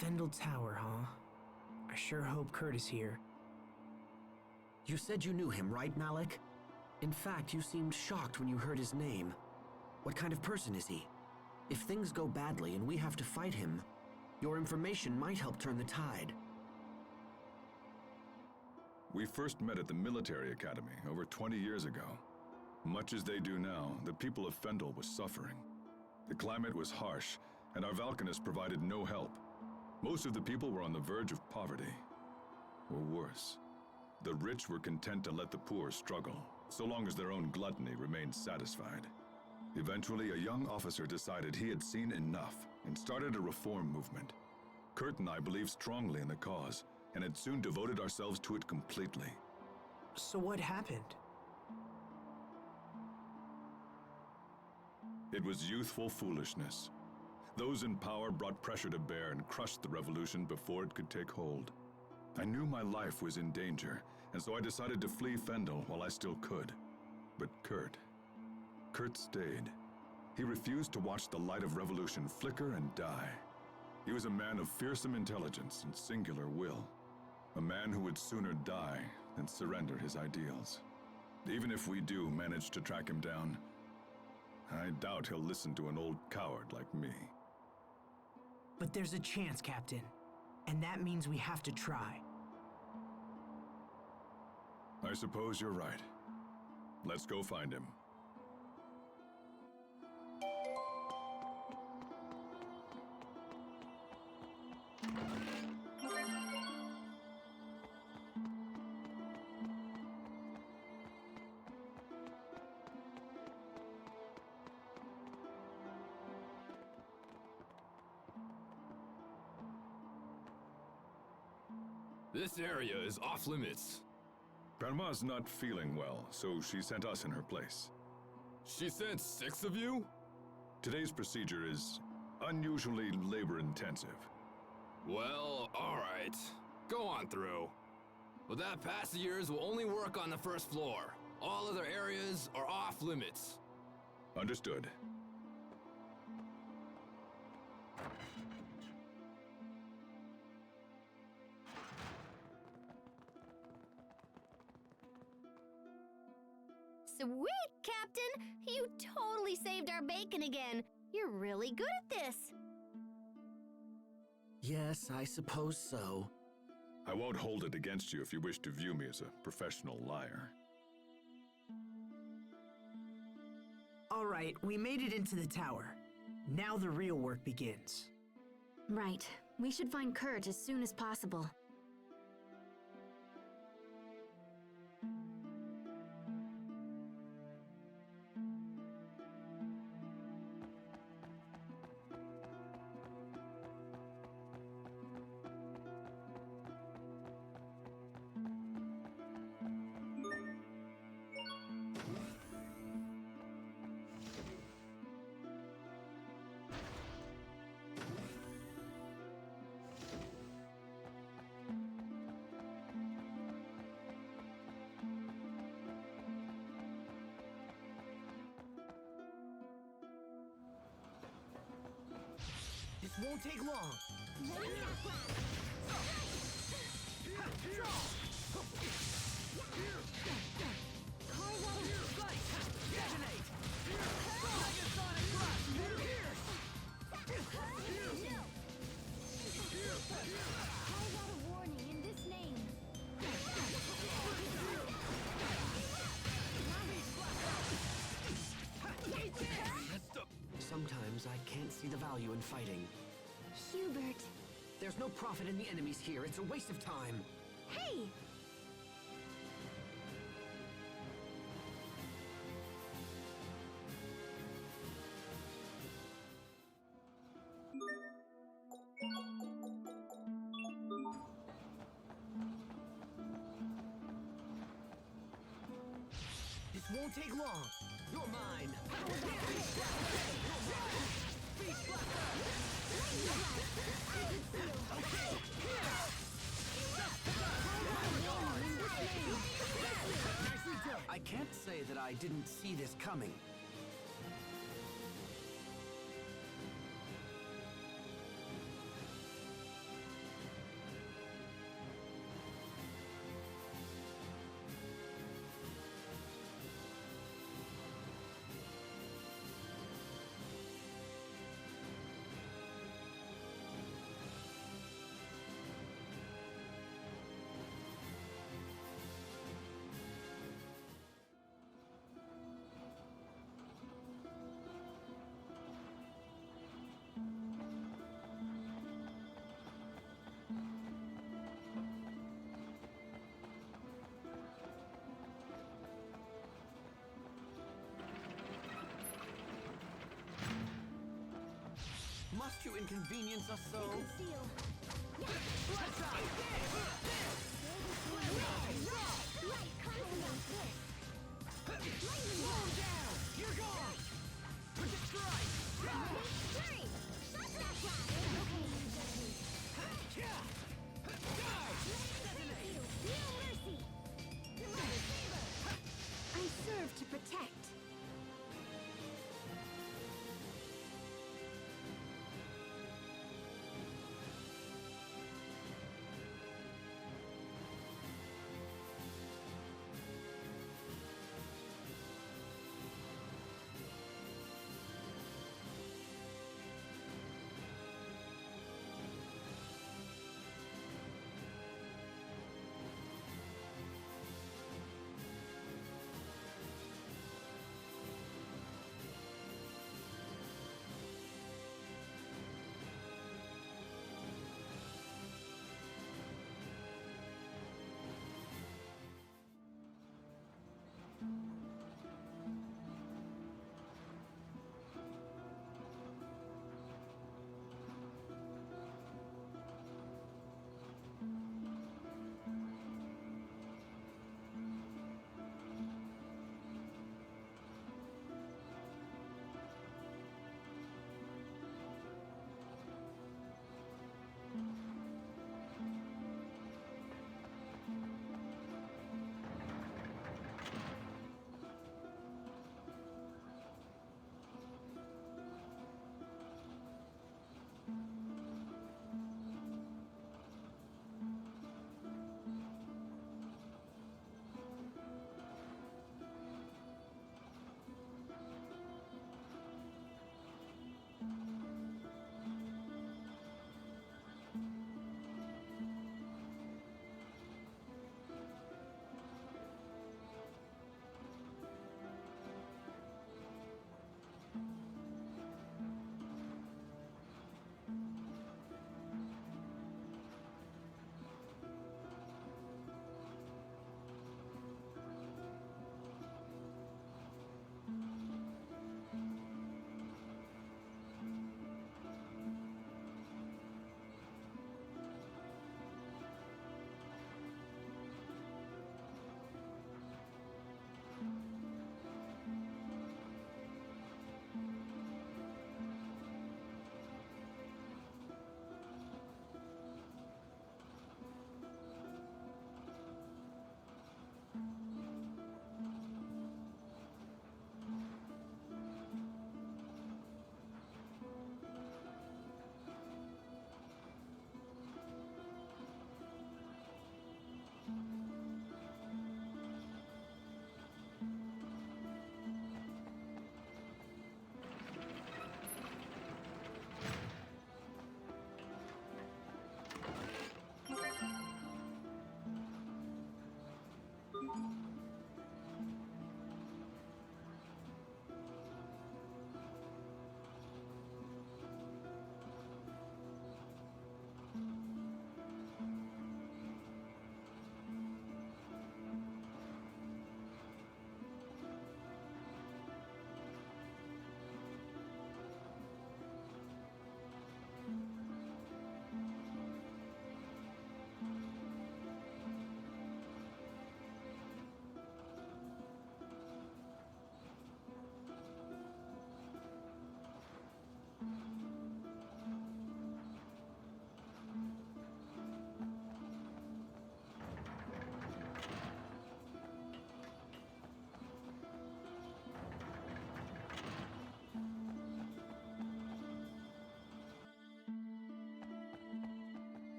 Fendel Tower, huh? I sure hope Kurt is here. You said you knew him, right, Malik? In fact, you seemed shocked when you heard his name. What kind of person is he? If things go badly and we have to fight him, your information might help turn the tide. We first met at the military academy over 20 years ago. Much as they do now, the people of Fendel was suffering. The climate was harsh, and our Valkanists provided no help. Most of the people were on the verge of poverty, or worse. The rich were content to let the poor struggle, so long as their own gluttony remained satisfied. Eventually, a young officer decided he had seen enough and started a reform movement. Kurt and I believed strongly in the cause, and had soon devoted ourselves to it completely. So what happened? It was youthful foolishness. Those in power brought pressure to bear and crushed the revolution before it could take hold. I knew my life was in danger, and so I decided to flee Fendel while I still could. But Kurt stayed. He refused to watch the light of revolution flicker and die. He was a man of fearsome intelligence and singular will. A man who would sooner die than surrender his ideals. Even if we do manage to track him down, I doubt he'll listen to an old coward like me. But there's a chance, Captain. And that means we have to try. I suppose you're right. Let's go find him. This area is off limits. Grandma's not feeling well, so she sent us in her place. She sent 6 of you? Today's procedure is unusually labor-intensive. Well, alright. Go on through. But that pass of yours will only work on the first floor. All other areas are off limits. Understood. Sweet, Captain! You totally saved our bacon again. You're really good at this. Yes, I suppose so. I won't hold it against you if you wish to view me as a professional liar. All right, we made it into the tower. Now the real work begins. Right. We should find Kurt as soon as possible. This won't take long. Detonate! Megasonic Thrust! Calls out a warning in this name. Sometimes I can't see the value in fighting. Hubert. There's no profit in the enemies here. It's a waste of time. Hey! This won't take long. You're mine. I can't say that I didn't see this coming. Must you inconvenience us so? You're gone! Strike! I serve to protect.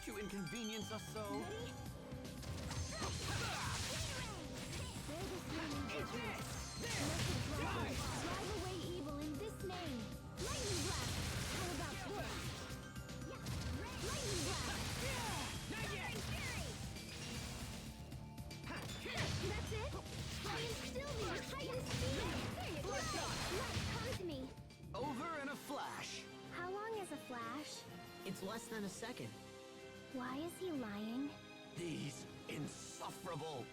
to inconvenience us so? Drive away evil in this name. Lightning blast. How about this? Lightning blast. Not yet! That's it? Titan still me with Titan speed. There you go. Let come to me. Over in a flash. How long is a flash? It's less than a second. Why is he lying? He's insufferable.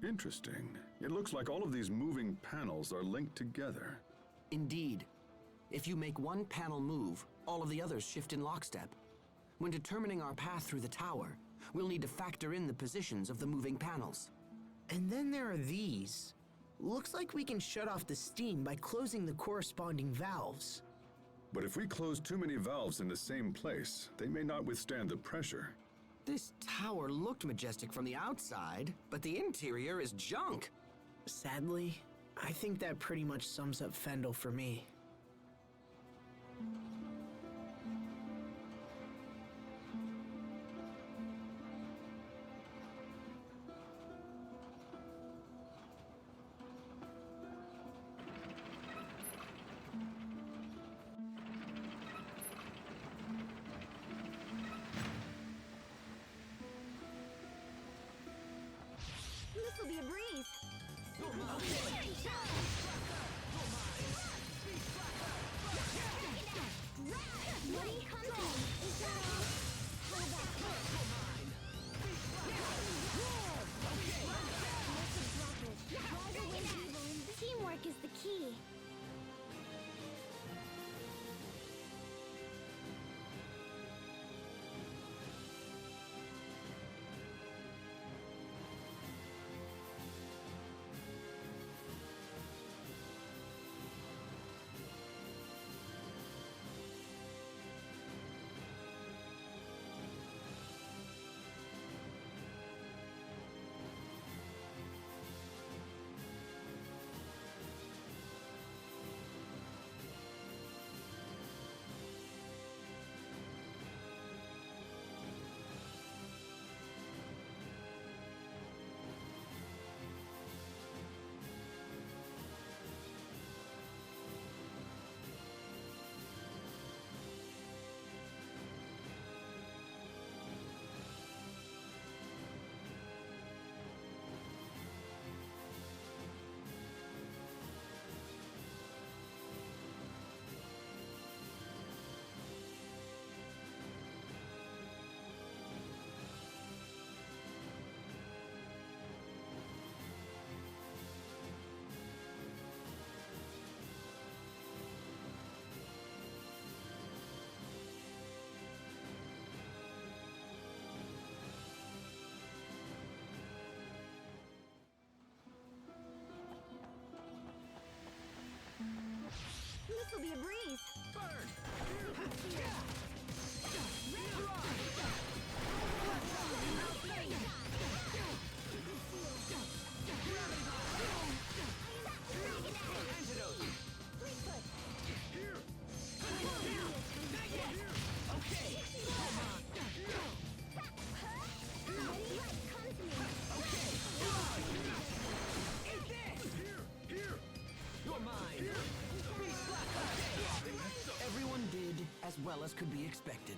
Interesting. It looks like all of these moving panels are linked together. Indeed. If you make one panel move, all of the others shift in lockstep. When determining our path through the tower, we'll need to factor in the positions of the moving panels. And then there are these. Looks like we can shut off the steam by closing the corresponding valves. But if we close too many valves in the same place, they may not withstand the pressure. This tower looked majestic from the outside, but the interior is junk. Sadly, I think that pretty much sums up Fendel for me. This'll be a breeze. Ready? Come to me. Is that all? How about this? Teamwork is the key. This'll be a breeze. Everyone did as well as could be expected.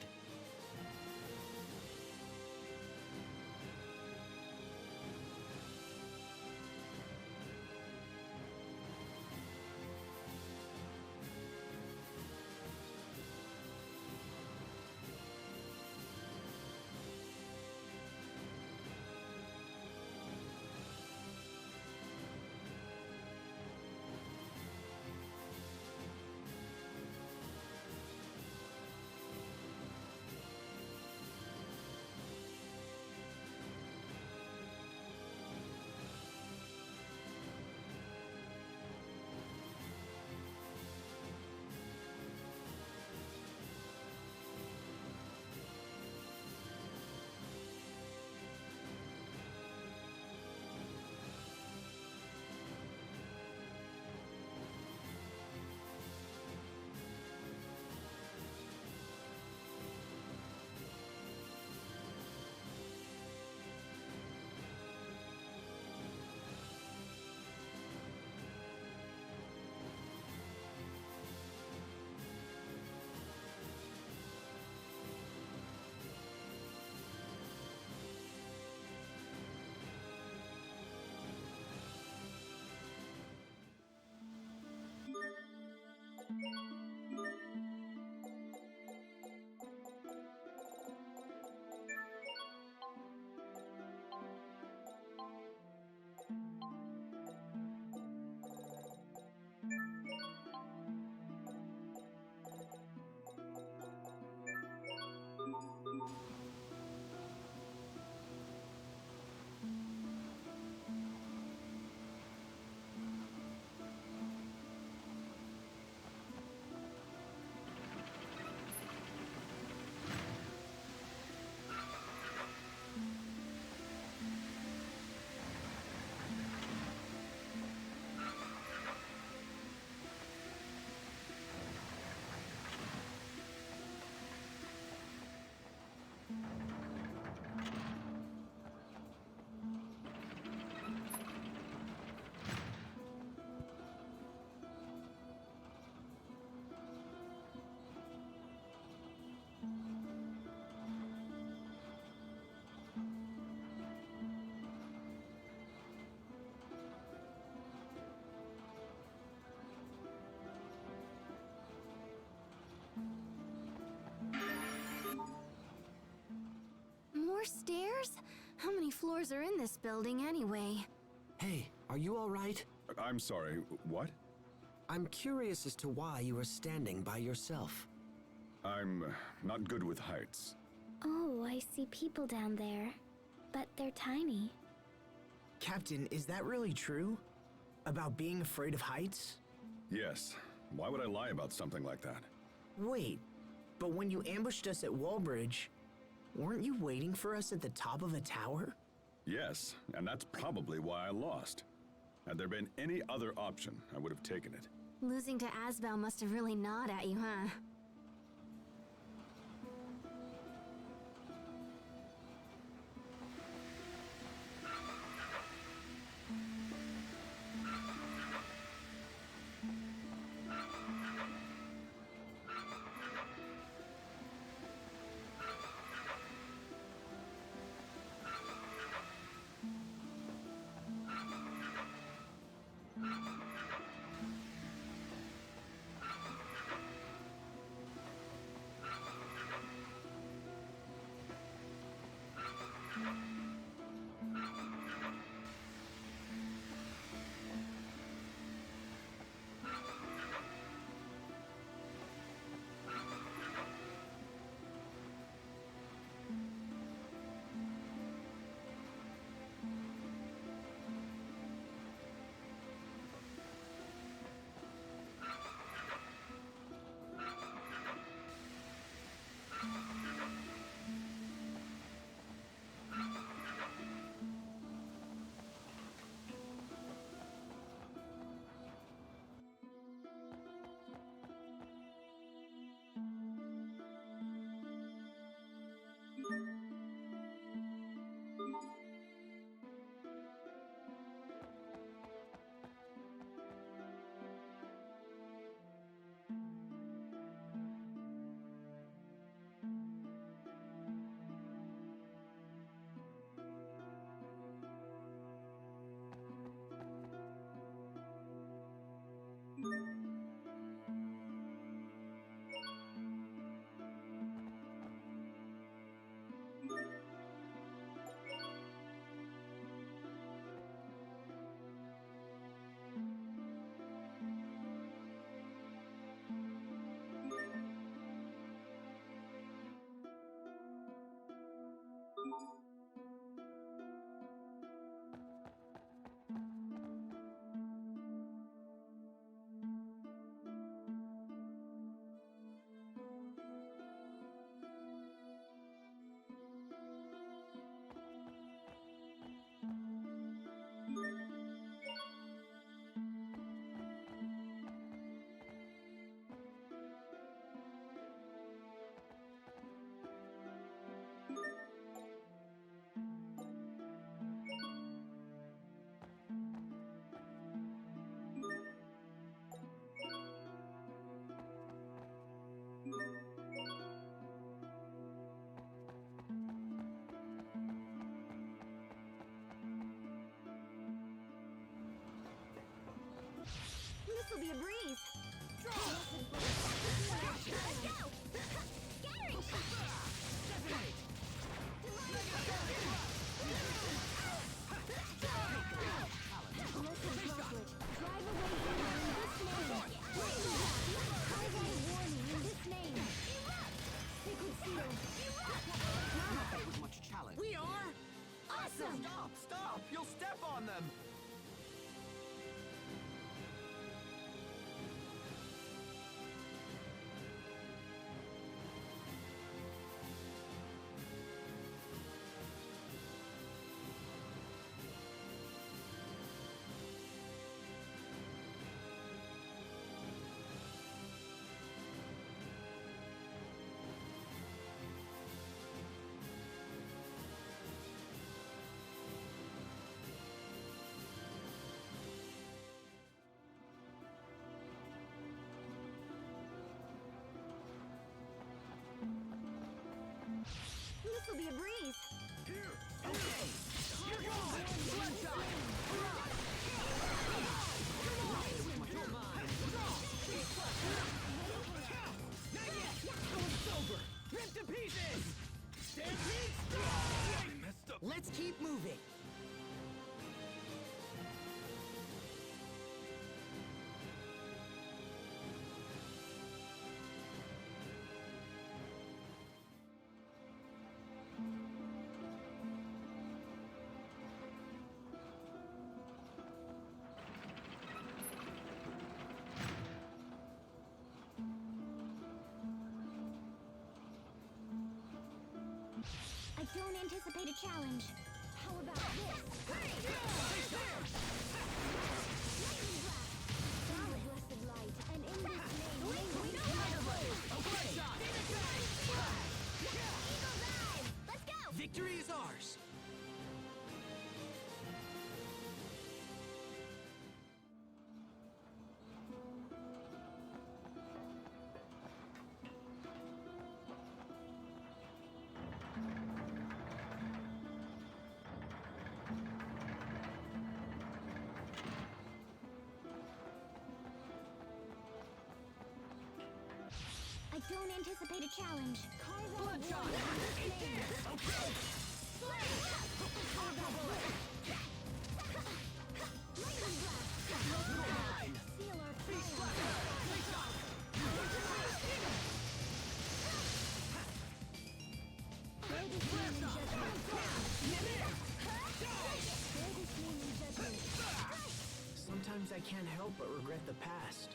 More stairs? How many floors are in this building anyway? Hey, are you all right? I'm sorry, what? I'm curious as to why you are standing by yourself. I'm not good with heights. Oh, I see people down there. But they're tiny. Captain, is that really true? About being afraid of heights? Yes. Why would I lie about something like that? Wait, but when you ambushed us at Wallbridge, weren't you waiting for us at the top of a tower? Yes, and that's probably why I lost. Had there been any other option, I would have taken it. Losing to Asbel must have really gnawed at you, huh? This'll be a breeze. We are? Awesome! Stop! Stop! You'll step on them! This'll be a breeze. Not yet! Going sober! Rip to pieces! Stampede strike! don't anticipate a challenge. How about this? Lightning blast! From the blessed light, and in this name, we know how to play! Eagle's Eye! Let's go! Victory is ours! I don't anticipate a challenge. Bloodshot! Eat this! Okay! Lightning blast! Mine! Seal our Beast fire! Slacker! Face off! Bear this name in judgment. Bear this name in judgment. Sometimes I can't help but regret the past.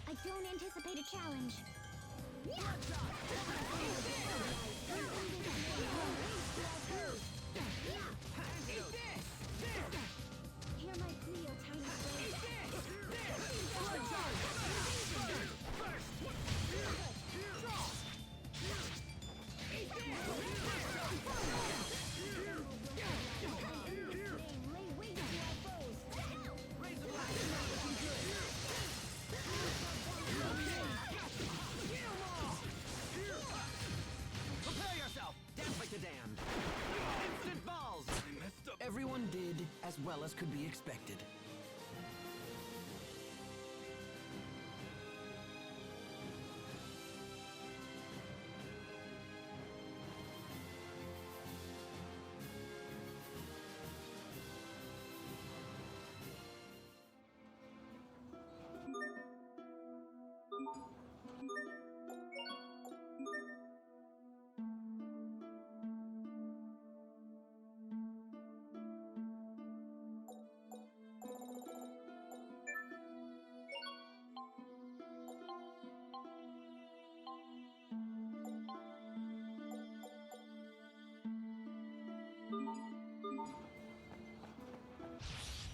I don't anticipate a challenge. Hear my plea, O tiny friend. Lay waste to our foes. Prepare yourself! Dance like the damned! Instant balls! Everyone did as well as could be expected.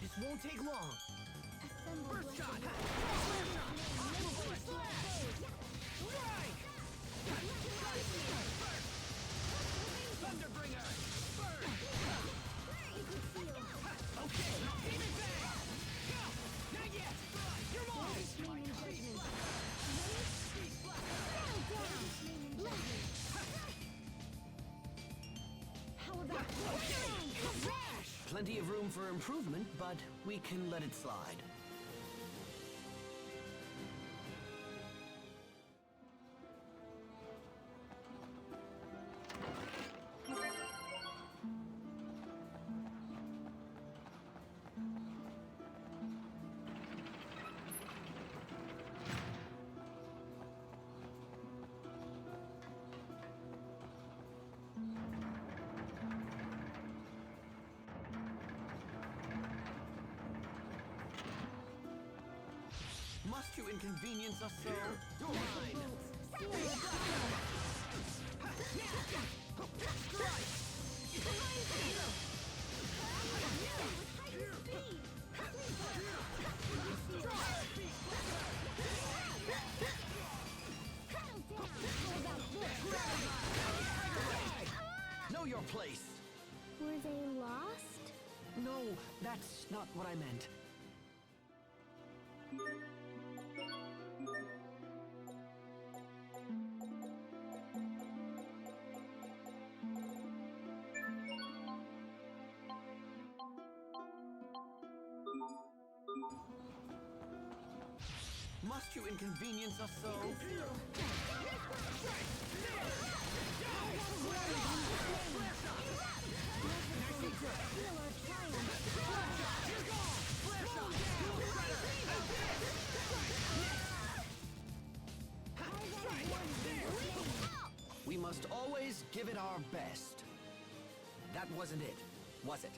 This won't take long. Assemble First shot! Thunderbringer! Burn! Okay! Demon Bang! Not yet! You're mine! How about this? Plenty of room for improvement, but we can let it slide. Must you inconvenience us so? You're mine! Know your place! Were they lost? No, that's not what I meant. Must you inconvenience us so? We must always give it our best. That wasn't it, was it?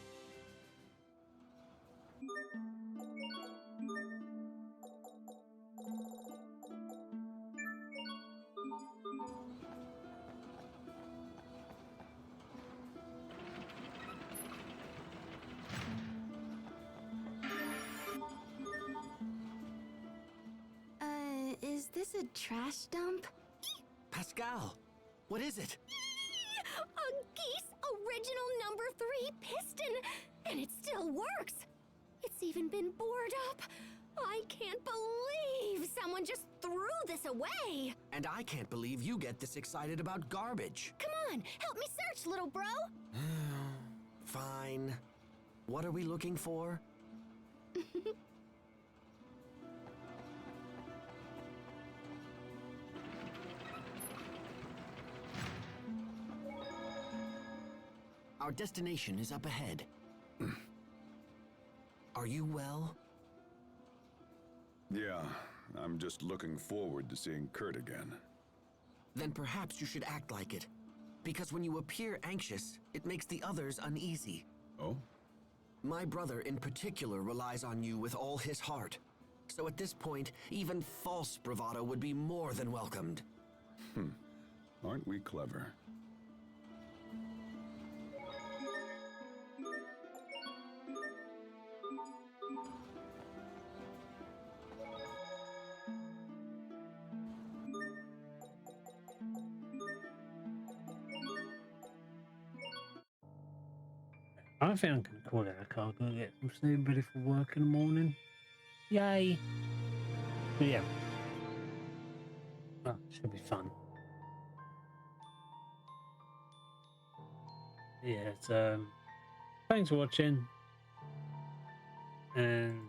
Is this a trash dump? Pascal, what is it? A Geese original number 3 piston! And it still works! It's even been bored up! I can't believe someone just threw this away! And I can't believe you get this excited about garbage. Come on, help me search, little bro! Fine. What are we looking for? Our destination is up ahead. Are you well? Yeah, I'm just looking forward to seeing Kurt again. Then perhaps you should act like it. Because when you appear anxious, it makes the others uneasy. Oh? My brother in particular relies on you with all his heart. So at this point, even false bravado would be more than welcomed. Aren't we clever? I think I'm gonna call it a car. Gonna get some sleep ready for work in the morning. Yay! But yeah, well, should be fun. Yeah, it's thanks for watching, and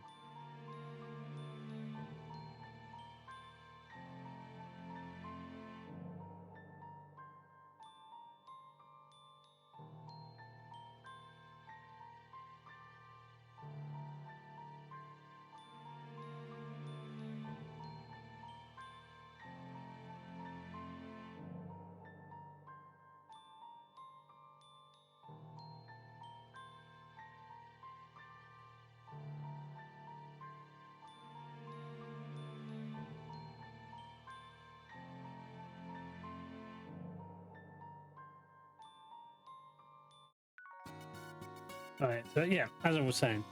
right. So yeah, as I was saying,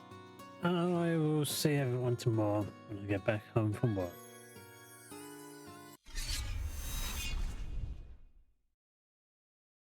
I will see everyone tomorrow when I get back home from work.